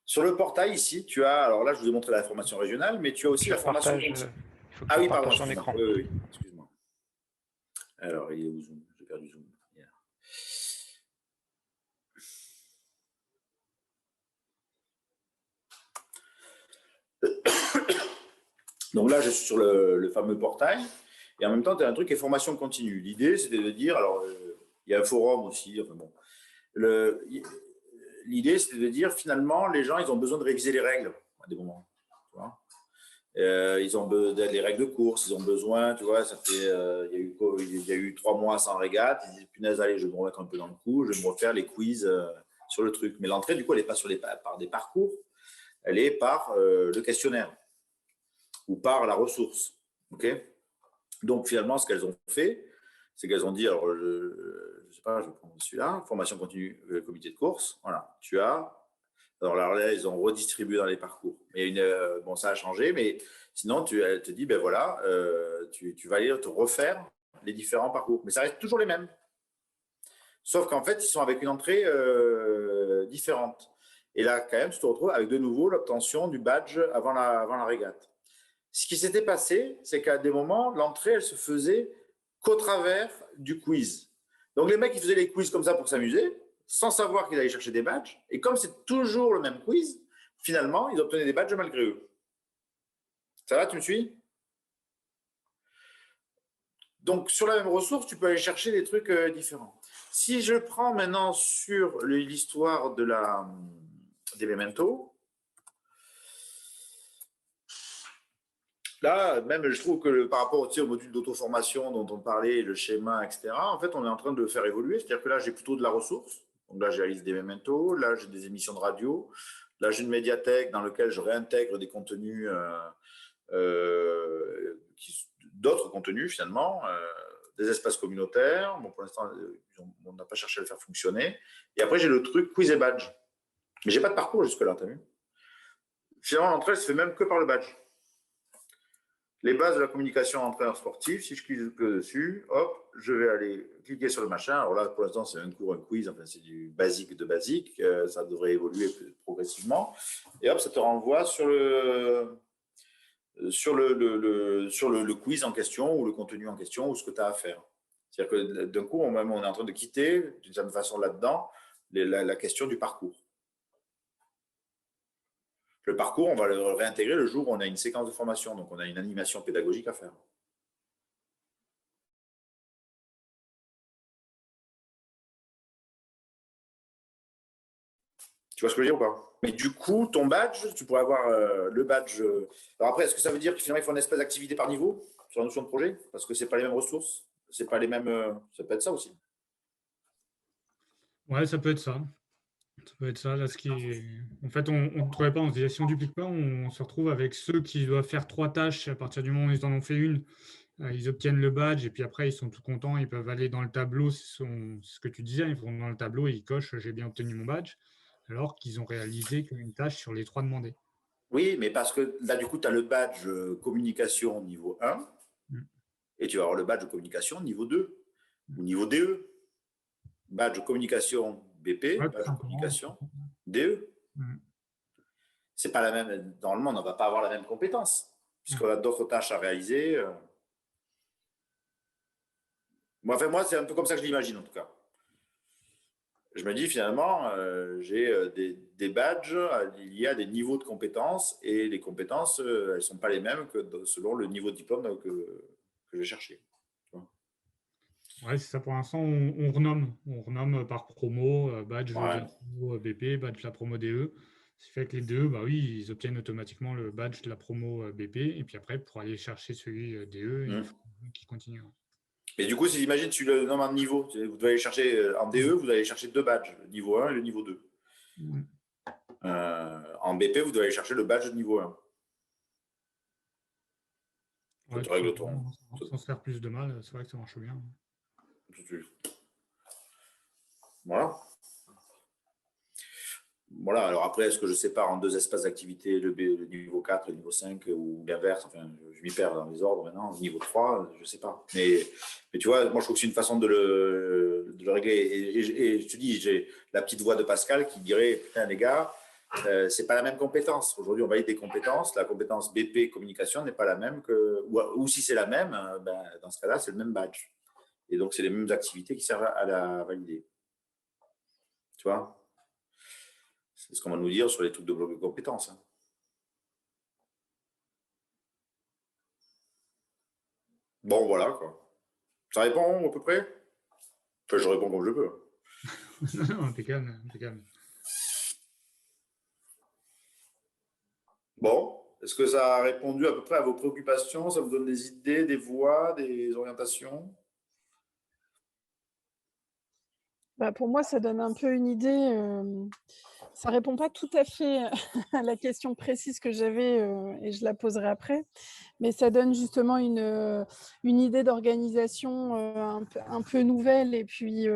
Sur le portail ici, tu as, alors là je vous ai montré la formation régionale, mais tu as aussi la formation. Ah oui, pardon, ton écran. Oui, excuse-moi. Alors, il est où Zoom? J'ai perdu Zoom. Donc là, je suis sur le fameux portail, et en même temps, tu as un truc qui est formation continue. L'idée, c'était de dire, alors, il y a un forum aussi, enfin bon. L'idée, c'était de dire, finalement, les gens, ils ont besoin de réviser les règles à des moments. Tu vois, ils ont besoin des règles de course, ils ont besoin, tu vois, ça fait, il y a eu 3 mois sans régate, ils disent, punaise, allez, je vais me remettre un peu dans le coup, je vais me refaire les quiz sur le truc. Mais l'entrée, du coup, elle n'est pas par des parcours, elle est par le questionnaire ou par la ressource. Okay, donc, finalement, ce qu'elles ont fait, c'est qu'elles ont dit, alors, je ne sais pas, je vais prendre celui-là, formation continue, comité de course. Voilà, tu as. Alors là, ils ont redistribué dans les parcours. Mais bon, ça a changé, mais sinon, elle te dit, ben voilà, tu vas aller te refaire les différents parcours. Mais ça reste toujours les mêmes. Sauf qu'en fait, ils sont avec une entrée différente. Et là, quand même, tu te retrouves avec de nouveau l'obtention du badge avant la régate. Ce qui s'était passé, c'est qu'à des moments, l'entrée, elle se faisait qu'au travers du quiz. Donc, les mecs, ils faisaient les quiz comme ça pour s'amuser, sans savoir qu'ils allaient chercher des badges. Et comme c'est toujours le même quiz, finalement, ils obtenaient des badges malgré eux. Ça va, tu me suis? Donc, sur la même ressource, tu peux aller chercher des trucs différents. Si je prends maintenant sur l'histoire des mementos, là, même, je trouve que par rapport au module d'auto-formation dont on parlait, le schéma, etc., en fait, on est en train de le faire évoluer. C'est-à-dire que là, j'ai plutôt de la ressource. Donc là, j'ai la liste des mementos. Là, j'ai des émissions de radio. Là, j'ai une médiathèque dans laquelle je réintègre des contenus, d'autres contenus, finalement, des espaces communautaires. Bon, pour l'instant, on n'a pas cherché à le faire fonctionner. Et après, j'ai le truc quiz et badge. Mais je n'ai pas de parcours jusque-là, tu as vu? Finalement, l'entrée, elle se fait même que par le badge. Les bases de la communication entraîneur sportif, si je clique dessus, hop, je vais aller cliquer sur le machin. Alors là, pour l'instant, c'est un cours, un quiz, enfin, c'est du basique de basique. Ça devrait évoluer progressivement. Et hop, ça te renvoie sur le quiz en question ou le contenu en question ou ce que tu as à faire. C'est-à-dire que d'un coup, on est en train de quitter, d'une certaine façon là-dedans, la question du parcours. Le parcours, on va le réintégrer le jour où on a une séquence de formation, donc on a une animation pédagogique à faire. Tu vois ce que je veux dire ou pas? Mais du coup, ton badge, tu pourrais avoir le badge. Alors après, est-ce que ça veut dire qu'il faut une espèce d'activité par niveau sur la notion de projet? Parce que ce n'est pas les mêmes ressources, c'est pas les mêmes. Ça peut être ça aussi. Ouais, ça peut être ça. Ça peut être ça. Là, en fait, on ne trouvait pas, on se disait, si on ne duplique pas, on se retrouve avec ceux qui doivent faire 3 tâches. À partir du moment où ils en ont fait une, ils obtiennent le badge et puis après, ils sont tout contents. Ils peuvent aller dans le tableau, c'est ce que tu disais, ils vont dans le tableau et ils cochent, j'ai bien obtenu mon badge, alors qu'ils ont réalisé qu'une tâche sur les 3 demandées. Oui, mais parce que là, du coup, tu as le badge communication niveau 1 et tu vas avoir le badge communication niveau 2 ou niveau DE. badge communication BP, badge communication DE. C'est pas la même. Normalement, on ne va pas avoir la même compétence, puisqu'on a d'autres tâches à réaliser. Moi, c'est un peu comme ça que je l'imagine, en tout cas. Je me dis, finalement, j'ai des badges liés à des niveaux de compétences, et les compétences, elles ne sont pas les mêmes que selon le niveau de diplôme que je vais chercher. Ouais, c'est ça. Pour l'instant, on renomme par promo, badge de la promo BP, badge de la promo DE. Ce qui fait que les deux, bah oui, ils obtiennent automatiquement le badge de la promo BP. Et puis après, pour aller chercher celui DE, il faut qu'ils continuent. Et du coup, si j'imagine, tu le nommes en niveau, vous devez aller chercher en DE, vous allez chercher 2 badges, le niveau 1 et le niveau 2. En BP, vous devez aller chercher le badge de niveau 1. Ouais, sans se faire plus de mal, c'est vrai que ça marche bien. Voilà, alors après, est-ce que je sépare en 2 espaces d'activité le niveau 4, le niveau 5 ou l'inverse? Enfin, je m'y perds dans les ordres maintenant. Le niveau 3, je ne sais pas. Mais tu vois, moi, je trouve que c'est une façon de le régler. Et je te dis, j'ai la petite voix de Pascal qui dirait, putain, les gars, c'est pas la même compétence. Aujourd'hui, on valide des compétences. La compétence BP communication n'est pas la même que, ou si c'est la même, ben, dans ce cas-là, c'est le même badge. Et donc, c'est les mêmes activités qui servent à la valider. Tu vois? C'est ce qu'on va nous dire sur les trucs de bloc de compétences. Bon, voilà, quoi. Ça répond à peu près? Enfin, je réponds comme je peux. Non, impeccable. Bon, est-ce que ça a répondu à peu près à vos préoccupations? Ça vous donne des idées, des voies, des orientations? Bah, pour moi, ça donne un peu une idée. Ça ne répond pas tout à fait à la question précise que j'avais et je la poserai après. Mais ça donne justement une idée d'organisation un peu nouvelle et puis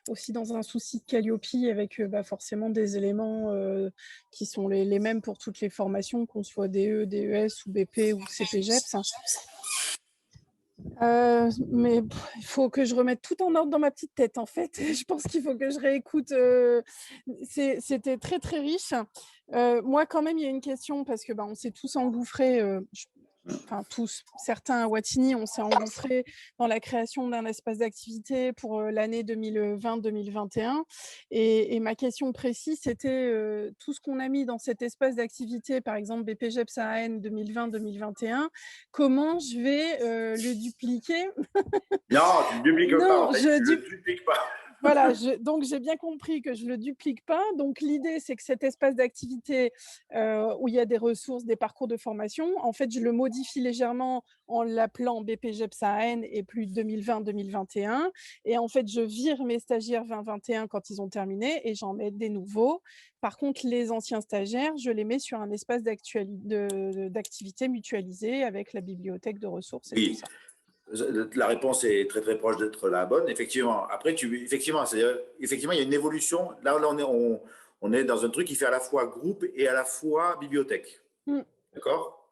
aussi dans un souci de Calliope avec forcément des éléments qui sont les mêmes pour toutes les formations, qu'on soit DE, DES ou BP ou CPGEPS. Mais il faut que je remette tout en ordre dans ma petite tête, en fait. Je pense qu'il faut que je réécoute. C'était très, très riche. Moi, quand même, il y a une question parce que on s'est tous engouffrés, enfin tous, certains à Wattignies, on s'est engouffrés dans la création d'un espace d'activité pour l'année 2020-2021. Et ma question précise, c'était tout ce qu'on a mis dans cet espace d'activité, par exemple BPGEPS AN 2020-2021, comment je vais le dupliquer? Non, tu ne dupliques pas. En fait, tu ne le dupliques pas. Voilà, donc j'ai bien compris que je ne le duplique pas. Donc l'idée, c'est que cet espace d'activité où il y a des ressources, des parcours de formation, en fait, je le modifie légèrement en l'appelant BPGEPS AN et plus 2020-2021. Et en fait, je vire mes stagiaires 2021 quand ils ont terminé et j'en mets des nouveaux. Par contre, les anciens stagiaires, je les mets sur un espace d'activité mutualisé avec la bibliothèque de ressources et tout ça. La réponse est très très proche d'être la bonne. Effectivement, après, effectivement, il y a une évolution. Là, on est dans un truc qui fait à la fois groupe et à la fois bibliothèque. D'accord?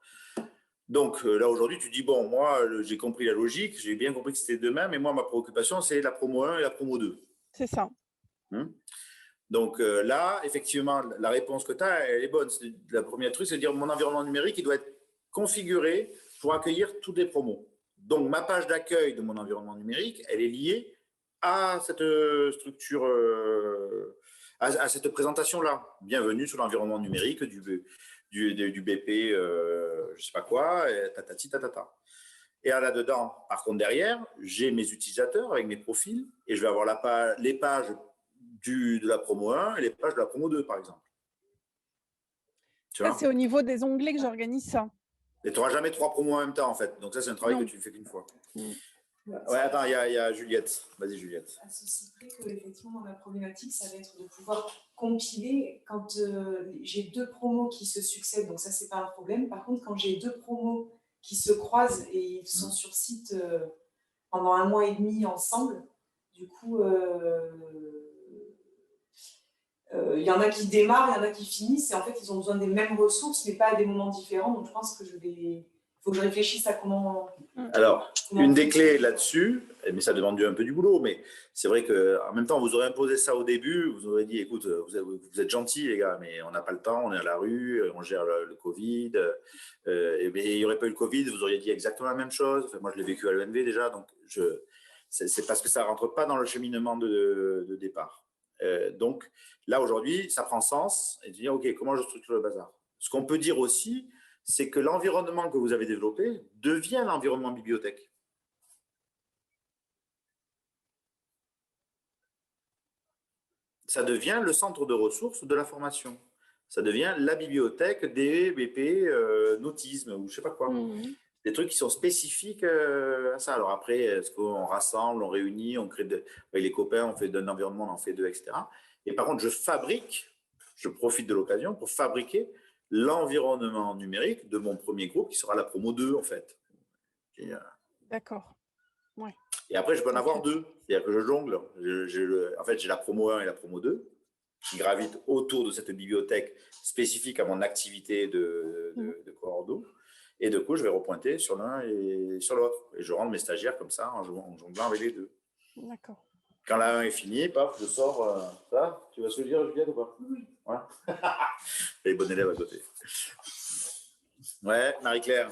Donc là, aujourd'hui, tu dis, bon, moi, j'ai compris la logique, j'ai bien compris que c'était demain, mais moi, ma préoccupation, c'est la promo 1 et la promo 2. C'est ça. Donc là, effectivement, la réponse que tu as, elle est bonne. La première truc, c'est de dire mon environnement numérique, il doit être configuré pour accueillir toutes les promos. Donc, ma page d'accueil de mon environnement numérique, elle est liée à cette structure, à cette présentation-là. Bienvenue sur l'environnement numérique du BP, je ne sais pas quoi, et tatati, tatata. Et là-dedans, par contre, derrière, j'ai mes utilisateurs avec mes profils et je vais avoir les pages de la promo 1 et les pages de la promo 2, par exemple. Ça, c'est au niveau des onglets que j'organise ça. Et tu n'auras jamais 3 promos en même temps, en fait. Donc ça, c'est un travail que tu ne fais qu'une fois. Ouais, attends, il y a Juliette. Vas-y, Juliette. À ceci près que, effectivement, ma problématique, ça va être de pouvoir compiler quand j'ai 2 promos qui se succèdent. Donc ça, c'est pas un problème. Par contre, quand j'ai 2 promos qui se croisent et ils sont sur site pendant 1 mois et demi ensemble, du coup, il y en a qui démarrent, il y en a qui finissent, et en fait, ils ont besoin des mêmes ressources, mais pas à des moments différents. Donc, je pense que il faut que je réfléchisse à comment. Alors, une des clés là-dessus, mais ça demande un peu du boulot. Mais c'est vrai qu'en même temps, vous aurez imposé ça au début, vous aurez dit, écoute, vous êtes gentils les gars, mais on n'a pas le temps, on est à la rue, on gère le Covid. Et il n'y aurait pas eu le Covid, vous auriez dit exactement la même chose. Enfin, moi, je l'ai vécu à l'ENV déjà, donc c'est parce que ça ne rentre pas dans le cheminement de départ. Donc là, aujourd'hui, ça prend sens et de dire, OK, comment je structure le bazar? Ce qu'on peut dire aussi, c'est que l'environnement que vous avez développé devient l'environnement bibliothèque. Ça devient le centre de ressources de la formation. Ça devient la bibliothèque des BP nautisme ou je ne sais pas quoi. Des trucs qui sont spécifiques à ça. Alors après, est-ce qu'on rassemble, on réunit, on crée avec les copains, on fait d'un environnement, on en fait deux, etc. Et par contre, je profite de l'occasion pour fabriquer l'environnement numérique de mon premier groupe qui sera la promo 2 en fait. D'accord. Ouais. Et après, je peux en avoir deux. C'est-à-dire que je jongle. En fait, j'ai la promo 1 et la promo 2 qui gravitent autour de cette bibliothèque spécifique à mon activité de coordo. Et du coup, je vais repointer sur l'un et sur l'autre. Et je rentre mes stagiaires comme ça en jonglant avec les deux. D'accord. Quand la 1 est finie, paf, je sors. Ça, tu vas se le dire, Juliette, ou pas? Oui. Ouais. Les bons élèves à côté. Ouais, Marie-Claire.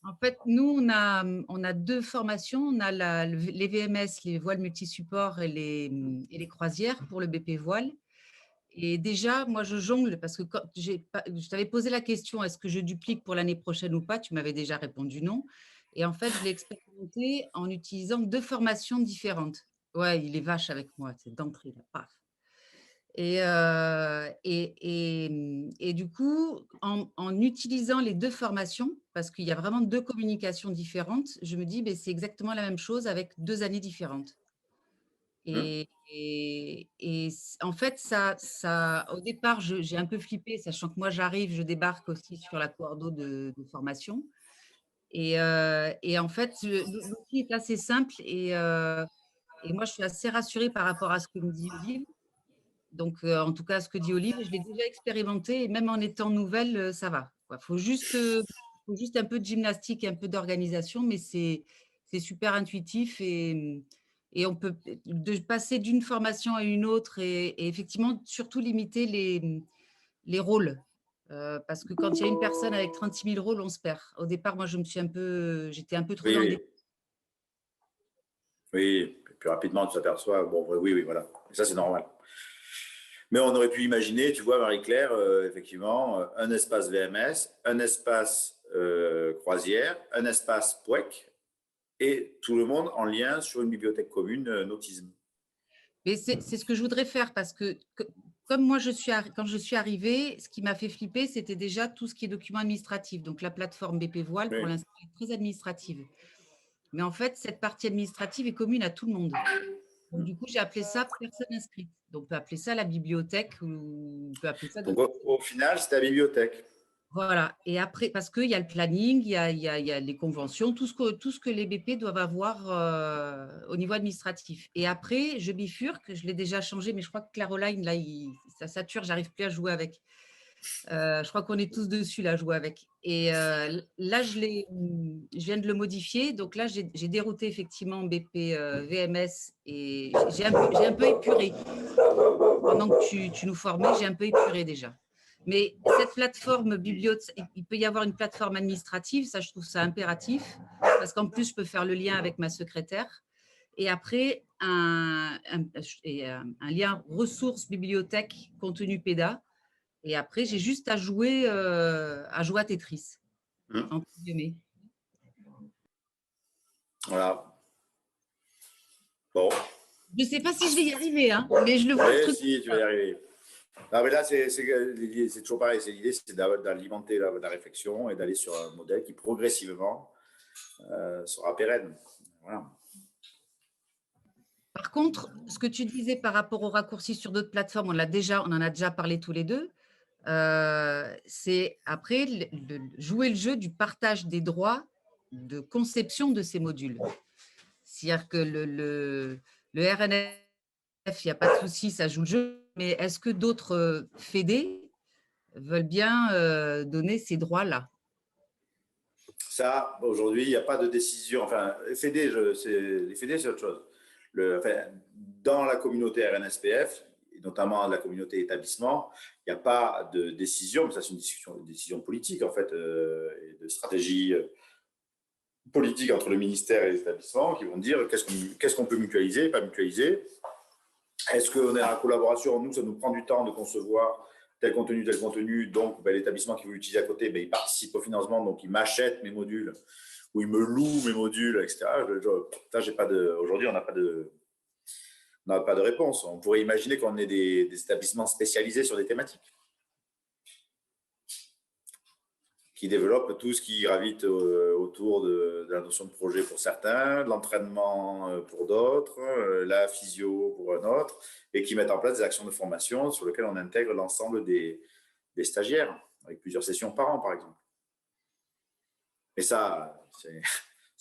En fait, nous, on a deux formations. On a les VMS, les voiles multisupports et les croisières pour le BP voile. Et déjà, moi, je jongle parce que quand je t'avais posé la question, est-ce que je duplique pour l'année prochaine ou pas? Tu m'avais déjà répondu non. Et en fait, je l'ai expérimenté en utilisant deux formations différentes. Ouais, il est vache avec moi, c'est d'entrée, là, paf. Et du coup, en utilisant les deux formations, parce qu'il y a vraiment deux communications différentes, je me dis, c'est exactement la même chose avec 2 années différentes. Et en fait, ça, au départ, j'ai un peu flippé, sachant que moi, je débarque aussi sur la coordo de formation. Et en fait, l'outil est assez simple et moi, je suis assez rassurée par rapport à ce que me dit Olive. Donc, en tout cas, ce que dit Olive, je l'ai déjà expérimenté et même en étant nouvelle, ça va. Il faut juste un peu de gymnastique, un peu d'organisation, mais c'est super intuitif et on peut passer d'une formation à une autre et effectivement, surtout limiter les rôles. Parce que quand il y a une personne avec 36 000 rôles, on se perd. Au départ, moi, j'étais un peu trop dans le début. Oui, et puis rapidement, tu t'aperçois, bon, oui, voilà. Et ça, c'est normal. Mais on aurait pu imaginer, tu vois, Marie-Claire, effectivement, un espace VMS, un espace croisière, un espace POEC, et tout le monde en lien sur une bibliothèque commune nautisme. Mais c'est ce que je voudrais faire parce que comme moi, quand je suis arrivée, ce qui m'a fait flipper, c'était déjà tout ce qui est documents administratifs. Donc, la plateforme BP Voile, pour l'instant, est très administrative. Mais en fait, cette partie administrative est commune à tout le monde. Donc, du coup, j'ai appelé ça personne inscrite. Donc, on peut appeler ça la bibliothèque ou on peut appeler ça… Donc, au final, c'est la bibliothèque. Voilà. Et après, parce qu'il y a le planning, il y a les conventions, tout ce que les BP doivent avoir au niveau administratif. Et après, je bifurque, je l'ai déjà changé, mais je crois que Claroline, là, ça sature, j'arrive plus à jouer avec. Je crois qu'on est tous dessus, là, à jouer avec. Et là, je viens de le modifier. Donc là, j'ai dérouté effectivement BP VMS et j'ai un peu épuré. Pendant que tu nous formais, j'ai un peu épuré déjà. Mais cette plateforme bibliothèque, il peut y avoir une plateforme administrative, ça, je trouve ça impératif, parce qu'en plus, je peux faire le lien avec ma secrétaire. Et après, un lien ressources, bibliothèque, contenu PEDA. Et après, j'ai juste à jouer à Tetris. Entre guillemets. Voilà. Bon. Je ne sais pas si je vais y arriver, hein, mais je le vois. Oui, si, tu vas y arriver. Non, mais là, c'est toujours pareil. L'idée, c'est d'alimenter la réflexion et d'aller sur un modèle qui progressivement sera pérenne. Voilà. Par contre, ce que tu disais par rapport aux raccourcis sur d'autres plateformes, on en a déjà parlé tous les deux. C'est après jouer le jeu du partage des droits de conception de ces modules. C'est-à-dire que le RNF, il n'y a pas de souci, ça joue le jeu, mais est-ce que d'autres fédés veulent bien donner ces droits-là? Ça, aujourd'hui, il n'y a pas de décision. Enfin, les FED, c'est autre chose. Dans la communauté RNSPF, et notamment la communauté établissement, il n'y a pas de décision, mais ça, c'est une décision politique, en fait, et de stratégie politique entre le ministère et les établissements qui vont dire qu'est-ce qu'on peut mutualiser, pas mutualiser. Est-ce qu'on est en collaboration? Nous, ça nous prend du temps de concevoir tel contenu. Donc, l'établissement qui veut l'utiliser à côté, il participe au financement, donc il m'achète mes modules ou il me loue mes modules, etc. Aujourd'hui, on n'a pas de réponse. On pourrait imaginer qu'on ait des établissements spécialisés sur des thématiques qui développent tout ce qui gravite autour de la notion de projet pour certains, de l'entraînement pour d'autres, la physio pour un autre, et qui mettent en place des actions de formation sur lesquelles on intègre l'ensemble des stagiaires, avec plusieurs sessions par an, par exemple. Et ça,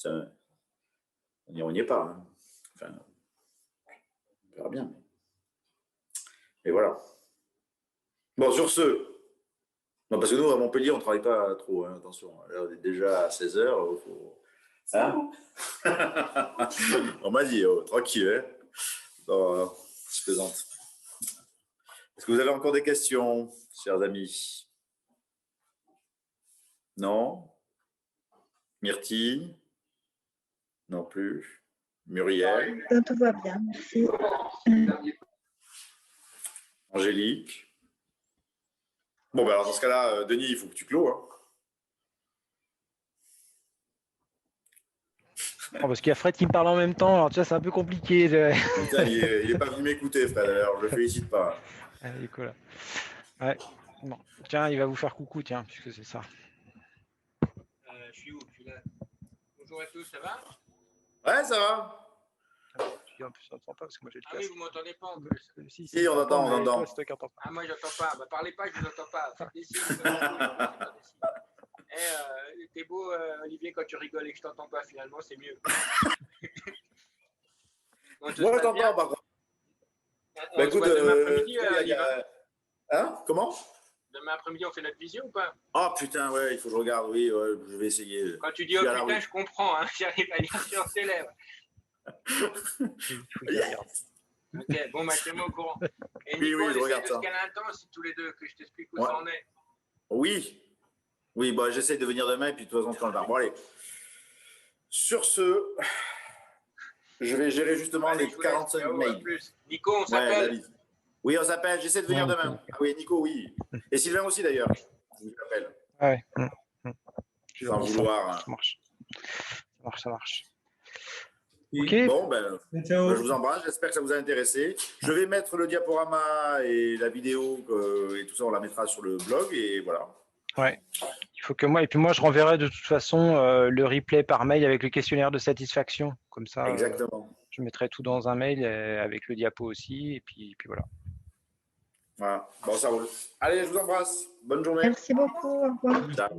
on n'y est pas. Hein. Enfin, on verra bien. Et voilà. Bon, sur ce, non, parce que nous, à Montpellier, on ne travaille pas trop, hein, attention. Là, on est déjà à 16h. Hein. On m'a dit, tranquille. Hein. Non, je plaisante. Est-ce que vous avez encore des questions, chers amis? Non? Myrtille? Non plus. Muriel? Tout va bien, merci. Angélique? Bon, alors dans ce cas-là, Denis, il faut que tu clôt. Hein. Parce qu'il y a Fred qui me parle en même temps, alors tu vois, c'est un peu compliqué. Putain, il n'est pas venu m'écouter, Fred, alors je ne le félicite pas. Allez, cool. Ouais. Bon. Tiens, il va vous faire coucou, tiens, puisque c'est ça. Je suis où? Je suis là. Bonjour à tous, ça va? Ouais, ça va. En plus, on n'entend pas parce que moi j'ai le casque. Ah oui, vous ne m'entendez pas en plus. Si, on entend, on entend. Ah, moi, je n'entends pas. Bah, parlez pas, je ne vous entends pas. Faites des signes. T'es beau, Olivier, quand tu rigoles et que je t'entends pas, finalement, c'est mieux. Moi, je t'entends, par contre. Bah, écoute, demain après-midi, hein? Comment? Demain après-midi, on fait notre vision ou pas? Oh putain, ouais, il faut que je regarde, oui, ouais, je vais essayer. Quand tu dis oh putain, je comprends, hein, j'arrive à lire sur tes lèvres. Ok, bon, tiens-moi au courant. Et Nico, oui, je regarde ça. De se caler un temps, tous les deux, que je t'explique où ça en est. Oui, bah, j'essaie de venir demain et puis de toute façon, je t'en. Bon, allez. Sur ce, je vais gérer justement les 45 mails. Nico, on s'appelle. Oui, on s'appelle. J'essaie de venir demain. Ah, oui, Nico, oui. Et Sylvain aussi, d'ailleurs. Je vous appelle. Ouais. Sans vouloir. Ça marche. Okay. Bon, je vous embrasse. J'espère que ça vous a intéressé. Je vais mettre le diaporama et la vidéo et tout ça, on la mettra sur le blog et voilà. Ouais. Il faut que moi, et puis moi, je renverrai de toute façon le replay par mail avec le questionnaire de satisfaction. Comme ça, exactement. Je mettrai tout dans un mail avec le diapo aussi. Et puis voilà. Voilà. Bon, ça roule. Allez, je vous embrasse. Bonne journée. Merci beaucoup. Au revoir. Ciao.